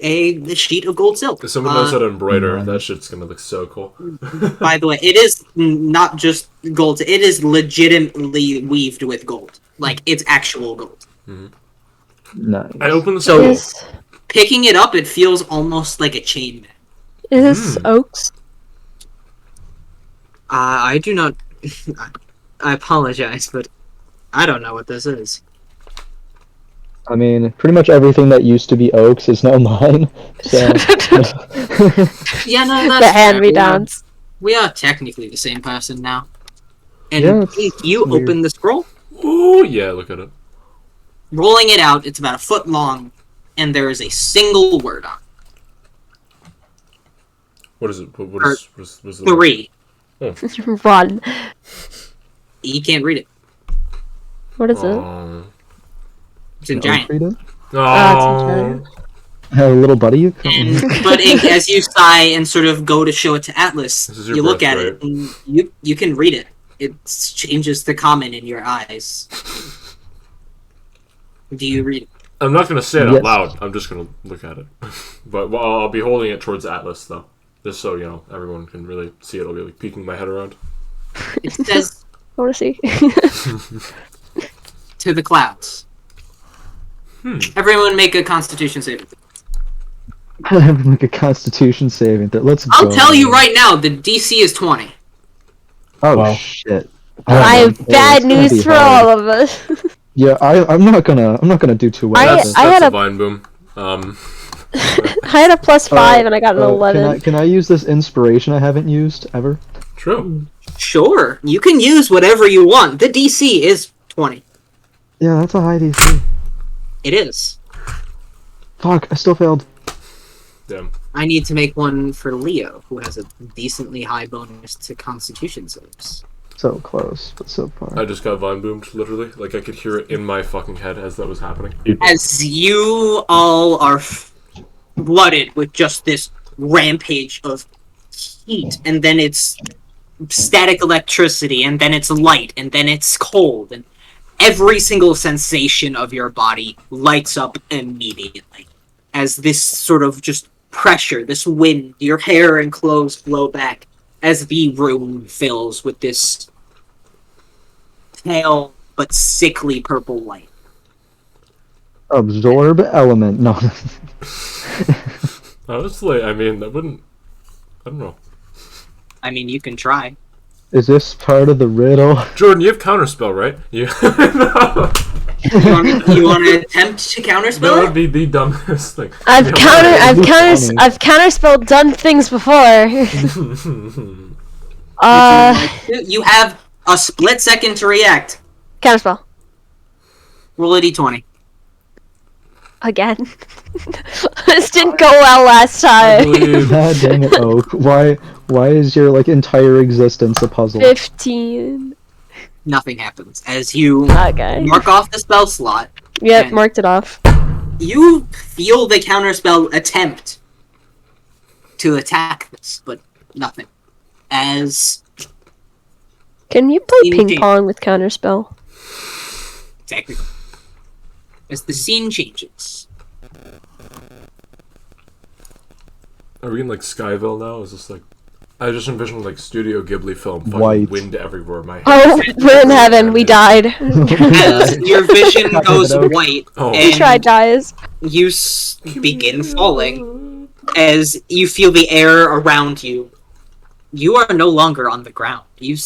a sheet of gold silk. If someone knows how to embroider, nice. that shit's gonna look so cool. By the way, it is not just gold. It is legitimately weaved with gold. Like, it's actual gold. Nice. I open the So- scroll. Is Picking it up, it feels almost like a chain. this Oaks? I do not... I apologize, but I don't know what this is. I mean, pretty much everything that used to be Oaks is now mine. So. Yeah, no, that's The fair. hand-me-downs. We are technically the same person now. And Yeah, it's you weird. open the scroll, Ooh, yeah, look at it. rolling it out, it's about a foot long, and there is a single word on it. What is it? What is the 3. Run. You can't read it. What is it? Oh. It's in giant. Read it? Oh. Hey, little buddy, you come. And but as you sigh and sort of go to show it to Atlas, This is your you look at birthright. it and you can read it. It changes the comment in your eyes. Do you read it? I'm not gonna say it Yes. out loud. I'm just gonna look at it. But well, I'll be holding it towards Atlas though, just so you know everyone can really see it. I'll be like peeking my head around. It says I want to see. to the clouds. Everyone make a Constitution saving throw. Have like a Constitution saving throw. Let's go. I'll tell you right now, the DC is 20. Oh Wow. shit. I have Oh, bad it's gonna be news for hard. all of us. Yeah, I'm not gonna do too well. I- at That's this. I had a a- vine boom. I had a +5 and I got an 11. Can I use this inspiration I haven't used ever? True. Sure, you can use whatever you want. The DC is 20. Yeah, that's a high DC. It is. Fuck, I still failed. Damn. I need to make one for Leo, who has a decently high bonus to Constitution saves. So close, but so far. I just got vine boomed, literally. Like, I could hear it in my fucking head as that was happening. As you all are flooded with just this rampage of heat, and then it's static electricity, and then it's light, and then it's cold, and every single sensation of your body lights up immediately. As this sort of just pressure, this wind, your hair and clothes blow back, as the room fills with this pale but sickly purple light. Absorb element. No. Honestly, I mean, that wouldn't... I don't know. I mean, you can try. Is this part of the riddle? Jordan, you have counterspell, right? You... You want to attempt to counterspell That it? would be the dumbest thing. I've counterspelled done things before. You have a split second to react. Counterspell. Roll a d20. Again. This didn't go well last I time. believe... God dang it, Oak. Why is your entire existence a puzzle? 15. Nothing happens. As you Okay. mark off the spell slot, Yep, and marked it off. you feel the counterspell attempt to attack this, but nothing. As Can you play Scene ping pong with counterspell? technically, as the scene changes, Are we in, like, Skyville now? Is this, like... I just envisioned, like, Studio Ghibli film. Fucking White. wind everywhere. My head. Oh, we're in heaven. We died. as your vision goes Oak. white, Oh. We and tried, guys. you begin falling, as you feel the air around you. You are no longer on the ground. You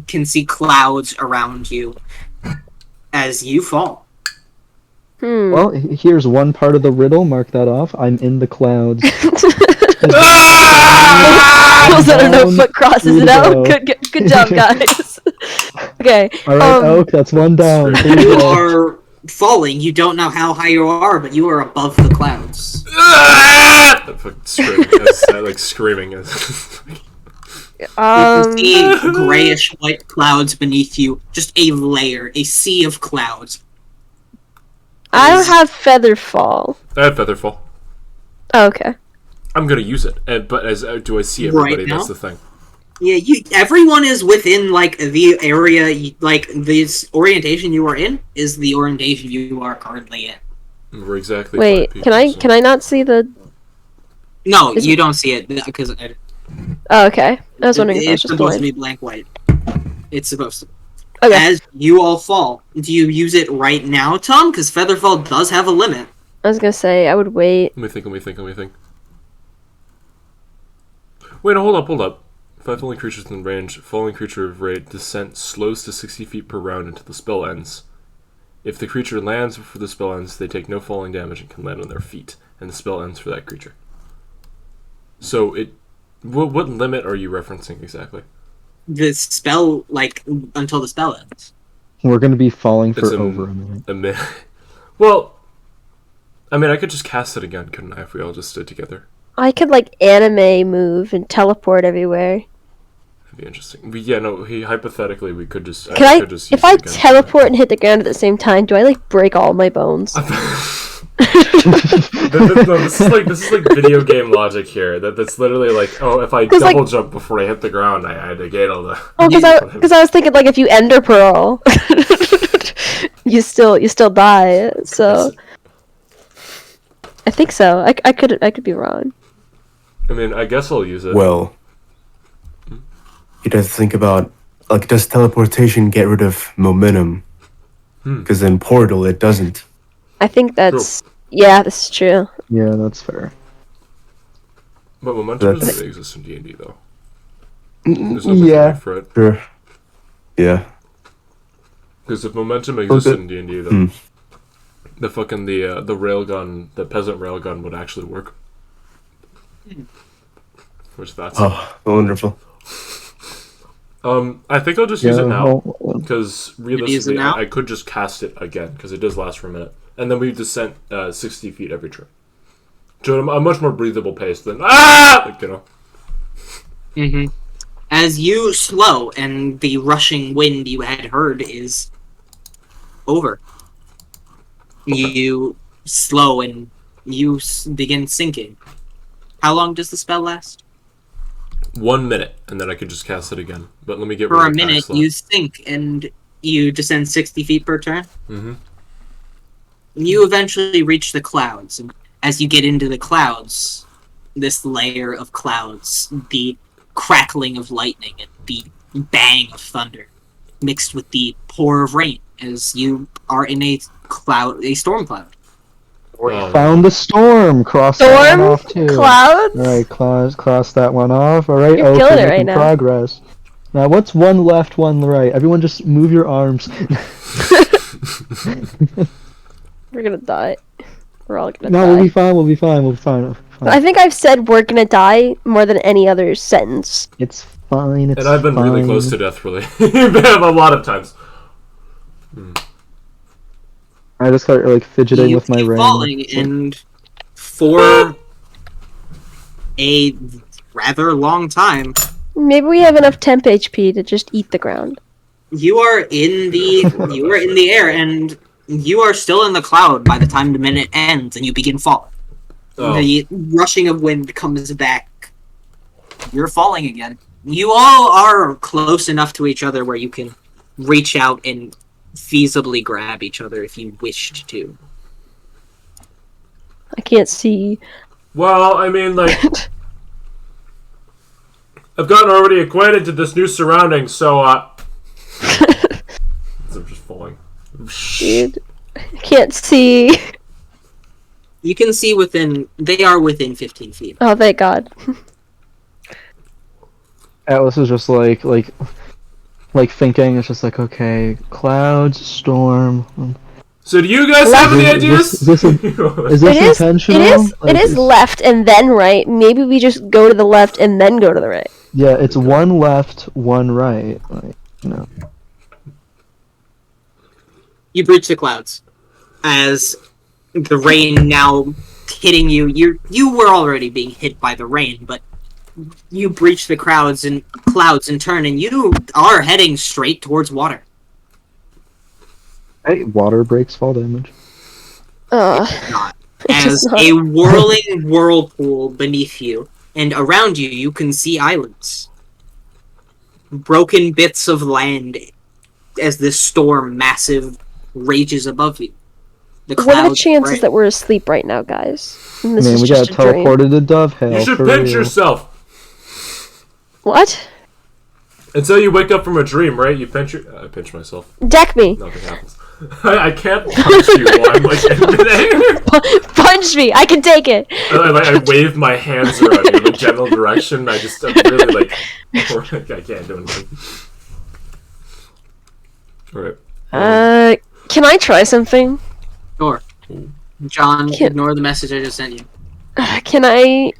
can see clouds around you as you fall. Well, here's one part of the riddle. Mark that off. I'm in the clouds. I don't know if foot crosses it out. Go. Good job, guys. Okay. All right, Oak. That's one down. Here we You go. are falling. You don't know how high you are, but you are above the clouds. That fucking screaming as... You can see grayish white clouds beneath you. Just a layer, a sea of clouds. I don't have feather fall. I have Featherfall. Oh, okay. I'm gonna use it, but do I see everybody? Right now? That's the thing. Yeah, everyone is within, like, the area, like, this orientation you are in is the orientation you are currently in. We're exactly. Wait, 5 people, can I not see the? No, Is you it- don't see it, because Oh, okay. I was wondering if I was it's just supposed to blind. be blank white. It's supposed to. Okay. As you all fall, do you use it right now, Tom? Because Featherfall does have a limit. I was gonna say I would wait. Let me think. Wait, no, hold up. 5 falling creatures in range. Falling creature of rate descent slows to 60 feet per round until the spell ends. If the creature lands before the spell ends, they take no falling damage and can land on their feet, and the spell ends for that creature. So what limit are you referencing exactly? The spell, like, until the spell ends. We're gonna be falling for It's over a minute. A minute. Well, I mean, I could just cast it again, couldn't I? If we all just stood together, I could like anime move and teleport everywhere. that'd be interesting. But yeah, no. Hypothetically, we could just. Can could just if use I it again. teleport and hit the ground at the same time, do I like break all my bones? No, this is like video game logic here. That's literally like, oh, if I double like- jump before I hit the ground, I negate all the. Oh, because I was thinking like if you ender pearl, you still die. So I think so. I could be wrong. I mean, I guess I'll use it. Well, you have to think about, like, does teleportation get rid of momentum? Because in Portal, it doesn't. I think that's this is true. Yeah, that's fair. But momentum That's- doesn't exist in D&D though. There's no Yeah. for it. Sure. Yeah. Because if momentum existed Okay. in D&D, then the fucking the railgun, the peasant railgun, would actually work. Which that's. Oh, wonderful. I think I'll just use it now. well, Because use it realistically, now? I could just cast it again, because it does last for a minute. And then we descent 60 feet every turn. So a much more breathable pace than... Ah! Like, you know. Mm-hmm. As you slow, and the rushing wind you had heard is over. You slow and you begin sinking. How long does the spell last? 1 minute, and then I could just cast it again. But let me get For rid a of the minute, attack slot. you sink and you descend 60 feet per turn. Mm-hmm. You eventually reach the clouds, and as you get into the clouds, this layer of clouds, the crackling of lightning and the bang of thunder, mixed with the pour of rain, as you are in a storm cloud. Oh, Found the storm. Cross that one off too. Clouds? Alright, cross that one off. Alright, You're killing it right making now. progress. Now, what's one left, one right? Everyone just move your arms. We're gonna die. We're all gonna No, die. we'll be fine, we'll be fine, we'll be fine. I think I've said we're gonna die more than any other sentence. It's fine, it's And I've been really fine. close to death, really. a lot of times. I just got like fidgeting You with my keep ring. falling, and for a rather long time, Maybe we have enough temp HP to just eat the ground. you are in the air, and you are still in the cloud by the time the minute ends, and you begin falling. Oh. The rushing of wind comes back. You're falling again. You all are close enough to each other where you can reach out and feasibly grab each other if you wished to. I can't see. Well, I mean, like, I've gotten already acquainted to this new surrounding, so, I'm just falling. Dude. I can't see. You can see they are within 15 feet. Oh, thank God. Atlas is just like thinking, it's just like, okay, clouds, storm. So do you guys have any ideas? Is this intentional? It is left and then right. Maybe we just go to the left and then go to the right. Yeah, it's one left, one right. Like, you know. You breach the clouds. As the rain now hitting you, you were already being hit by the rain, but you breach the clouds in turn, and you are heading straight towards water. Hey, water breaks fall damage. Not. It's As not. a whirling whirlpool beneath you, and around you, you can see islands. Broken bits of land as this storm massive rages above you. The What are the clouds chances break. that we're asleep right now, guys? And this Man, is we got just a dream. teleported to Dovetail. You should for pinch real. yourself. What? Until you wake up from a dream, right? You pinch I pinch myself. Deck me. Nothing happens. I can't punch you while I'm like in midair. Punch me. I can take it. I wave my hands around in a general direction. I'm really like, I can't do anything. Alright. Can I try something? Sure. John, Can't- ignore the message I just sent you. Can I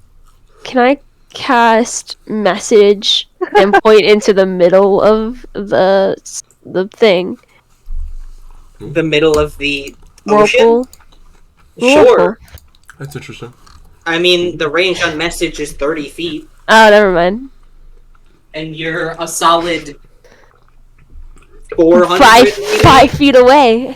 cast message and point into the middle of the thing? The middle of the ocean? Whirlpool? Sure. That's interesting. I mean, the range on message is 30 feet, Oh, never mind. and you're a solid 400 5 feet away.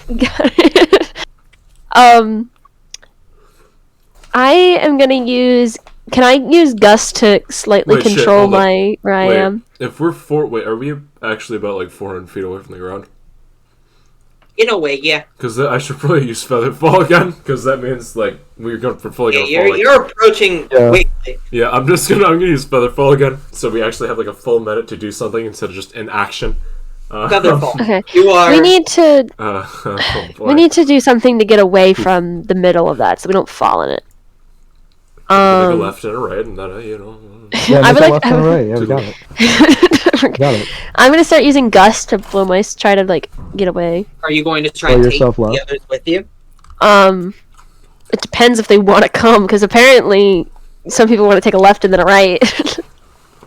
I am gonna use. Can I use gust to slightly Wait, shit, control hold up. where I am? If we're are we actually about like 400 feet away from the ground? In a way, yeah. Because I should probably use feather fall again. Because that means like we're fully gonna fall. Like, You're approaching. Yeah. Wait, yeah, I'm gonna use feather fall again. So we actually have like a full minute to do something instead of just inaction. Featherfall. Okay. You are. We need to. Oh boy. We need to do something to get away from the middle of that, so we don't fall in it. Like a left and a right, and then you know. Yeah, I make would it like- left and right. Yeah, we got it. Got it. I'm gonna start using gust to blow try to like get away. Are you going to try Blow and take yourself the left. others with you? It depends if they want to come, because apparently some people want to take a left and then a right.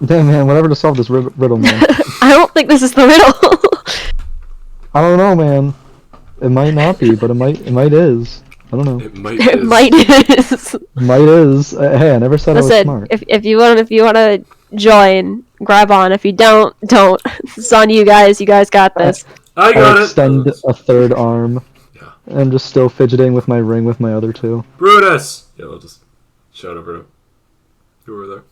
Damn, man, whatever to solve this riddle, man. I don't think this is the riddle. I don't know, man. It might not be, but it might is. I don't know. It might. It is. might is. Might is. Hey, I never said I was Listen, smart. if you want to join, grab on. If you don't. It's on you guys. You guys got this. I got it. Extend a third arm. Yeah. I'm just still fidgeting with my ring with my other two. Brutus! Yeah, I'll just shout over to you over there.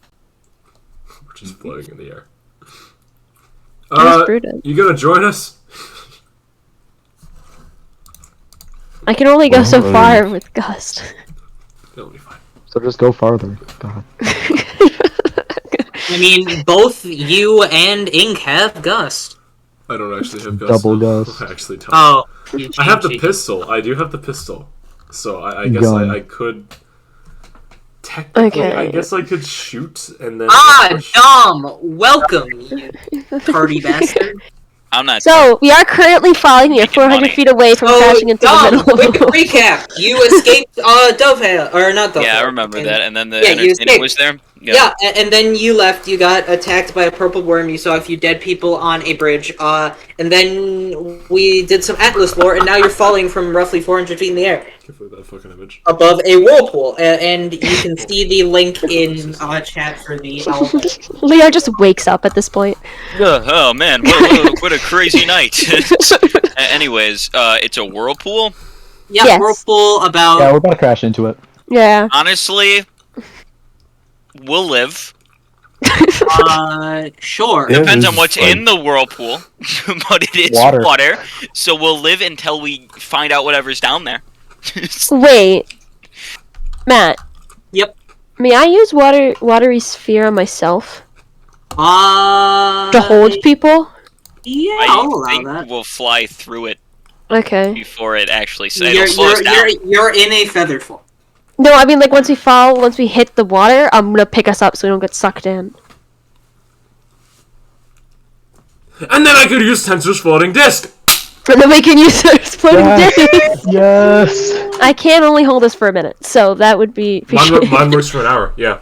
We're just floating in the air. Where's Brutus? You gonna join us? I can only go so far with Gust. That'll be fine. So just go farther. God. I mean, both you and Ink have Gust. I don't actually have Gust. Double no. Gust. I actually don't. Oh. I have the pistol. I do have the pistol. So I guess I could... Technically, Okay. I guess I could shoot and then... Dom! Welcome, you tardy bastard. I'm not. So, we are currently falling. We are 400 money. feet away from crashing into Dom, the quick middle. recap. You escaped Dovetail, or not Dovetail. Yeah, I remember that. And then the Yeah, you entertainment escaped. was there. Yeah, and then you left. You got attacked by a purple worm. You saw a few dead people on a bridge. And then we did some Atlas lore, and now you're falling from roughly 400 feet in the air Give me that fucking image. above a whirlpool. And you can see the link in chat for the album. Leo just wakes up at this point. Oh man, what a crazy night. Anyways, it's a whirlpool. Yeah, Yes. whirlpool about. Yeah, we're about to crash into it. Yeah. Honestly, we'll live. Sure. Yeah. Depends this on is what's fun. in the whirlpool, but it is Water. water. So we'll live until we find out whatever's down there. Wait. Matt. Yep. May I use watery sphere on myself? To To hold people? Yeah, I'll I allow think that. we'll fly through it Okay. before it actually You're, it'll slow us down. you're in a feather fall. No, I mean, like, once we hit the water, I'm gonna pick us up so we don't get sucked in. And then I could use Tensor's floating disc! And then we can use our exploding Yes. disc! Yes! I can only hold us for a minute, so that would be... Mine works for an hour, yeah.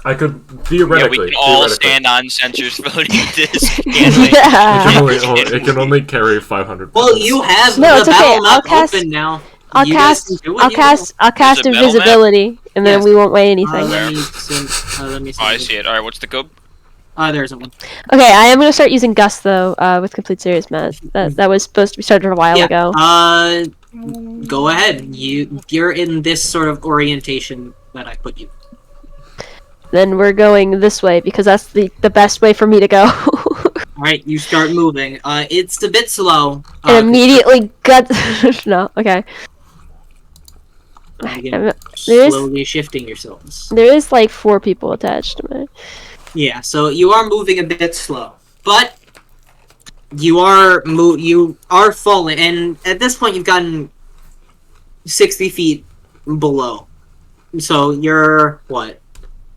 I could Yeah, theoretically. we can all theoretically. stand on sensors floating disc. can't we? Yeah. It can only carry 500 Well, pounds. you have No, the it's okay. battle map I'll cast- open now. I'll You guys cast, can do what I'll you cast, I'll cast There's a battle map? invisibility, and then Yes. we won't weigh will. anything. Let me see. Oh, I see it. Alright, what's the code? There isn't one. Okay, I am gonna start using Gust though, with complete serious, Matt. That was supposed to be started a while Yeah. ago. Go ahead. You're in this sort of orientation that I put you. Then we're going this way because that's the best way for me to go. Alright, you start moving. It's a bit slow. And immediately gut. No, okay. Again, there is- slowly shifting yourselves. There is like 4 people attached to me. Yeah, so you are moving a bit slow, but you are falling, and at this point you've gotten 60 feet below. So you're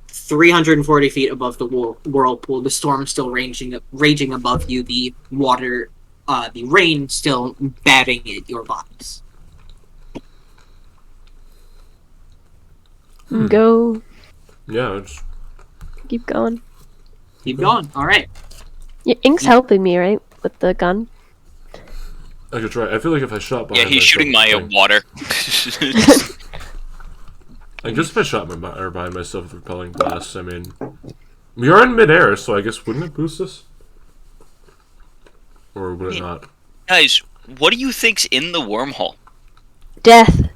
340 feet above the whirlpool. The storm still raging above you. The water, the rain still batting at your bodies. Go. Yeah, it's... Keep going. Keep going. All right. Yeah, Ink's helping me, right? With the gun. I could try. I feel like if I shot Yeah, behind he's shooting my myself, water. like just if I shot behind myself with repelling blasts, I mean, we are in midair, so I guess wouldn't it boost us? Or would it not? Guys, what do you think's in the wormhole? Death.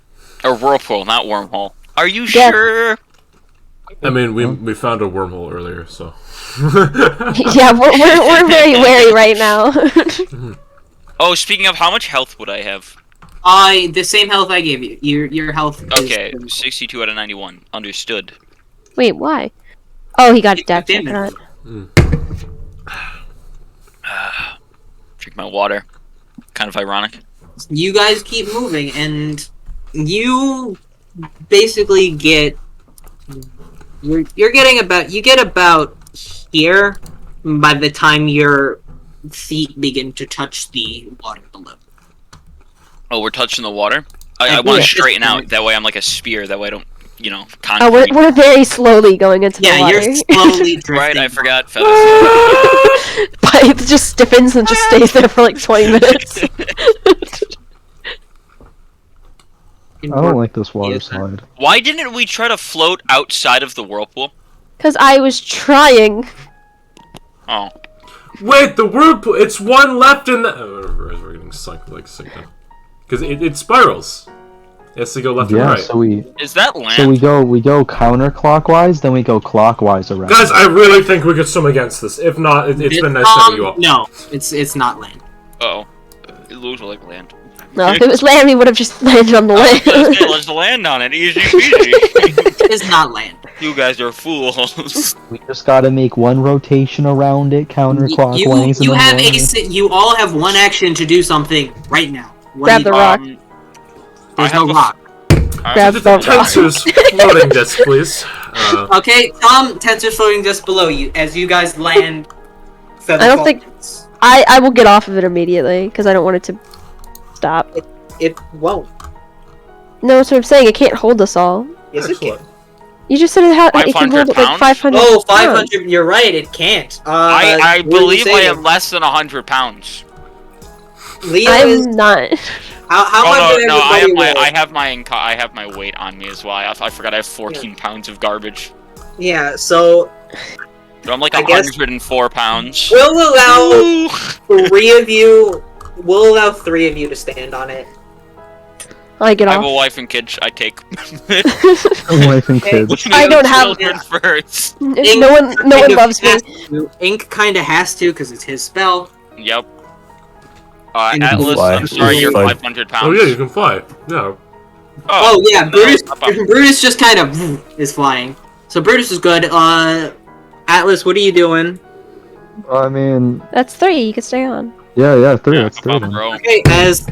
Or whirlpool, not wormhole. Are you Death. sure? I mean, we found a wormhole earlier, so. Yeah, we're very wary right now. Oh, speaking of, how much health would I have? The same health I gave you. Your health. Okay, Is 62 out of 91. Understood. Wait, why? Oh, he got He death. got damage. Drink my water. Kind of ironic. You guys keep moving, and you basically get you get about here by the time your feet begin to touch the water below. Oh, we're touching the water? I want Yeah. to straighten out. That way I'm like a spear. That way I don't, Oh, concrete. we're very slowly going into the Yeah, water. you're slowly drifting. Right, I forgot. Feathers. But it just stiffens and just stays there for like 20 minutes. I don't like this water Yes, sir. slide. Why didn't we try to float outside of the whirlpool? Because I was trying. Oh. Wait, the whirlpool. It's one left in the. Oh, we're getting sunk like sick now. Because it spirals. It has to go left and right. So we Is that land? so we go counterclockwise, then we go clockwise around. Guys, I really think we could swim against this. If not, it's been nice having you all. No, it's not land. Oh, it looks like land. No, if it was land, we would have just landed on the land. Let's land on it, easy peasy. It is not land. You guys are fools. We just gotta make one rotation around it counterclockwise. You and have then you all have one action to do something right now. What Grab do the you- rock. There's I no have a- rock. Grab Just the a rock. tensor's floating disc, please. Okay, Tom, Tensor's floating just below you as you guys land. I don't think- I will get off of it immediately because I don't want it to stop. It won't. No, that's what I'm saying. It can't hold us all. Yes, it can. Excellent. You just said it can 500 hold like pounds? 500. Oh, pounds. 500. You're right. It can't. I what did believe you I say? am less than 100 pounds. Leo is. I'm not. How much Oh did no, I everybody roll? I have my weight on me as well. I forgot I have 14 pounds of garbage. Yeah. So So I'm like I guess- 104 pounds. we'll allow Ooh. three of you. We'll allow 3 of you to stand on it. I get I have a off. wife and kids. I take. wife and kids. I don't have- children first. No one Kind of loves me. has to. Ink kind of has to because it's his spell. Yep. And Atlas, fly. I'm sorry, you're Fly. 500 pounds. Oh yeah, you can fly. Yeah. Oh yeah, no, Brutus. up, up. Brutus just kind of is flying. So Brutus is good. Atlas, what are you doing? I mean, That's 3. You can stay on. yeah, 3. Yeah, That's 3. up, Then. bro. Okay, as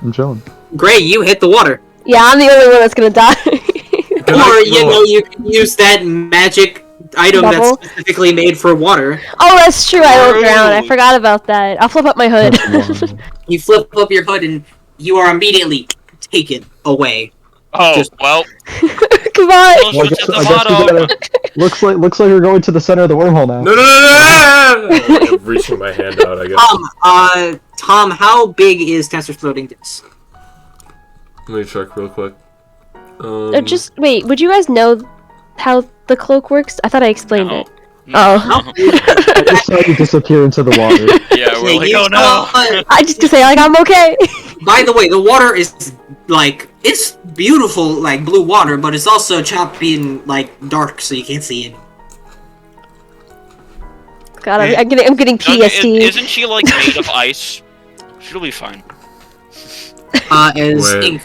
I'm chilling. Gray, you hit the water. Yeah, I'm the only one that's gonna die. Or, you know, you can use that magic item Bubble? that's specifically made for water. Oh, that's true. I won't True. drown. I forgot about that. I'll flip up my hood. That's one. You flip up your hood and you are immediately taken away. Oh, Just- well. Come on. Closer to the I guess we bottom. gotta, looks like we're going to the center of the wormhole now. No! I'm reaching my hand out, I guess. Tom, how big is Tensor's floating disc? Let me check real quick. Just wait. Would you guys know how the cloak works? I thought I explained No. it. Oh. I just saw you disappear into the water. Yeah, we're Yeah, like, you oh no. saw- I just to say like I'm okay. By the way, the water is like it's beautiful, like blue water, but it's also choppy and like dark, so you can't see it. God, I'm getting PTSD. Isn't she like made of ice? She'll be fine. As Wait. Ink,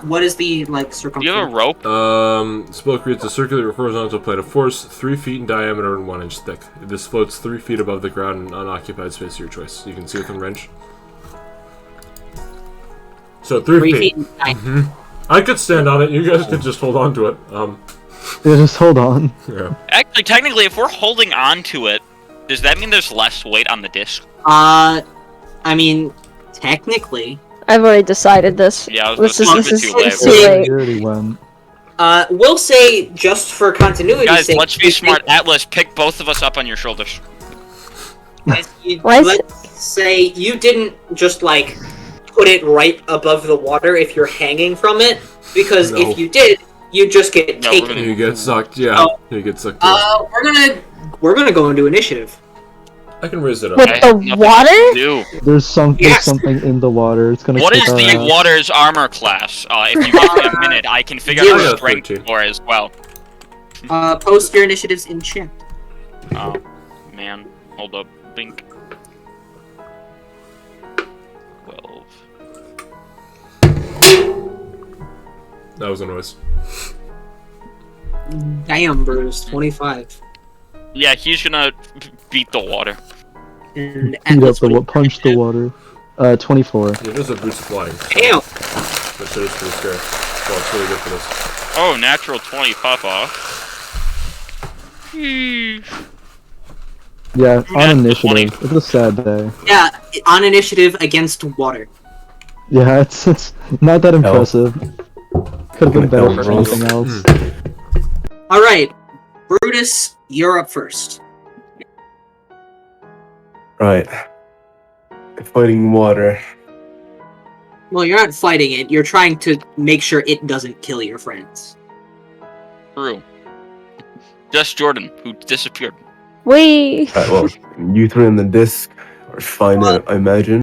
what is the like Do circumference? you have a rope? Spell creates a circular horizontal plate of force 3 feet in diameter and 1 inch thick. This floats 3 feet above the ground in unoccupied space of your choice. You can see within range. So 3 feet. I could stand on it. You guys could just hold on to it. Yeah, just hold on. Yeah. Actually, technically, if we're holding on to it, does that mean there's less weight on the disc? I mean, technically. I've already decided this. Yeah, I was This gonna is say this it's is a bit it's too too late. late. You already went. We'll say just for continuity's Guys, sake. let's be smart. Atlas, pick both of us up on your shoulders. Why is Let's say you didn't just like put it right above the water if you're hanging from it, because No. if you did, you'd just get No, we're taken. You get sucked. Yeah. Oh. You get sucked. We're gonna go into initiative. I can raise it up. with I the have nothing water? to do. There's Yes. something in the water. It's gonna What kick is our the ass. water's armor class? If you give me a minute, I can figure out Zero. the strength 13. for it as well. Post your initiatives in chat. Oh, man. Hold up. Bink. 12. That was a noise. Damn, Bruce, 25. Yeah, he's gonna beat the water. And Beat up Atlas, the punch the water. 24. Yeah, there's a boost flying. Damn. Which is pretty scary. Well, it's really good for this. Oh, natural 20 pop off. Yeah, That's on the initiative. It's a sad day. Yeah, on initiative against water. Yeah, it's not that impressive. Could have been better for anything else. Alright, Brutus, you're up first. Right. Fighting water. Well, you're not fighting it, you're trying to make sure it doesn't kill your friends. True. Just Jordan, who disappeared. Wait. Well, you three in the disc are fine, I imagine.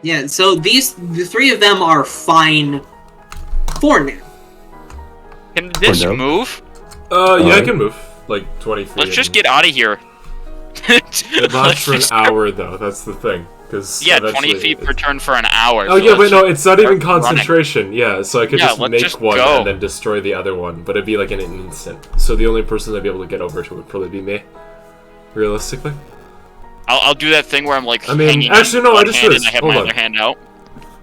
Yeah, so the three of them are fine for now. Can the disc now? move? Yeah, I can move like 20 feet. Let's just get out of here. It lasts for an hour, though. That's the thing. Yeah, 20 feet per turn for an hour. Oh, so yeah, wait, no, it's not even start running. concentration. Yeah, so I could just let's make just one go. and then destroy the other one, but it'd be like in an instant. So the only person that'd be able to get over to it would probably be me, realistically. I'll do that thing where I'm like. I mean, hanging actually, in no, I one just hand realized. and I have Hold my on. other hand out.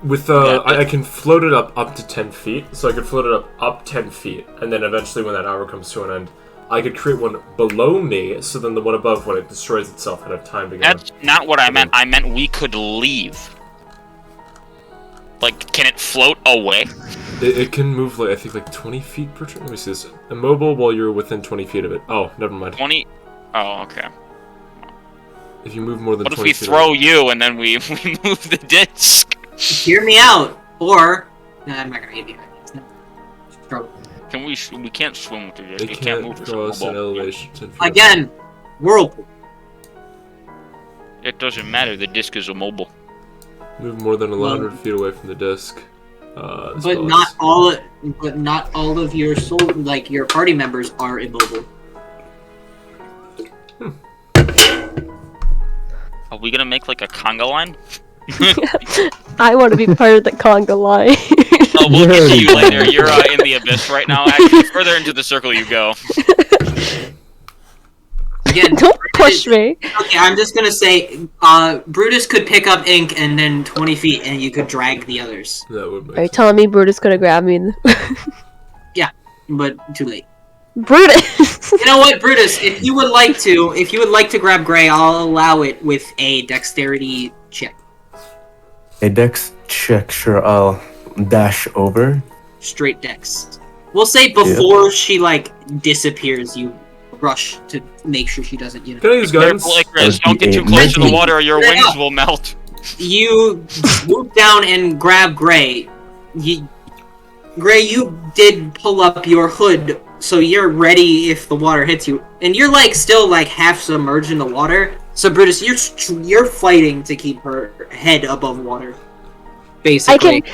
With Yeah, I can float it up to 10 feet, so I could float it up 10 feet, and then eventually when that hour comes to an end, I could create one below me, so then the one above, when it destroys itself, I'd have time to go. That's not what I meant. I meant we could leave. Like, can it float away? It can move, like, I think, like 20 feet per turn. Let me see this. Immobile while you're within 20 feet of it. Oh, never mind. 20? Oh, okay. If you move more than What if 20 we feet throw you and then we move the disc? Hear me out. Or I'm not gonna give you ideas. No. Can we? We can't swim with the disc. They You can't move cross an with elevation 10 feet. Again, whirlpool. It doesn't matter. The disc is immobile. Move more than 100 feet away from the disc. This But spell not is- all. But not all of your your party members are immobile. Are we gonna make like a conga line? I want to be part of the conga line. Oh, we'll get to you Yeah. later. You're in the abyss right now. Actually, further into the circle you go. Again, Don't push me. okay, I'm just gonna say, Brutus could pick up ink and then 20 feet, and you could drag the others. That would make Are you sense. telling me Brutus gonna grab me? But too late. Brutus! You know what, Brutus? If you would like to grab Gray, I'll allow it with a dexterity check. A dex check, sure, I'll dash over. Straight dex. We'll say before she like disappears, you rush to make sure she doesn't. Can I use guidance? Careful, Icarus. That Don't would get be too a close to the 19. water or your Yeah. wings will melt. You swoop down and grab Gray. Gray, you did pull up your hood, so you're ready if the water hits you. And you're like still like half submerged in the water. So Brutus, you're fighting to keep her head above water. I Basically, can.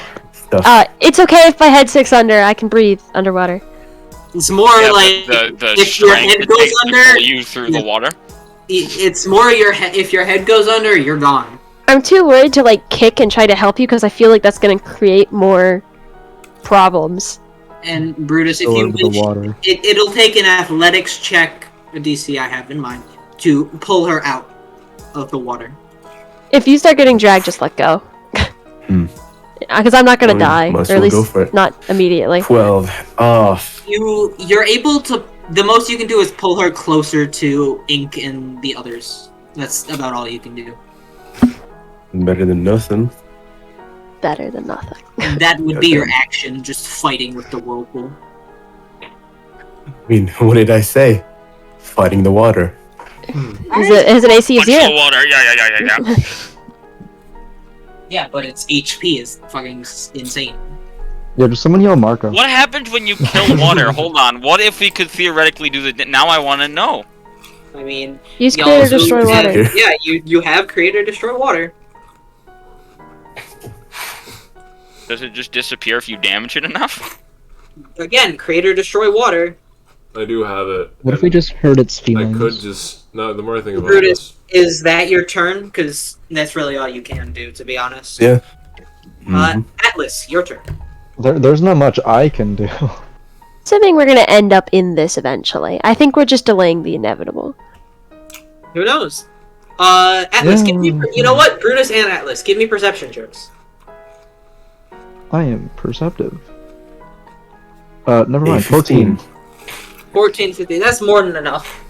It's okay if my head's 6 under. I can breathe underwater. it's more Yeah, like but the if your strength head it goes takes to under, pull you through the water. it's more if your head goes under, you're gone. I'm too worried to like kick and try to help you because I feel like that's gonna create more problems. And Brutus, if Go you into the water. it'll take an athletics check, a DC I have in mind, to pull her out of the water. If you start getting dragged, just let go. Hmm. Because I'm not gonna Well, die, might as or at well go least for it. not immediately. 12 off. You're able to. The most you can do is pull her closer to Ink and the others. That's about all you can do. Better than nothing. Better than nothing. That would be your Okay. action, just fighting with the whirlpool. I mean, what did I say? Fighting the water. Is it AC of Punch the 0? water. Yeah. Yeah, but its HP is fucking insane. Yeah, just someone yell Marco. What happens when you kill water? Hold on. What if we could theoretically do the? Now I want to know. I mean, Use y'all create or do destroy have- water. Yeah, you have create or destroy water. Does it just disappear if you damage it enough? Again, create or destroy water. I do have it. What if we and just hurt its I feelings? could just... No, the more I think about Brutus, it, is that your turn? Because that's really all you can do, to be honest. Yeah. Uh, Mhm. Atlas, your turn. There's not much I can do. Assuming we're gonna end up in this eventually. I think we're just delaying the inevitable. Who knows? Atlas, Yeah. give me. You know what? Brutus and Atlas, give me perception checks. I am perceptive. Never mind. 15. 14. 14, 15. That's more than enough.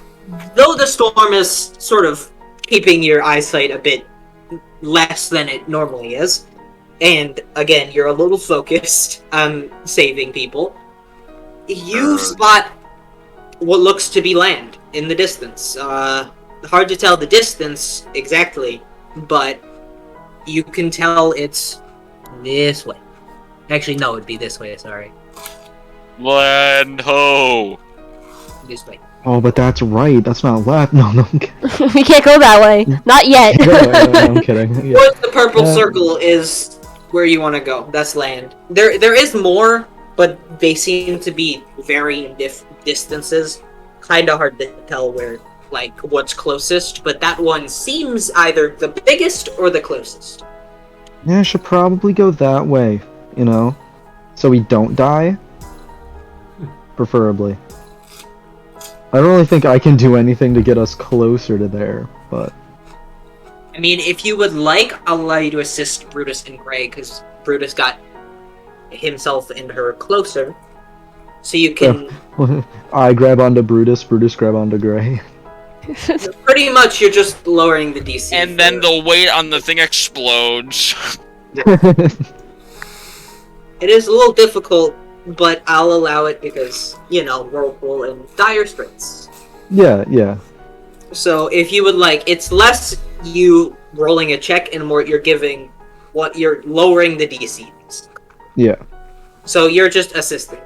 Though the storm is sort of keeping your eyesight a bit less than it normally is, and again, you're a little focused on saving people, you spot what looks to be land in the distance. Hard to tell the distance exactly, but you can tell it's this way. Actually, no, it'd be this way, sorry. Land ho! This way. Oh, but that's right. That's not left. No, no, I'm kidding. We can't go that way. Not yet. No, I'm kidding. Yeah. Towards the purple circle is where you want to go. That's land. There is more, but they seem to be varying distances. Kind of hard to tell where, like, what's closest. But that one seems either the biggest or the closest. Yeah, I should probably go that way, you know? So we don't die? Preferably. I don't really think I can do anything to get us closer to there, but... I mean, if you would like, I'll allow you to assist Brutus and Gray, because Brutus got himself and her closer. So you can... I grab onto Brutus, Brutus grab onto Gray. Pretty much, you're just lowering the DC. And then the weight on the thing explodes. It is a little difficult, but I'll allow it because, you know, Whirlpool and Dire Straits. Yeah, yeah. So if you would like, it's less you rolling a check and more you're giving what you're lowering the DCs. Yeah. So you're just assisting.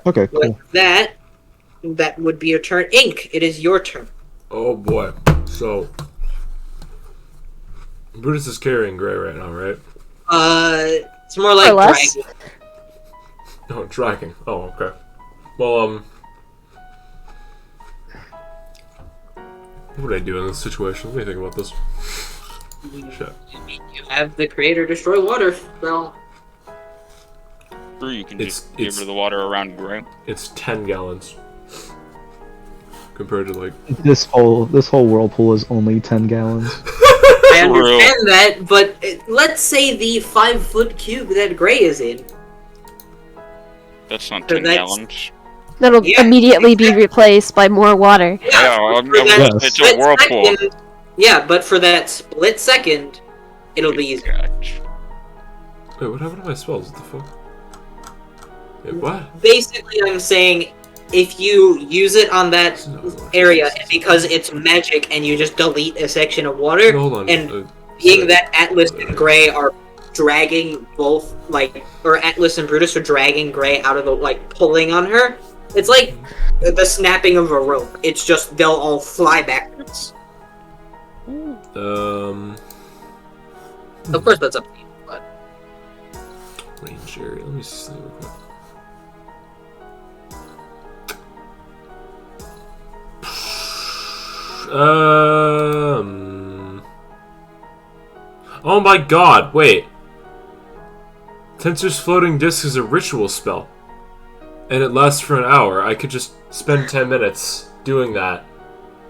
Okay, cool. With that would be your turn. Ink, it is your turn. Oh boy. So Brutus is carrying Gray right now, right? It's more like Or less. dragging. Oh, tracking. Oh, okay. Well, what would I do in this situation? Let me think about this. Shit. You have the Creator Destroy Water spell. Or you can It's- just get it's- rid of the water around Gray. It's 10 gallons. Compared to, like... This whole whirlpool is only 10 gallons. I understand that, but let's say the 5-foot cube that Gray is in. That's not So 10 that's- gallons. That'll Yeah, immediately be replaced by more water. Yeah, for that it's split a whirlpool. second- yeah, but for that split second, it'll be easy. Gotcha. Wait, what happened to my spells? What the fuck? Wait, what? Basically, I'm saying if you use it on that area, and because it's magic and you just delete a section of water, No, hold on. and sorry. being that Atlas and Gray are dragging both, like, or Atlas and Brutus are dragging Gray out of the, like, pulling on her, it's like the snapping of a rope. It's just they'll all fly backwards. Of course, that's up to you, but Range area. Let me see real quick. Oh my god, wait. Tensor's floating disc is a ritual spell. And it lasts for an hour. I could just spend 10 minutes doing that.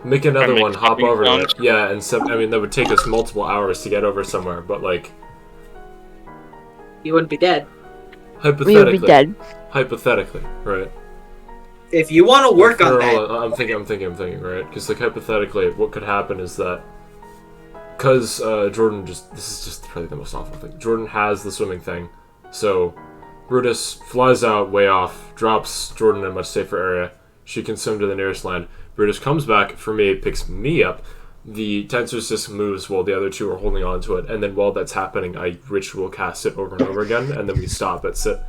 Make another make one, hop stepping over stones? it. Yeah, and I mean, that would take us multiple hours to get over somewhere, but like, you wouldn't be dead. We hypothetically. would be dead. Hypothetically, right? If you want to work on Or, that, hold on, I'm thinking, right? Because, like, hypothetically, what could happen is that, because Jordan this is just probably the most awful thing. Jordan has the swimming thing, so Brutus flies out way off, drops Jordan in a much safer area. She can swim to the nearest land. Brutus comes back for me, picks me up. The Tensor's disc moves while the other two are holding on to it, and then while that's happening, I ritual cast it over and over again, and then we stop at set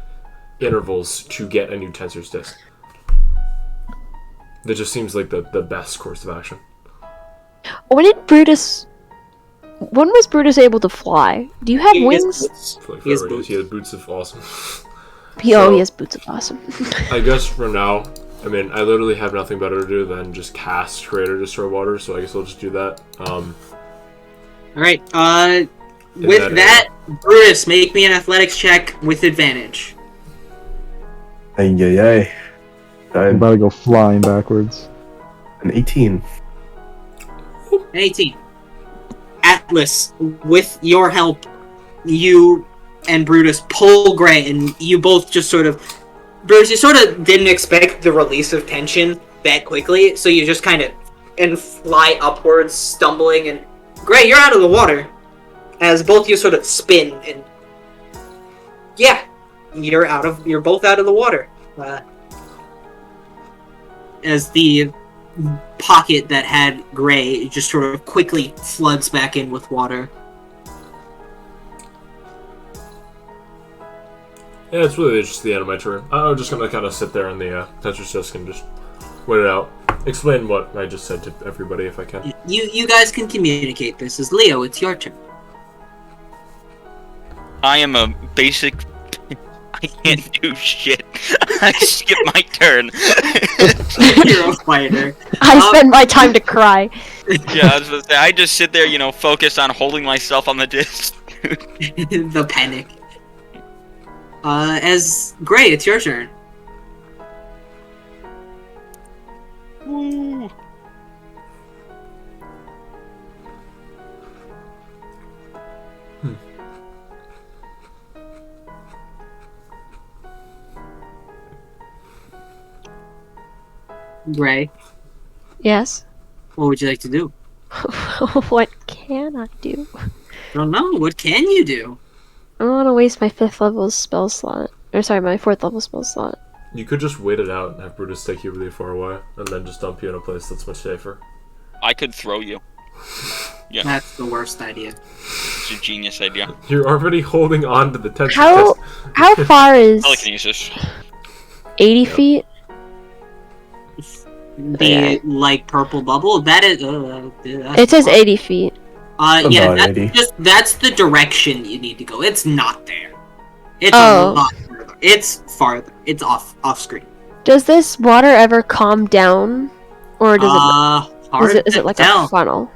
intervals to get a new Tensor's disc. That just seems like the best course of action. When was Brutus able to fly? Do you have he wings? has boots. For like He has forever, boots. he has boots of awesome. He has boots of awesome. I guess for now, I mean, I literally have nothing better to do than just cast Creator Destroy Water, so I guess I'll just do that. Alright, with that, Brutus, make me an athletics check with advantage. Ay, ay, ay. I'm I'm about to go flying backwards. an 18. 18. Atlas, with your help, you and Brutus pull Gray, and you both just sort of... Brutus, you sort of didn't expect the release of tension that quickly, so you just kind of... and fly upwards, stumbling, and... Gray, you're out of the water. As both you sort of spin, and... Yeah, you're both out of the water. As the pocket that had Gray just sort of quickly floods back in with water. Yeah, it's really just the end of my turn. I'm just gonna kind of sit there in the Tetris disc and just wait it out. Explain what I just said to everybody, if I can. You guys can communicate. This is Leo. It's your turn. I am a basic. I can't do shit. I skip my turn. You're a fighter. I spend my time to cry. Yeah, I was gonna say, I just sit there, focus on holding myself on the disc. The panic. As Gray, it's your turn. Woo. Gray, Yes. what would you like to do? What can I do? I don't know. What can you do? I don't want to waste my 5th level spell slot. Or sorry, my 4th level spell slot. You could just wait it out and have Brutus take you really far away, and then just dump you in a place that's much safer. I could throw you. Yeah, That's the worst idea. it's a genius idea. You're already holding on to the tent. How far is Telekinesis. 80 feet? The Yeah. like purple bubble. That is. It says 80 feet. Yeah, About 80. that's the direction you need to go. It's not there. It's Oh. a lot further. It's farther. It's off screen. Does this water ever calm down? Or does Hard is to it like tell. a funnel?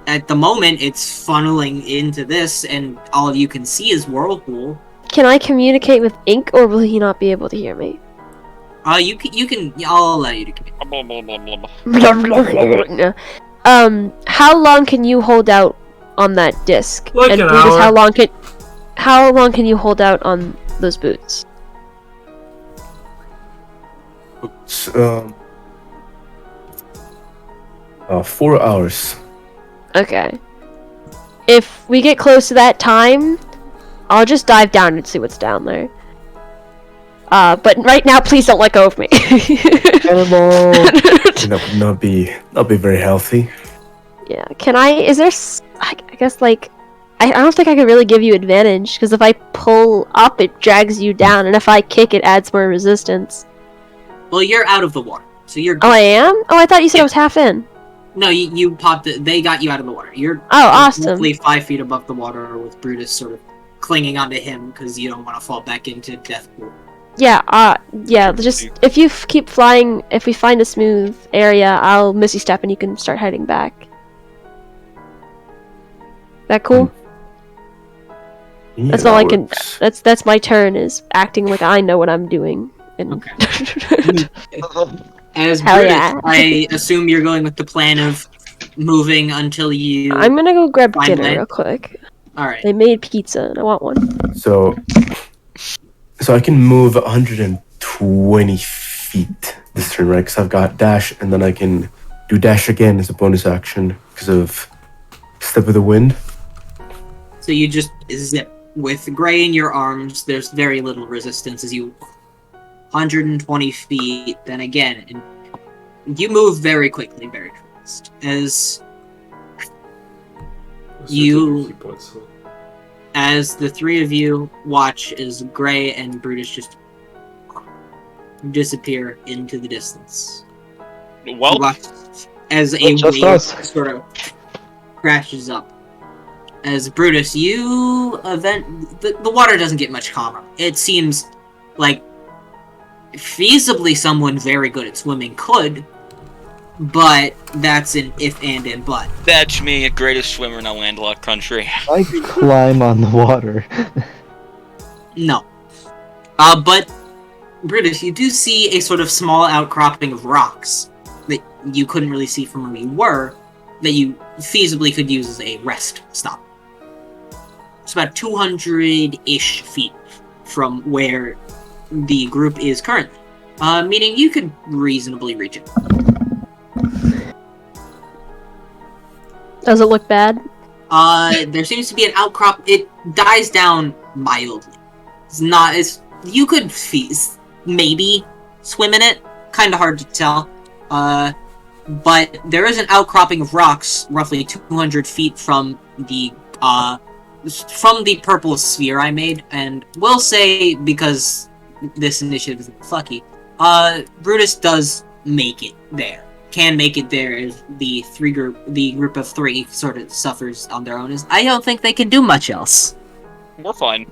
At the moment, it's funneling into this, and all you can see is whirlpool. Can I communicate with Ink, or will he not be able to hear me? You can. I'll allow you to communicate. Blah, blah, blah, blah. How long can you hold out on that disc? Like and an Brutus, hour. how long can you hold out on those boots? It's, 4 hours. Okay. If we get close to that time, I'll just dive down and see what's down there. But right now, please don't let go of me. Cannonball! That would not be very healthy. Yeah. Can I? Is there? I guess like, I don't think I can really give you advantage because if I pull up, it drags you down, and if I kick, it adds more resistance. Well, you're out of the water, so you're. Oh, I am. Oh, I thought you said I was half in. No, you popped it. They got you out of the water. You're. Oh, awesome. Roughly 5 feet above the water, with Brutus sort of clinging onto him because you don't want to fall back into death pool. Yeah. Yeah. Just if you keep flying, if we find a smooth area, I'll Misty Step, and you can start heading back. That cool? Yeah, That's all I can. works. That's my turn. Is acting like I know what I'm doing. And As Hell Brutus, yeah. I assume you're going with the plan of moving until you. I'm gonna go grab Fine, dinner mate. real quick. All right. They made pizza, and I want one. So I can move 120 feet this turn, right? Because I've got dash, and then I can do dash again as a bonus action because of Step of the Wind. So you just zip with Gray in your arms. There's very little resistance as you 120 feet. Then again, and you move very quickly, very fast. As the three of you watch as Gray and Brutus just disappear into the distance. Well, Watch as a Just wave us. sort of crashes up. As Brutus, the water doesn't get much calmer. It seems like feasibly someone very good at swimming could, but that's an if and in but. that's me, a greatest swimmer in a landlocked country. I climb on the water. No. But Brutus, you do see a sort of small outcropping of rocks that you couldn't really see from where you were, that you feasibly could use as a rest stop. It's about 200-ish feet from where the group is currently, meaning you could reasonably reach it. Does it look bad? There seems to be an outcrop. It dies down mildly. You could maybe swim in it. Kind of hard to tell. But there is an outcropping of rocks roughly 200 feet from the purple sphere I made, and we'll say, because this initiative is fucky, Brutus does make it there. Can make it there if the group of three sort of suffers on their own. Is I don't think they can do much else. We're fine.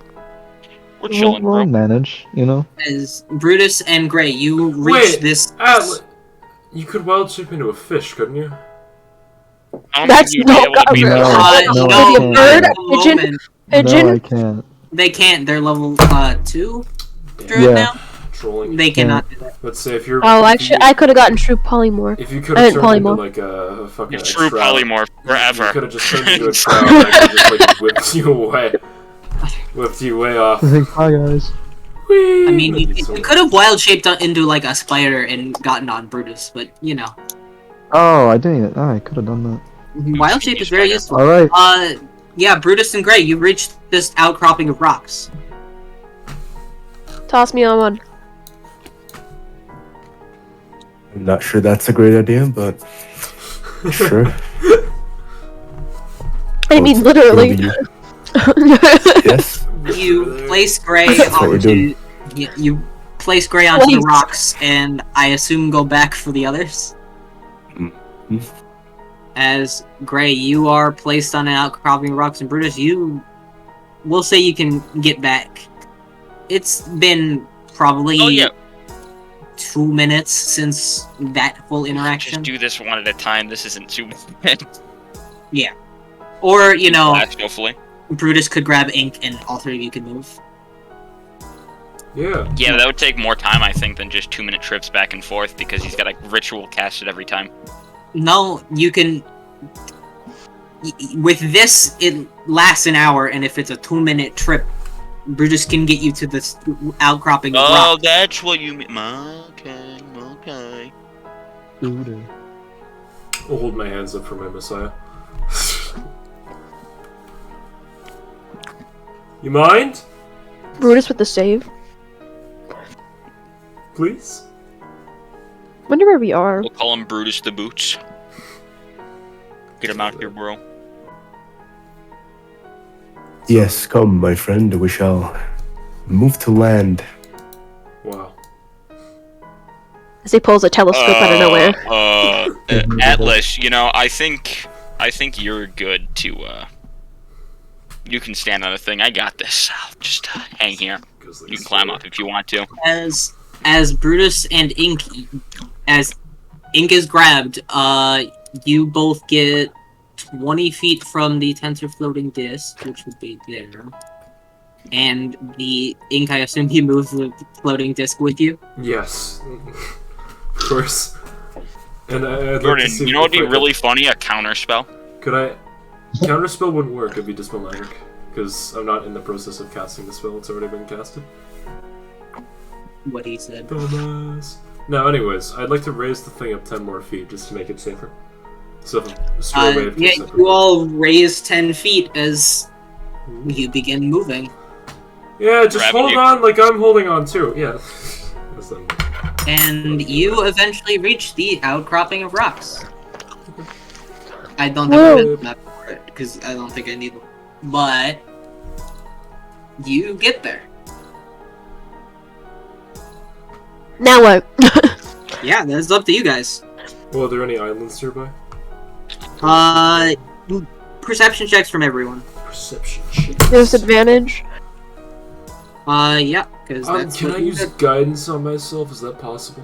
We're chilling, We'll bro. manage, you know. As Brutus and Gray, you reach this. You could wild shape into a fish, couldn't you? I don't That's think you'd be no able to be No, no, no, maybe a bird, at a the pigeon? moment, Pigeon? No, I can't. they can't. They're level 2 druid Yeah. now. Trolling. They cannot do that. Let's say if you're. Oh, if actually, you- I could have gotten true polymorph. If you could I have didn't turned into polymorph. like a fucking You're true trout, polymorph you forever. could have just turned into a trout and I could just like whipped you away. Whipped you way off. Hi guys. Whee! I mean, That'd be you so could have wild shaped into like a spider and gotten on Brutus, but you know, Oh, I didn't. Oh, I could have done that. wild shape is very useful. All right. Yeah, Brutus and Gray, you reached this outcropping of rocks. Toss me on one. I'm not sure that's a great idea, but sure. I mean, literally. Yes. You place Gray That's what we're onto. doing. You place Gray onto the Please. rocks, and I assume go back for the others. Mhm. As Gray, you are placed on an outcropping of rocks, and Brutus, you will say you can get back. It's been probably Oh yeah. 2 minutes since that full interaction. Just do this one at a time. This isn't too bad. Or, you know, Last, hopefully. Brutus could grab ink and all three of you could move. Yeah. Yeah, that would take more time, I think, than just 2-minute trips back and forth because he's got a ritual casted every time. No, you can. With this, it lasts an hour, and if it's a 2-minute trip, Brutus can get you to this outcropping of Oh, rock. that's what you mean. Okay, okay. I'll hold my hands up for my messiah. You mind? Brutus with the save. Please? Wonder where we are. We'll call him Brutus the Boots. Get him out here, bro. Yes, come, my friend. We shall move to land. Wow. As he pulls a telescope out of nowhere. Atlas, you know, I think you're good to, you can stand on a thing. I got this. I'll just hang here. You can climb up if you want to. As Brutus and Ink, as Ink is grabbed, you both get 20 feet from the tensor floating disc, which would be there. And the Ink, I assume you move the floating disc with you? Yes. Of course. And I'd like Jordan, to see you know what'd be if I could- really funny? A counter spell. Could I... Counterspell wouldn't work, it'd be Dispel Magic. Because I'm not in the process of casting the spell, it's already been casted. What he said. Dumbass. No, anyways, I'd like to raise the thing up 10 more feet just to make it safer. So, straight away, Yeah, you all raise 10 feet as you begin moving. Yeah, just Gravity. hold on like I'm holding on too. Yeah. That's not- And you eventually reach the outcropping of rocks. I don't Whoa. have a map for it, because I don't think I need one. But you get there. Now what? Yeah, that's up to you guys. Well, are there any islands nearby? Perception checks from everyone. Perception check. There's advantage. Yeah, because that's Can I what you use did. guidance on myself? Is that possible?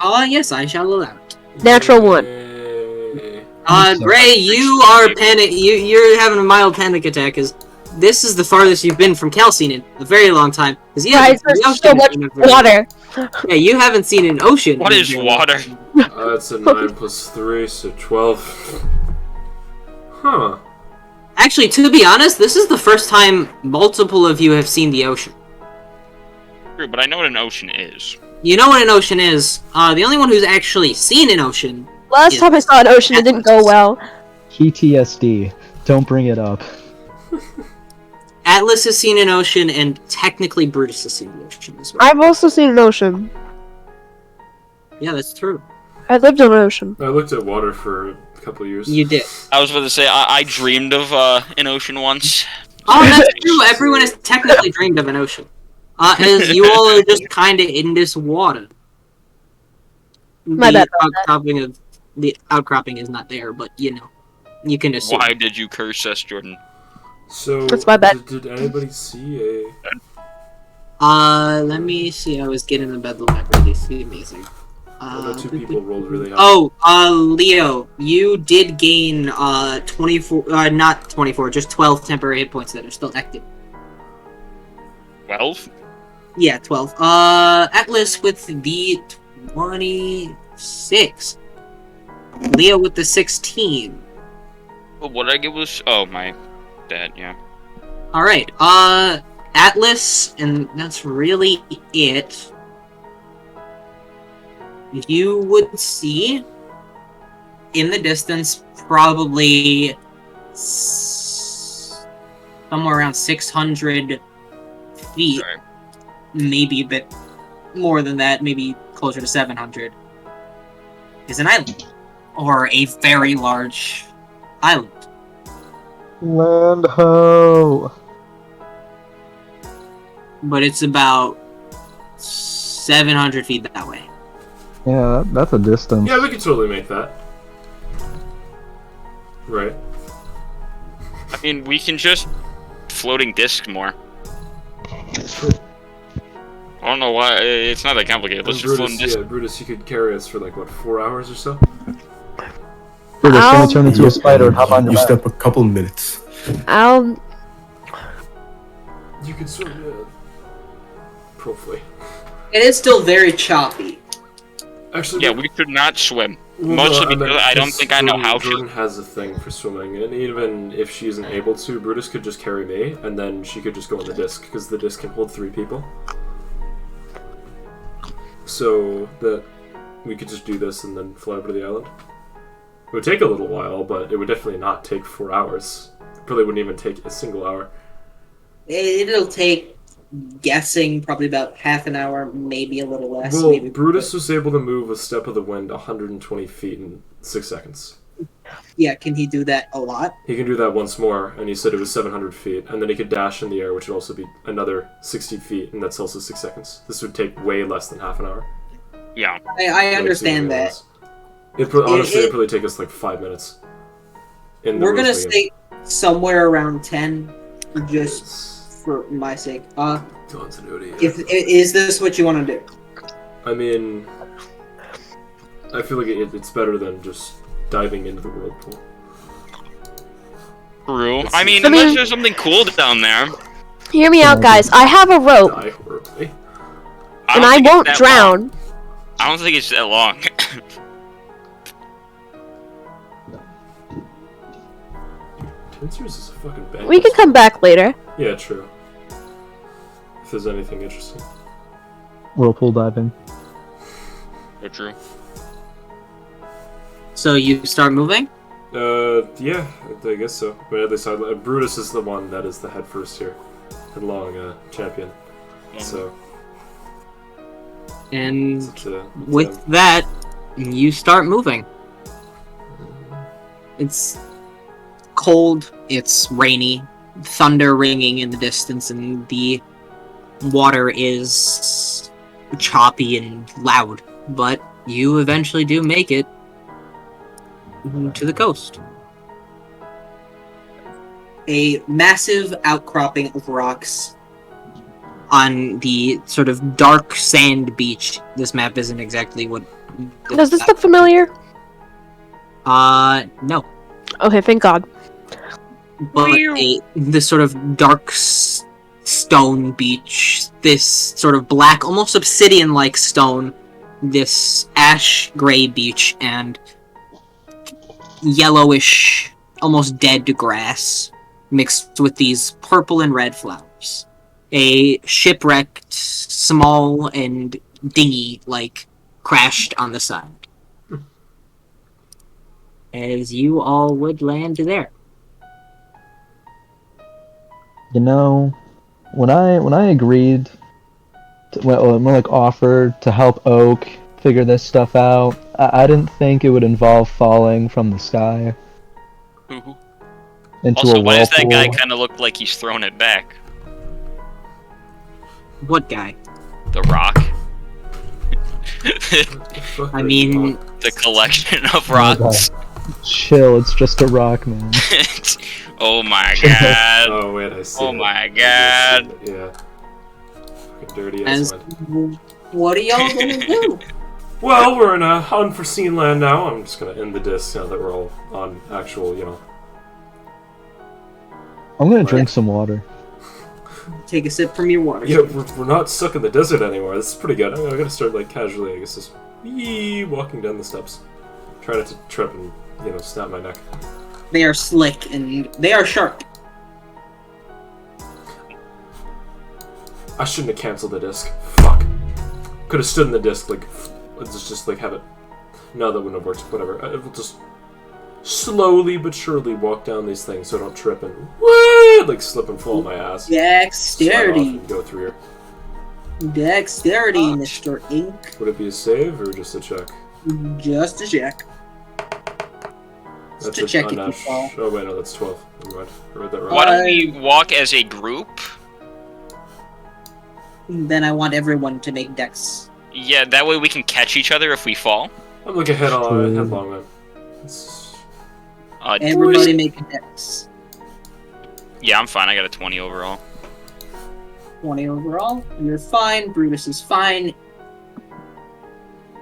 Yes, I shall allow it. Natural one. Yay. Gray, you are you're having a mild panic attack, because this is the farthest you've been from Calcine in a very long time. Because Guys, there's so much water. Yeah, you haven't seen an ocean. What is water? That's a 9 plus 3, so 12. Huh. Actually, to be honest, this is the first time multiple of you have seen the ocean. True, but I know what an ocean is. You know what an ocean is. The only one who's actually seen an ocean. Last Yeah. time I saw an ocean, it didn't go well. PTSD. Don't bring it up. Atlas has seen an ocean, and technically Brutus has seen an ocean as well. I've also seen an ocean. Yeah, that's true. I lived on an ocean. I looked at water for a couple of years. You did. I was about to say, I dreamed of an ocean once. Oh, that's true. Everyone has technically dreamed of an ocean. As you all are just kind of in this water. My bad. The outcropping is not there, but you can assume. Why did you curse us, Jordan? So, That's my bad. Did anybody see Let me see. I was getting the bed back ready. See, amazing. the two people rolled really high? Oh, Leo, you did gain 24, not 24, just 12 temporary hit points that are still active. 12? Yeah, 12. Atlas with the 26. Leo with the 16. Well, what I get was... Oh, my bad, yeah. Alright, Atlas, and that's really it. You would see in the distance probably somewhere around 600 feet, Sorry. maybe a bit more than that, maybe closer to 700, is an island, or a very large island. Land ho! But it's about 700 feet that way. Yeah, that's a distance. Yeah, we could totally make that. Right. I mean, we can just floating disc more. I don't know why. It's not that complicated. Let's just floating disc. Yeah, Brutus, you could carry us for like, what, 4 hours or so? Brutus, let me turn into a spider and hop on your You back. step a couple minutes. You could sort of, hopefully. It is still very choppy. Actually, Yeah, we could not swim. well, Mostly meant because I don't think I know how Jordan to. has a thing for swimming, and even if she isn't able to, Brutus could just carry me, and then she could just go on the disc, because the disc can hold 3 people. So that we could just do this and then fly over to the island. It would take a little while, but it would definitely not take 4 hours. It probably wouldn't even take a single hour. It'll take, guessing, probably about half an hour, maybe a little less. Well, maybe Brutus was able to move a step of the wind 120 feet in 6 seconds. Yeah, can he do that a lot? He can do that once more, and he said it was 700 feet, and then he could dash in the air, which would also be another 60 feet, and that's also 6 seconds. This would take way less than half an hour. Yeah. I understand Like, that. Honestly, it'd probably take us like 5 minutes. We're gonna say somewhere around 10, just for my sake. Continuity. Is this what you want to do? I mean, I feel like it's better than just diving into the whirlpool. True. I mean, unless there's something cool down there. Hear me out, guys. I have a rope, Die horribly. and I won't drown. I don't think it's that long. Tensor's is a fucking bad. We can come back later. Yeah, true. If there's anything interesting. Whirlpool diving. They're true. So you start moving? Yeah, I guess so. But at least Brutus is the one that is the head first here. Headlong champion. Yeah. So. And It's up to with them. that, you start moving. It's cold, it's rainy, thunder ringing in the distance, and the water is choppy and loud. But you eventually do make it to the coast. A massive outcropping of rocks on the sort of dark sand beach. This map isn't exactly what... Does this look familiar? No. Okay, thank God. But this sort of dark stone beach, this sort of black, almost obsidian-like stone, this ash gray beach, and yellowish, almost dead grass, mixed with these purple and red flowers. A shipwrecked, small and dinghy, crashed on the side. As you all would land there. You know, when I agreed, offered to help Oak figure this stuff out, I didn't think it would involve falling from the sky into Also, a why does that whirlpool. guy kind of look like he's throwing it back? What guy? The Rock. I mean, the collection of Oh my rocks. Chill, it's just a rock, man. Oh my god. Oh wait, I see. Oh it. my I god. see it, yeah. Fucking dirty ass as mine. what are y'all gonna do? Well, we're in a unforeseen land now. I'm just gonna end the disc now that we're all on actual, I'm gonna drink some water. Take a sip from your water. Yeah, we're not stuck in the desert anymore. This is pretty good. I'm gonna start like casually, I guess, just walking down the steps. Try not to trip and, snap my neck. They are slick and they are sharp. I shouldn't have canceled the disc. Fuck. Could have stood in the disc, like, let's just like have it. No, that wouldn't have worked. Whatever. I will just slowly but surely walk down these things so I don't trip and like slip and fall on my ass. Slide off Dexterity. and go through here. Dexterity, Mr. Ink. Would it be a save or just a check? Just a check. That's to check if you unnatural. fall. Oh wait, no, that's 12. Never mind. I read that wrong. Why don't we walk as a group? Then I want everyone to make dex. Yeah, that way we can catch each other if we fall. I'm looking headlong, man. It's... Everybody make a dex. Yeah, I'm fine. I got a 20 overall. 20 overall. You're fine. Brutus is fine.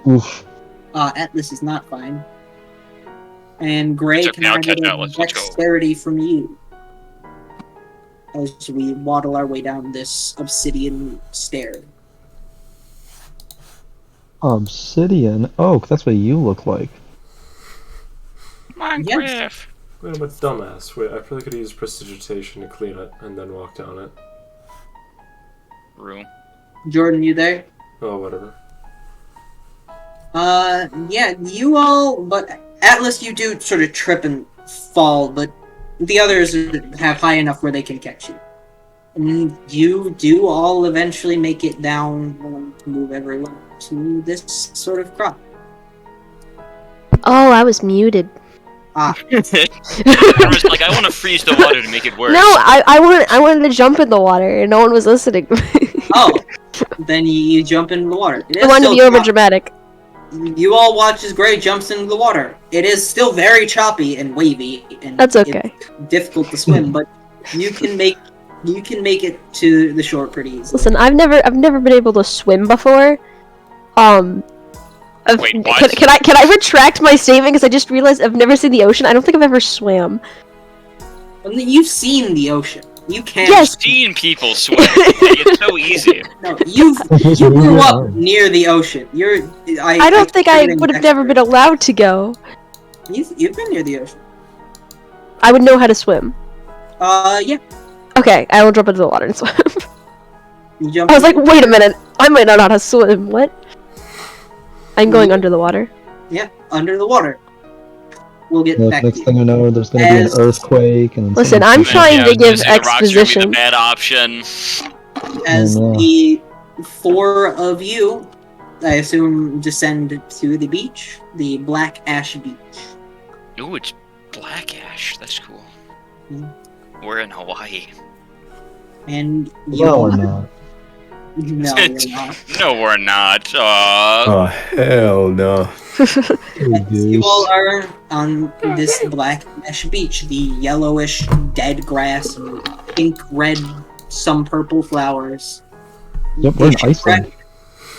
Oof. Atlas is not fine. And Gray, It's okay, can I'll I get catch a Atlas, let's go. dexterity from you? As we waddle our way down this obsidian stair. Obsidian? Oh, that's what you look like. Minecraft. Wait, I'm a dumbass. Wait, I probably could have used prestidigitation to clean it and then walk down it. Room. Jordan, you there? Oh, whatever. Yeah, you all, but Atlas, you do sort of trip and fall, but the others have high enough where they can catch you. And you do all eventually make it down to move everyone to this sort of crop. Oh, I was muted. I was like, I want to freeze the water to make it worse. No, I wanted to jump in the water, and no one was listening. Oh, then you jump into the water. It I is wanted to still be over dramatic. You all watch as Gray jumps into the water. It is still very choppy and wavy, and That's okay. it's difficult to swim, but you can make it to the shore pretty easily. Listen, I've never been able to swim before. Wait, what? Can I retract my statement because I just realized I've never seen the ocean. I don't think I've ever swam. And then you've seen the ocean. You can. Yes. Seen people swim. Like, it's so easy. No, you grew up near the ocean. I don't think I would have never been allowed to go. You've been near the ocean. I would know how to swim. Yeah. Okay, I will jump into the water and swim. You jump. I was like, wait a minute, I might not know how to swim. What? I'm going under the water. Yeah, under the water. We'll get Look, back next to thing you. you know, there's gonna be an earthquake. And Listen, I'm something- trying to give losing the rocks are gonna be exposition. the bad option. As Oh, no. the four of you, I assume, descend to the beach, the Black Ash Beach. Ooh, it's black ash. That's cool. Hmm. We're in Hawaii. And you No, all... we're not. No, you're not. No, we're not. Oh, hell no. You all are on this Black Ash Beach, the yellowish dead grass, and pink-red, some purple flowers. Yep, we're in Iceland.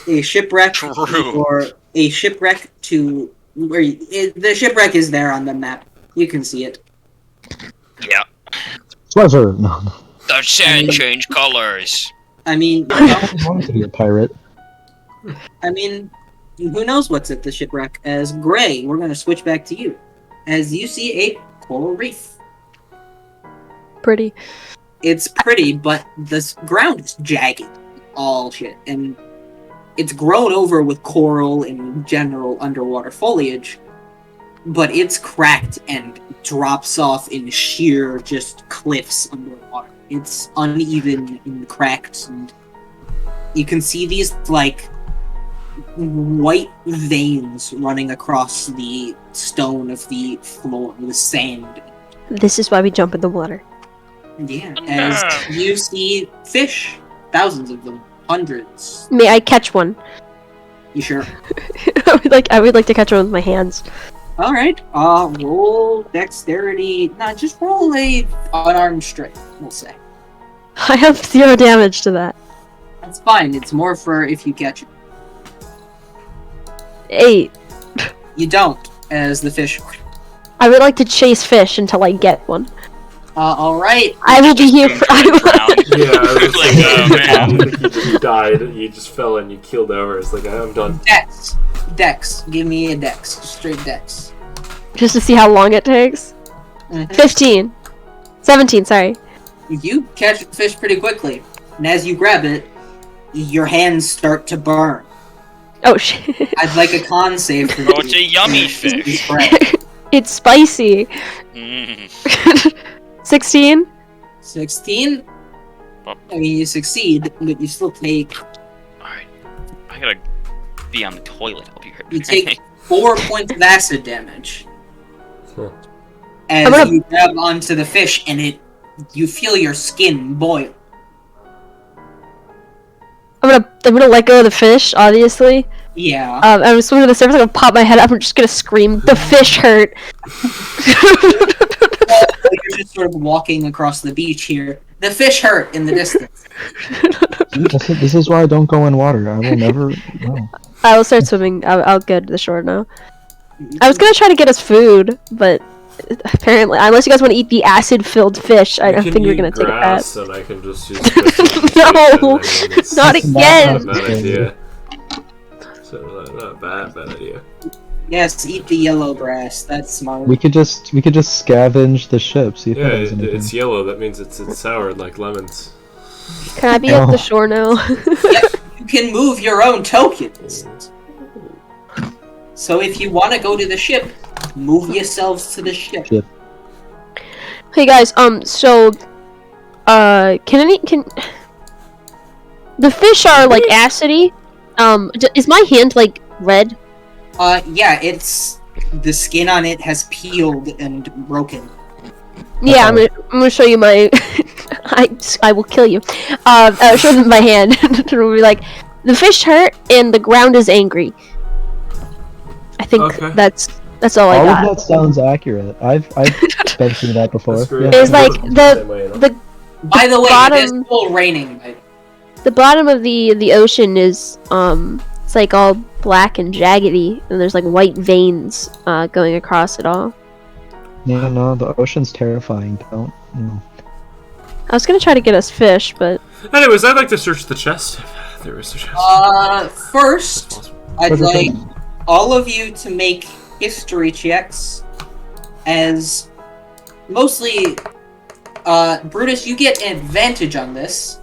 A shipwreck, True. or a shipwreck to where the shipwreck is there on the map. You can see it. Yeah. Pleasure. No, The sand changed colors. I mean, I wanted to be a pirate. who knows what's at the shipwreck? As Gray, we're gonna switch back to you, as you see a coral reef. Pretty. It's pretty, but the ground is jagged, all shit, and it's grown over with coral and general underwater foliage, but it's cracked and drops off in sheer just cliffs underwater. It's uneven and cracked, and you can see these like white veins running across the stone of the floor, the sand. This is why we jump in the water. Yeah, as you see fish, thousands of them, hundreds. May I catch one? You sure? I would like to catch one with my hands. All right. Roll dexterity. Nah, just roll a unarmed strike. We'll say. I have 0 damage to that. That's fine. It's more for if you catch it. 8. You don't, as the fish. I would like to chase fish until I get one. All right. I will be here for. Yeah, I was Like, like, oh, man. you just died. You just fell and you killed over. It's like, I'm done. Dex. Give me a dex. Straight dex. Just to see how long it takes. 15. 17, sorry. You catch the fish pretty quickly, and as you grab it, your hands start to burn. Oh shit. I'd like a con save for Oh, it's a yummy fish. It's spicy. Mm. 16? 16? I mean, you succeed, but you still take... Alright. I gotta be on the toilet. I'll be right back. You take 4 points of acid damage. Huh. As you grab onto the fish, and you feel your skin boil. I'm gonna let go of the fish, obviously. Yeah. I'm swimming to the surface, I'm gonna pop my head up, I'm just gonna scream, the fish hurt! You're just sort of walking across the beach here. The fish hurt in the distance. This is why I don't go in water. I will never. No. I will start swimming, I'll go to the shore now. I was gonna try to get us food, but apparently, unless you guys want to eat the acid-filled fish, I don't think we're gonna take a pass. And I can just use fish. No! Not again! Not a bad idea. So, not a bad idea. Yes, eat the yellow grass. That's smart. We could just scavenge the ship. See if Yeah, that does anything. it's yellow. That means it's sour like lemons. Can I be at the shore now? You can move your own tokens. So if you want to go to the ship, move yourselves to the ship. Hey guys, so, can the fish are like acidy? Is my hand like red? Yeah, it's the skin on it has peeled and broken. Yeah, I'm gonna show you my. I will kill you. I'll show them my hand. It'll be like, the fish hurt and the ground is angry. I think that's all I got. All of that sounds accurate. I've been through that before. Yeah. It's like the. By the way, bottom, it is still raining. The bottom of the ocean is it's like all black and jaggedy, and there's like white veins going across it all. Yeah, no, the ocean's terrifying. Don't. No. I was gonna try to get us fish, but. Anyways, I'd like to search the chest. If there is a chest. First, I'd like all of you to make history checks, as mostly, Brutus, you get an advantage on this.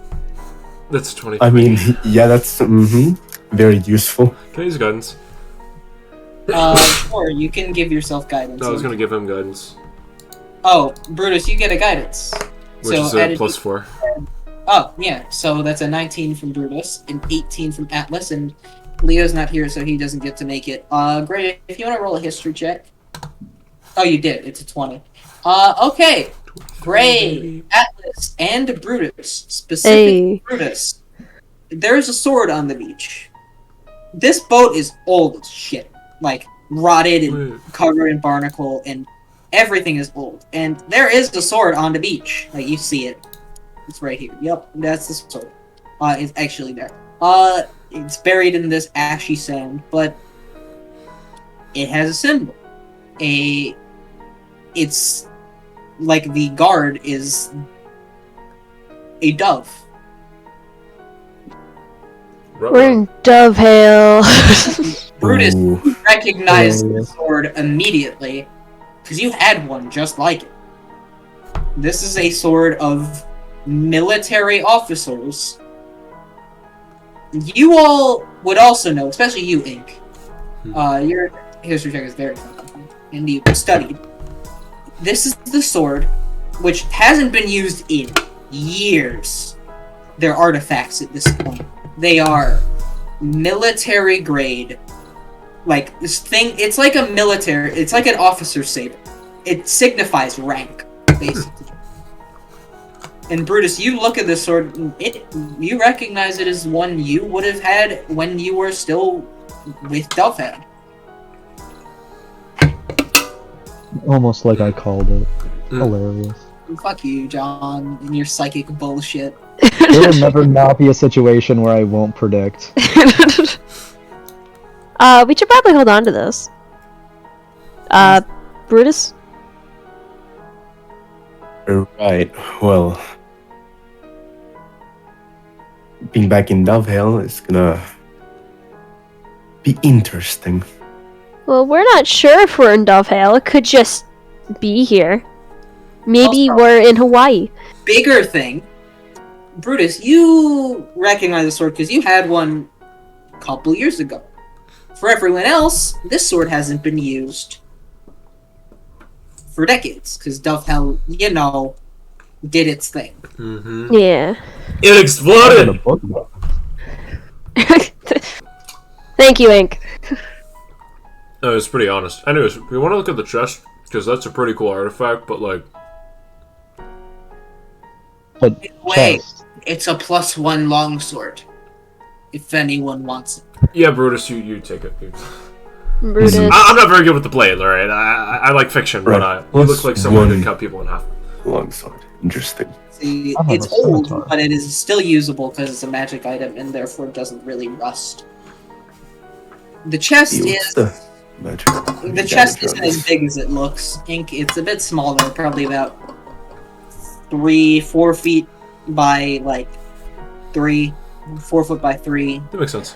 That's 20. I mean, yeah, that's very useful. Can I use guidance? Sure, you can give yourself guidance. No, I was gonna give him guidance. Oh, Brutus, you get a guidance. Which is a +4. Oh, yeah, so that's a 19 from Brutus, an 18 from Atlas, and Leo's not here, so he doesn't get to make it. Gray, if you want to roll a history check. Oh, you did. It's a 20. Okay. Gray, Atlas, and Brutus. Specifically Brutus. There's a sword on the beach. This boat is old as shit. Like, rotted and covered in barnacle, and everything is old. And there is a sword on the beach. Like, you see it. It's right here. Yep, that's the sword. It's actually there. It's buried in this ashy sand, but it has a symbol. It's like the guard is a dove. We're in Dovehale. Brutus recognized the sword immediately, because you had one just like it. This is a sword of military officers. You all would also know, especially you, Ink. Your history check is very fun, and you studied. This is the sword, which hasn't been used in years. They're artifacts at this point. They are military grade. Like, this thing, it's like a military, it's like an officer's saber. It signifies rank, basically. And Brutus, you look at this sword, you recognize it as one you would have had when you were still with Dovehead. Almost like I called it. Hilarious. Fuck you, John, and your psychic bullshit. There will never not be a situation where I won't predict. We should probably hold on to this. Brutus? Right. Well, being back in Dovehale is gonna be interesting. Well, we're not sure if we're in Dovehale. It could just be here. Maybe Also- we're in Hawaii. Bigger thing, Brutus, you recognize the sword because you had one a couple years ago. For everyone else, this sword hasn't been used for decades because Dovehale, did its thing. Mm-hmm. Yeah. It I exploded! read a book about it. Thank you, Ink. No, it's pretty honest. Anyways, we want to look at the chest, because that's a pretty cool artifact, but like... But Wait, chest. it's a +1 longsword. If anyone wants it. Yeah, Brutus, you take it. Brutus. I'm not very good with the blade, alright? I like fiction, but Right. you look like someone who One- could cut people in half. Longsword. Interesting. See, I have it's a old, scimitar. but it is still usable because it's a magic item and therefore doesn't really rust. The chest What's is the magic? the chest isn't as big as it looks. Ink, it's a bit smaller, probably about 3-4 feet by like 4 foot by 3. That makes sense.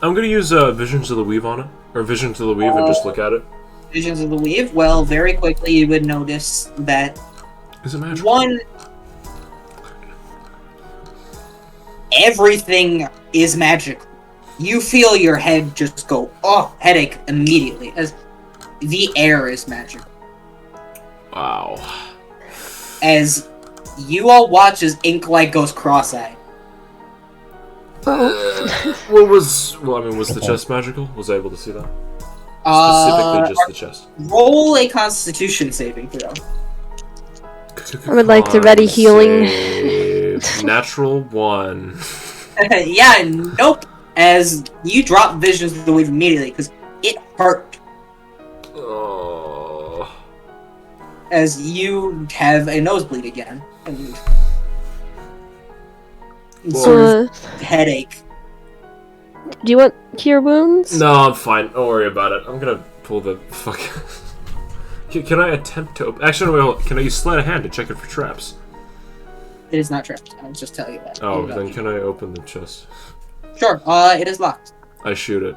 I'm gonna use Visions of the Weave on it. Or Visions of the Weave and just look at it. Visions of the Weave. Well, very quickly you would notice that Is it magic? everything is magic. You feel your head just go, headache immediately, as the air is magic. Wow. As you all watch as Ink goes cross-eyed. Was the chest magical? Was I able to see that? Specifically just the chest. Roll a Constitution saving throw. I would like to ready healing. Save. Natural 1. Yeah, nope. As you drop Visions of the Weave immediately, because it hurt. Oh. As you have a nosebleed again. And sort of headache. Do you want cure wounds? No, I'm fine. Don't worry about it. I'm gonna pull the fuck. Can I attempt to open? Actually, no, wait, hold on. Can I use sleight of hand to check it for traps? It is not trapped. I'll just tell you that. Oh, then can I open the chest? Sure, it is locked. I shoot it.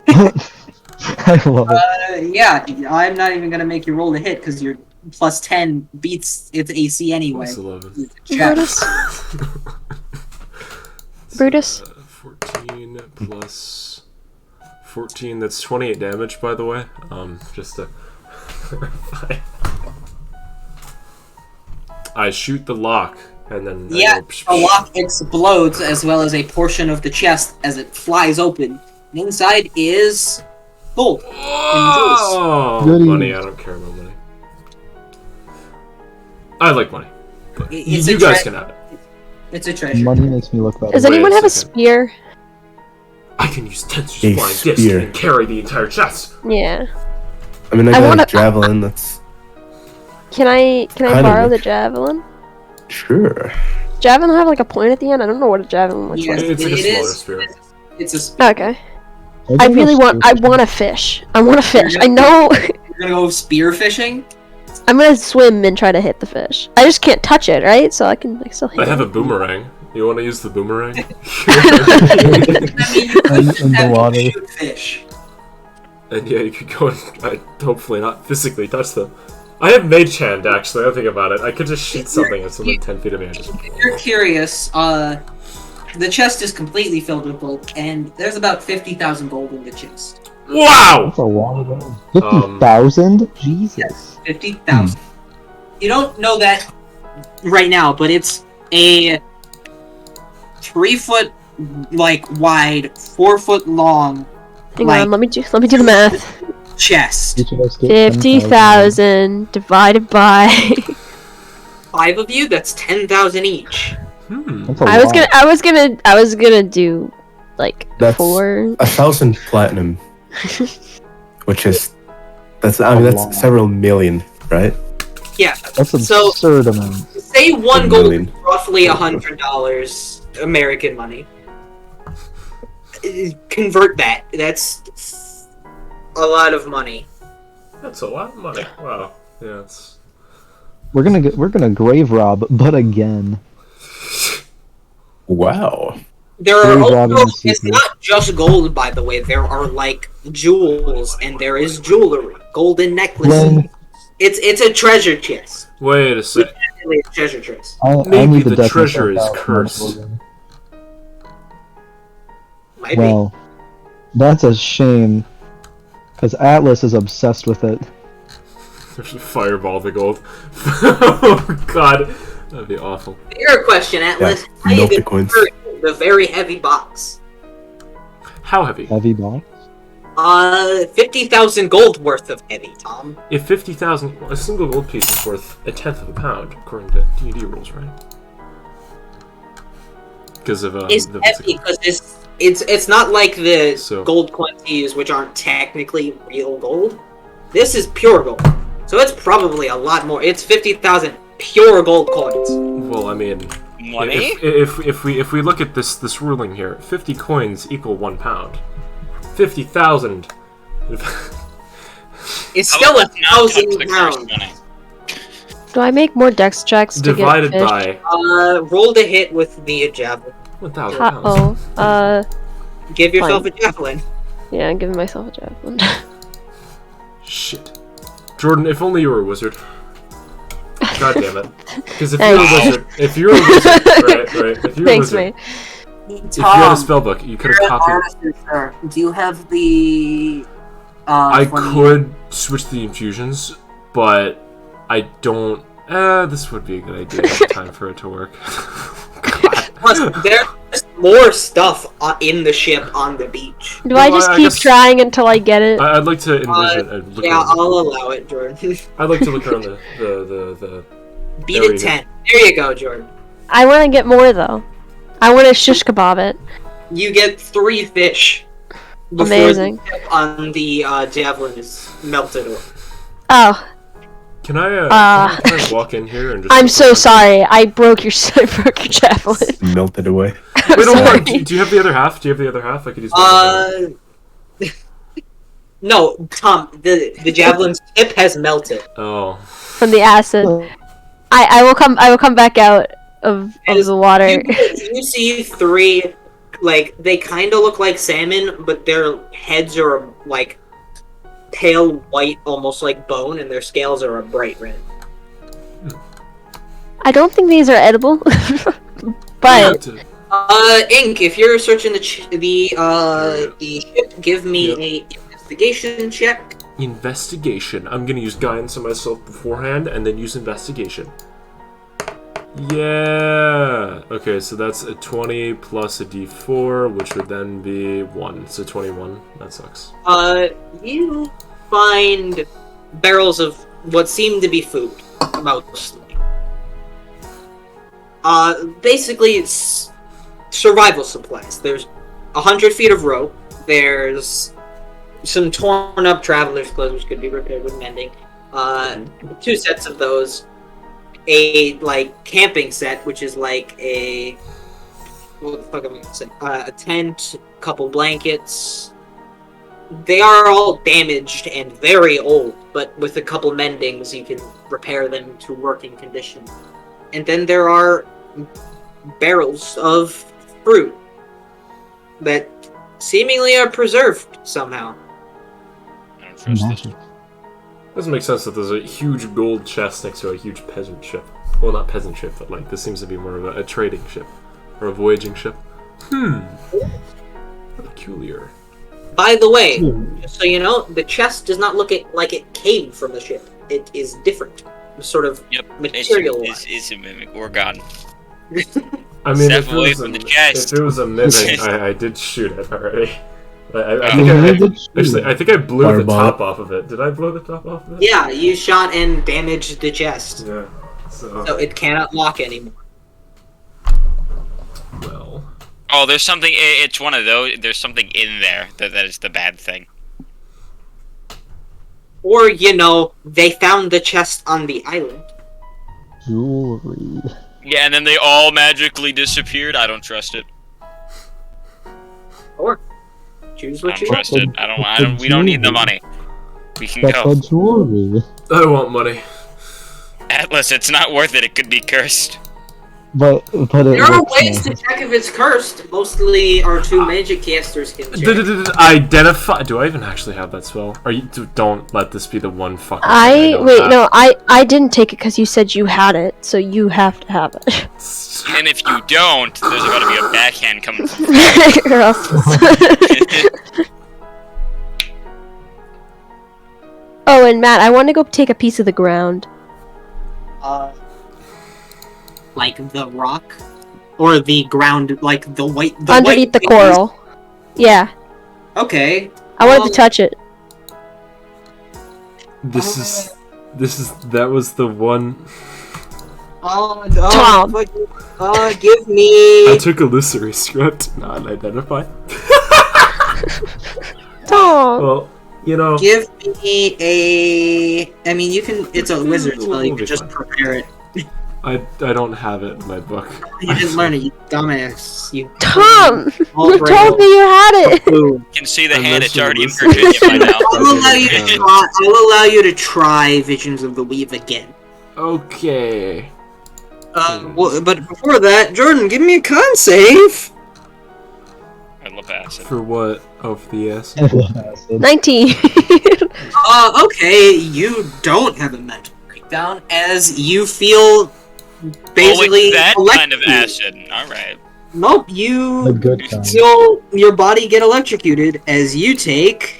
I love it. Yeah, I'm not even gonna make you roll to hit because your +10 beats its AC anyway. Plus 11. Check. Brutus? Brutus? 14 plus 14. That's 28 damage, by the way. Just to clarify. I shoot the lock, and then Yeah, the lock explodes as well as a portion of the chest as it flies open. And inside is gold. Oh, Goodies. money! I don't care about money. I like money. But It's you a guys tre- can have it. It's a treasure. Money makes me look better. Does Wait anyone a have a second. spear? I can use Tensor's A flying disc spear. and carry the entire chest. Yeah. I mean, I I got wanna- a javelin. That's Can I Kind of borrow the rich. javelin? sure. Javelin have like a point at the end? I don't know what a javelin looks Yes, like. It's like a it smaller is. spear. It's a spear. Okay. I really want a fish. I want a fish. I know You're gonna go spear fishing? I'm gonna swim and try to hit the fish. I just can't touch it, right? So I still hit I have it. a boomerang. You want to use the boomerang? I mean, you could In the have water. to shoot fish. And yeah, you could go and hopefully not physically touch them. I have Mage Hand, actually. I think about it. I could just shoot something at someone 10 feet of me. I just... If you're curious, the chest is completely filled with gold, and there's about 50,000 gold in the chest. Wow! That's a lot of it. 50,000? Jesus. 50,000. You don't know that right now, but it's a 3 foot wide, 4 foot long Hang like- on, let me do the math. chest. Each of us get 50,000 divided by 5 of you, that's 10,000 each. Hmm. That's a I lot. was gonna do like That's 4. 1,000 platinum, which is that's A lot. that's several million, right? Yeah. That's an So- absurd amount. Say one A gold is million. roughly $100 American money. Convert that. That's a lot of money. That's a lot of money. Wow. Yeah, it's... We're gonna grave rob, but again. Wow. There are Grave also, robbing it's secret. not just gold, by the way. There are like jewels, and there is jewelry, golden necklaces. When It's a treasure chest. Wait a sec. Legitimately a treasure chest. I Maybe need to the deck treasure myself is out. cursed. Maybe. Well, that's a shame, because Atlas is obsessed with it. There's a fireball the gold. Oh god. That'd be awful. Fair question, Atlas. Yeah, How you melt the gonna coins. convert the very heavy box? How heavy? Heavy box. 50,000 gold worth of heavy, Tom. If 50,000... A single gold piece is worth a tenth of a pound, according to D&D rules, right? Because of, It's the... heavy because it's not like the So- gold coins you use, which aren't technically real gold. This is pure gold. So it's probably a lot more. It's 50,000 pure gold coins. Well, I mean... Money? If we look at this ruling here, 50 coins equal 1 pound. 50,000... It's How still about a not touch the 1,000 cursed pounds. money? Do I make more dex checks to divided get fish? by Roll to hit with the javelin. 1,000 pounds. Uh-oh. Give yourself a javelin. Yeah, I'm giving myself a javelin. Shit. Jordan, if only you were a wizard. God damn it. Because if you're a Thanks. wizard, if you're a wizard, right, if you're a Thanks, wizard, mate. if you had a spellbook, you could have copied. Do you have the? I could switch the infusions, but I don't. This would be a good idea. Time for it to work. God. Plus, there's more stuff in the ship on the beach. Do I Well, just I keep guess- trying until I get it? I'd like to envision. Look Yeah, around I'll allow it, Jordan. I'd like to look around the Beat There it we go. 10. There you go, Jordan. I want to get more, though. I want to shish kebab it. You get 3 fish. Before Amazing. the tip on the javelin is melted away. Oh, Can I walk in here and just? I'm look so around? sorry. I broke your javelin. Melted away. I'm Wait, hold on. sorry. Do you have the other half? Do you have the other half? I could use. my No, Tom, the javelin's tip has melted. Oh. From the acid. I will come back out of the water. You see 3, like, they kind of look like salmon, but their heads are, like, pale white, almost like bone, and their scales are a bright red. I don't think these are edible. But Ink, if you're searching the ship, give me a investigation check. Investigation. I'm gonna use guidance on myself beforehand, and then use investigation. Yeah. Okay, so that's a 20 plus a D4, which would then be 1. So 21. That sucks. You find barrels of what seem to be food, mostly. Basically, it's survival supplies. There's 100 feet of rope. There's some torn up traveler's clothes, which could be repaired with mending. 2 sets of those. A, like, camping set, which is like a... What the fuck am I gonna say? A tent, a couple blankets. They are all damaged and very old, but with a couple mendings, you can repair them to working condition. And then there are barrels of fruit that seemingly are preserved somehow. I don't trust this. Doesn't make sense that there's a huge gold chest next to a huge peasant ship. Well, not peasant ship, but like this seems to be more of a trading ship or a voyaging ship. Peculiar. By the way, just so you know, the chest does not look like it came from the ship. It is different. Sort of Yep, material. it's a mimic or god. I mean, Step if it, away was from a, the chest. if it was a mimic, I did shoot it already. I Oh. think Yeah, did shoot actually, it. I think I blew the Fireball. top off of it. Did I blow the top off of it? Yeah, you shot and damaged the chest, Yeah. So, so it cannot lock anymore. well, Oh, there's something. It's one of those. There's something in there that is the bad thing. Or, you know, they found the chest on the island. Jewelry. Yeah, and then they all magically disappeared. I don't trust it. Or, choose I what don't you trust want. it. I don't. We don't need the money. We can That's go. a jewelry. I want money. Atlas, it's not worth it. It could be cursed. But it There are looks ways to nice. check if it's cursed. Mostly our two magic casters can check. Identify. Do I even actually have that spell? Or you don't let this be the one fucking. thing don't Wait, have. no, I didn't take it because you said you had it, so you have to have it. And if you don't, there's about to be a backhand coming from. Or else. Oh, and Matt, I want to go take a piece of the ground. Like the rock? Or the ground, like the white... Underneath the coral. Yeah, Okay. I wanted to touch it. That was the one. Tom. Give me... I took illusory script, not identify. Tom. Well, you know. Give me a... I mean, you can... It's a wizard spell. You We'll can be just fine. prepare it. I don't have it in my book. You didn't learn it, you dumbass. You... Tom! All You right. told me you had it! Ooh. You can see the I hand. It's mentioned already in this. Virginia by now. I'll allow you to try Visions of the Weave again. Okay. Well, but before that, Jordan, give me a con save. I love acid. For what? Oh, for the ass. 19. Okay, you don't have a mental breakdown as you feel basically oh, that kind of electrocuted. acid. All right. Nope, A you good kind. feel your body get electrocuted as you take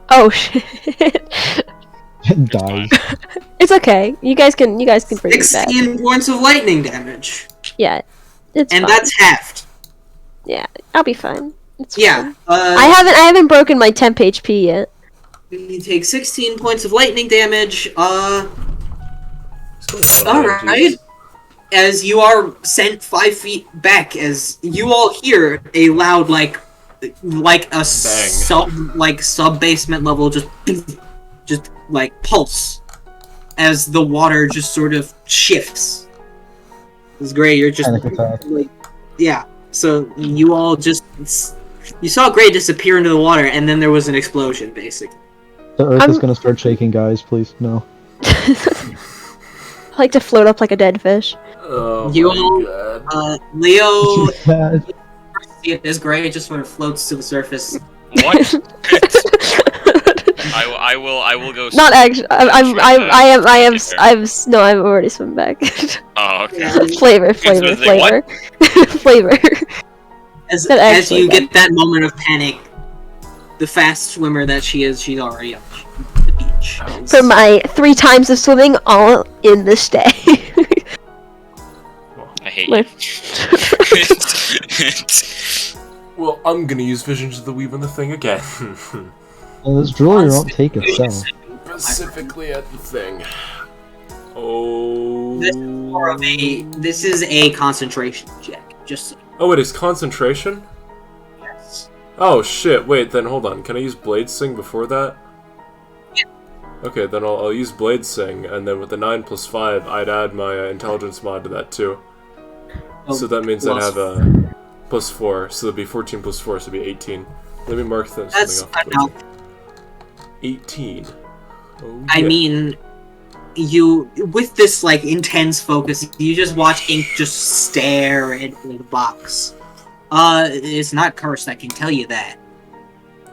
Oh shit. Dies. It's okay. You guys can bring me back. 16 points of lightning damage, Yeah. It's and fine. that's halved. Yeah, I'll be fine. It's Yeah, fine. I haven't broken my temp HP yet. you take 16 points of lightning damage. Jesus. Alright. As you are sent 5 feet back, as you all hear a loud, like a sub basement level, just like pulse, as the water just sort of shifts. It's great. You're just Panic attack. like, yeah. So you all just you saw Gray disappear into the water, and then there was an explosion, basically. The earth I'm- is gonna start shaking, guys. Please, no. I like to float up like a dead fish. Oh You my all- god. Leo, Yeah. see if this Gray just sort of floats to the surface. What? I will go. Not actually. No, I've already swum back. Oh, okay. flavor. What? Flavor. As That as actually you done. get that moment of panic, the fast swimmer that she is, she's already on the beach. For my 3 times of swimming, all in the stay. I hate My- you. Well, I'm gonna use Visions of the Weave on the thing again. Well, this jewelry won't take itself. Specifically at the thing. Oh. This is a concentration check. Just so Oh, wait, it's concentration? yes. Oh shit, wait, then hold on. Can I use Blade Sing before that? Okay, then I'll use Blade Sing, and then with the 9 plus 5, I'd add my intelligence mod to that too. So that means I'd have a plus 4, so that'd be 14 plus 4, so it'd be 18. Let me mark that That's something enough. off. 18. Oh, I yeah. mean, you with this like intense focus, you just watch ink just stare into the box. It's not cursed. I can tell you that.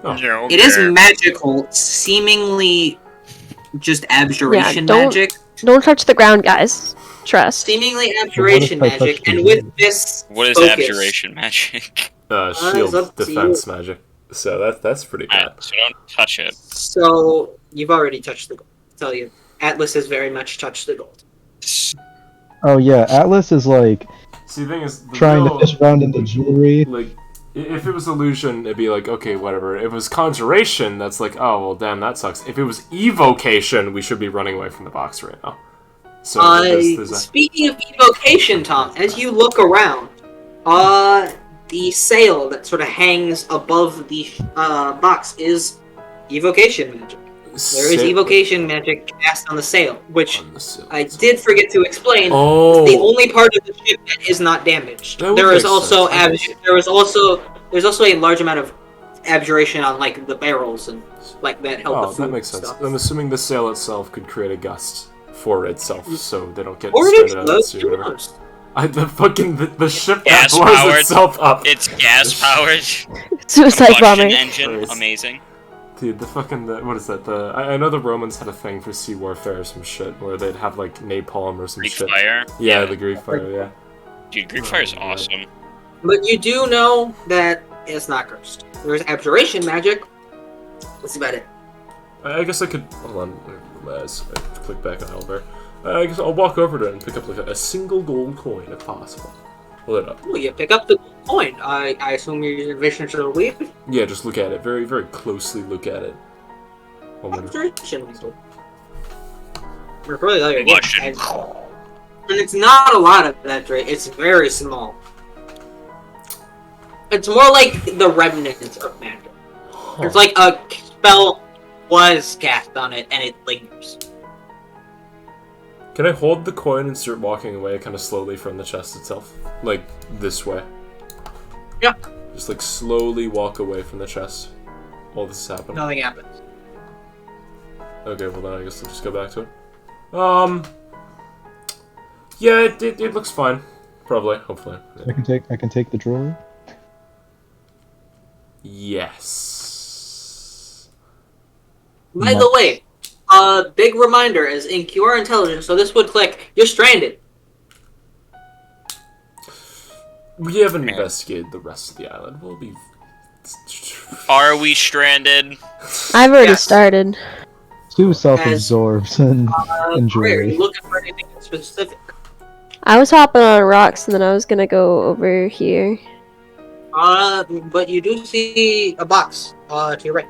Oh. No, It is there. magical, seemingly just abjuration don't- magic. Don't touch the ground, guys. Trust. Seemingly abjuration What if I magic, touch the and with this What is focus, abjuration magic? it's Shield up to defense magic. So that's pretty bad. So don't touch it. So, you've already touched the gold. I'll tell you, Atlas has very much touched the gold. Oh yeah, Atlas is like See, the thing is, the trying real, to fish around in the jewelry. like, if it was illusion, it'd be like, okay, whatever. If it was conjuration, that's like, oh, well, damn, that sucks. If it was evocation, we should be running away from the box right now. So there's a... Speaking of evocation, Tom, as you look around, the sail that sort of hangs above the box is evocation magic. There is evocation magic cast on the sail, which I did forget to explain. Oh. It's the only part of the ship that is not damaged. That would There is make also sense. there's also a large amount of abjuration on like the barrels and like that help. Oh, the food that makes sense. stuff. I'm assuming the sail itself could create a gust for itself, so they don't get Or it stranded out at explodes. sea Who or whatever. knows? The ship that Gas blows powered. itself up. It's gas powered. Suicide Combustion bomber. engine. Nice. Amazing. Dude, what is that? I know the Romans had a thing for sea warfare or some shit, where they'd have like napalm or some Greek shit. fire. Yeah, the Greek fire, yeah. Dude, Greek fire is God. awesome. But you do know that it's not cursed. There's abjuration magic. That's about it. I guess I could. Hold on. I click back on Owlbear. I guess I'll walk over to it and pick up like a single gold coin if possible. Hold it up. Well, you pick up the coin. I assume you're using vision to leave. Yeah, just look at it. Very, very closely look at it. Hold on. Abjuration magic. We're probably like Combustion. and it's not a lot of that, right? It's very small. It's more like the remnants of magic. It's like a spell was cast on it and it lingers. Can I hold the coin and start walking away kind of slowly from the chest itself? Like, this way? Yeah. Just like slowly walk away from the chest while this is happening. Nothing happens. Okay, well then I guess I'll just go back to it. Yeah, it looks fine. Probably, hopefully. I can take the jewelry. Yes. By the way, big reminder is in QR intelligence, so this would click, you're stranded. We haven't investigated the rest of the island. We'll be... Are we stranded? I've already Yes. started. Too self-absorbed and Are jewelry. you looking for anything specific? I was hopping on rocks and then I was gonna go over here. But you do see a box, to your right.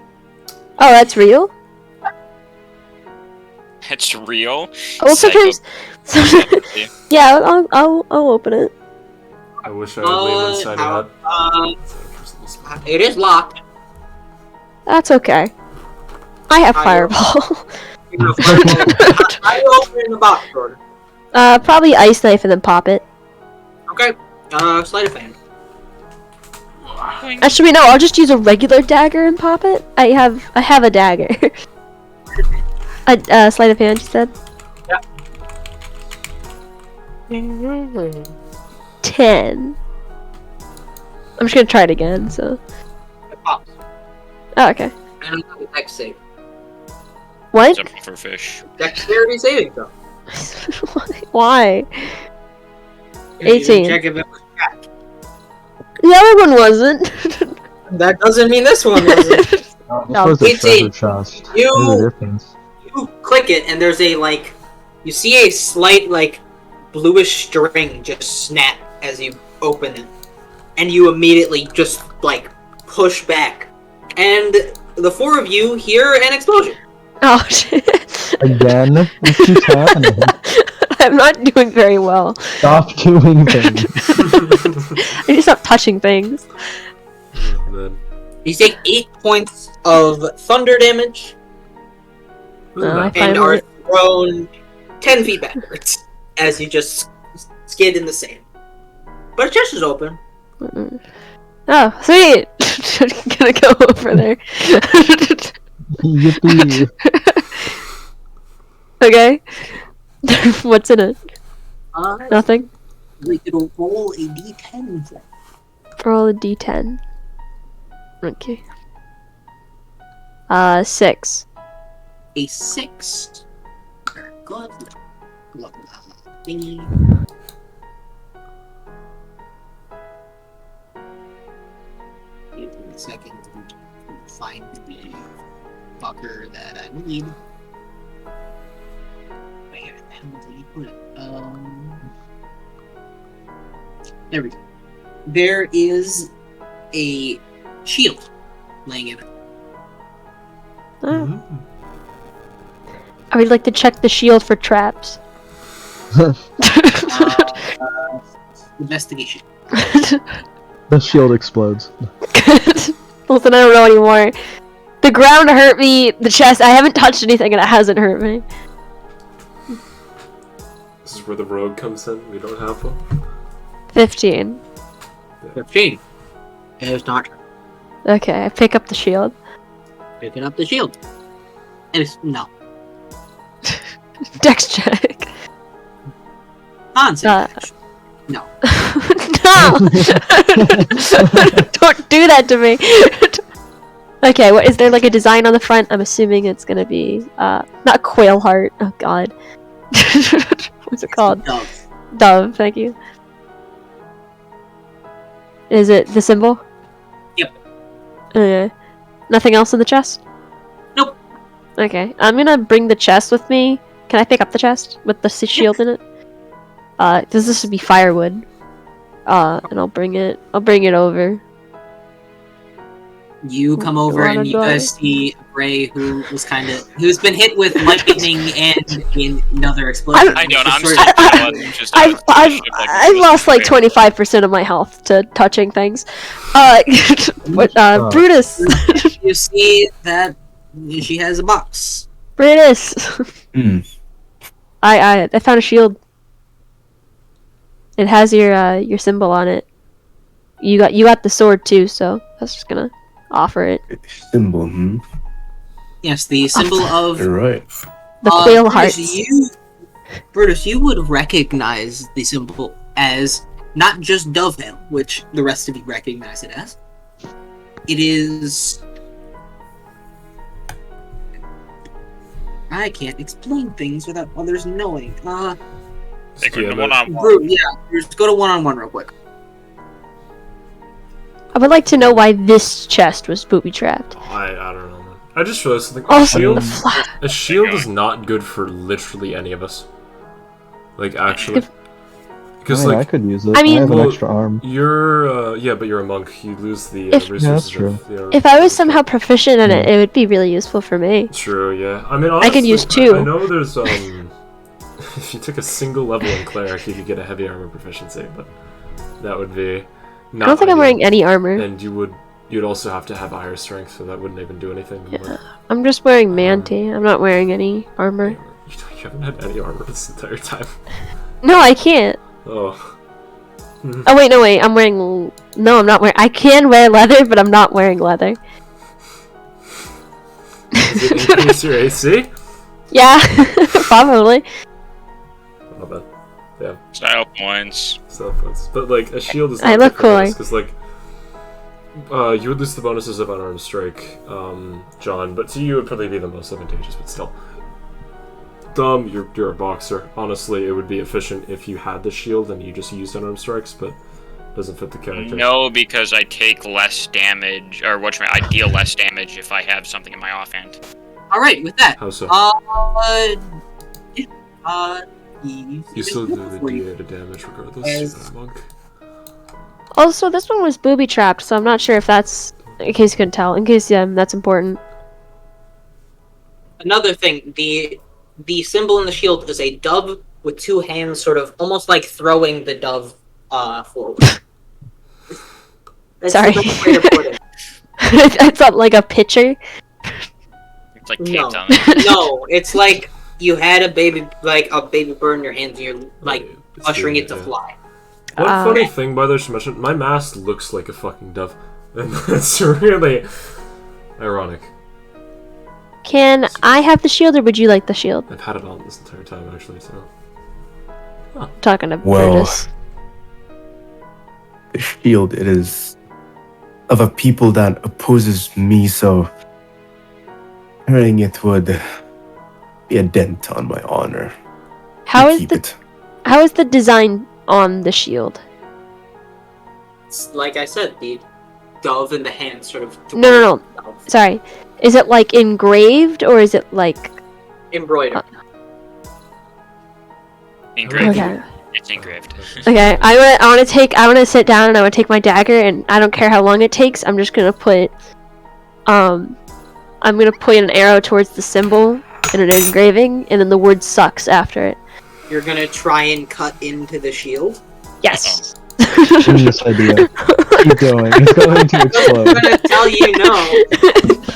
Oh, that's real? It's real. Well, Psycho- sometimes. Yeah, I'll open it. I wish I had Liam inside of that. It is locked. That's okay. I have I- fireball. I open the box, Jordan. Probably ice knife and then pop it. Okay, sleight of hand. Actually, no. I'll just use a regular dagger and pop it. I have a dagger. Sleight of hand, you said. Yeah. 10. I'm just gonna try it again. So. It pops. Oh, okay. And it's a dex save. What? Jumping for fish. Dexterity saving throw. Why? You can 18. Check if it was trapped. The other one wasn't. That doesn't mean this one wasn't. This No, was a 18. treasure chest. You- There's a difference. You click it, and there's a you see a slight bluish string just snap as you open it, and you immediately just push back, and the four of you hear an explosion. Oh shit. Again? What keeps happening? I'm not doing very well. Stop doing things. I need to stop touching things. Then, You take 8 points of thunder damage I and are finally. thrown 10 feet backwards as you just skid in the sand. But the chest is open. Mm-mm. Oh, sweet! Gonna go over there. Yippee. Okay. What's in it? Nothing. We could roll a d10 for Roll a d10. Okay. 6. a 6. Good. Thingy. Give me a second to find the fucker that I need. Where the hell did he put it? There we go. There is a shield laying in it. Oh. I would like to check the shield for traps. Investigation. The shield explodes. Listen, I don't know anymore. The ground hurt me, the chest, I haven't touched anything and it hasn't hurt me. This is where the rogue comes in. We don't have one. 15. 15. It is not Okay, I pick up the shield. picking up the shield. And it's no. Dex check. Nonsense. No. No! Don't do that to me! Okay, what is there like a design on the front? I'm assuming it's gonna be not quail heart. Oh god. What's it called? Dove. Dove, thank you. Is it the symbol? Yep. Okay. Nothing else in the chest? Nope. Okay, I'm gonna bring the chest with me. Can I pick up the chest with the shield in it? This would be firewood. And I'll bring it over. You come You over wanna and you go? guys see Ray, who's been hit with lightning and another explosion. I don't. I'm Sort still of- just I've lost like 25% of my health to touching things. Brutus. You see that she has a box. Brutus. Hmm. I found a shield. It has your symbol on it. You got the sword too, so I was just gonna offer it. Symbol, hmm? Yes, the symbol of You're right. The quail Brutus, hearts. Brutus, you would recognize the symbol as not just dovetail, which the rest of you recognize it as. It is. I can't explain things without others knowing. Take her Yeah, to but- one-on-one. Brute, yeah, just go to one-on-one real quick. I would like to know why this chest was booby trapped. I don't know, man. I just realized something. Also, A shield is not good for literally any of us. Like, actually. Because, I like, could use it. I mean- I have an Well, extra arm. you're, yeah, but you're a monk. You lose the If- resources. Yeah, that's true. Of, you know, if I was somehow proficient in it, it would be really useful for me. True, yeah. I mean, I honestly, could use two. I know there's, if you took a single level in cleric, you could get a heavy armor proficiency, but that would be not I don't think I'm ideal. wearing any armor. And you'd also have to have higher strength, so that wouldn't even do anything. Yeah. I'm just wearing manty. I'm not wearing any armor. You haven't had any armor this entire time. No, I can't. Oh. Oh wait, no wait. I'm wearing. No, I'm not wearing. I can wear leather, but I'm not wearing leather. Does it increase your AC? Yeah, probably. Not bad. Yeah, Style points. self-defense. But, like, a shield is I not look cooler. because, like, you would lose the bonuses of unarmed strike, John, but to you it would probably be the most advantageous, but still. You're a boxer. Honestly, it would be efficient if you had the shield and you just used unarmed strikes, but it doesn't fit the character. No, because I take less damage, or I deal less damage if I have something in my offhand. Alright, with that. How so? You still do the D8 of damage regardless. Yes. You're a monk. Also, this one was booby trapped, so I'm not sure if that's. In case you couldn't tell. In case that's important. Another thing, the symbol in the shield is a dove with two hands, sort of almost like throwing the dove forward. That's Sorry. the best way to put it. I thought like a pitcher. It's like No. taped on it. No, it's like you had a baby bird in your hands, and you're like It's ushering doing it to yeah. fly. One Ah. funny thing, by the way, I should mention, my mask looks like a fucking dove. And that's really ironic. Can I have the shield, or would you like the shield? I've had it on this entire time, actually, so. I'm talking to Well- Brutus. The shield, it is of a people that opposes me, so carrying it would be a dent on my honor. How I is keep the it. how is the design on the shield? It's, like I said, the dove in the hand, sort of. No. Sorry, is it like engraved, or is it like? Embroidered. Engraved. Okay. It's engraved. Okay, I want to sit down and I want to take my dagger, and I don't care how long it takes. I'm just gonna put, I'm gonna point an arrow towards the symbol in an engraving, and then the word "sucks" after it. You're gonna try and cut into the shield. Yes. Genius idea. keep going. It's going to I'm explode. gonna tell you no.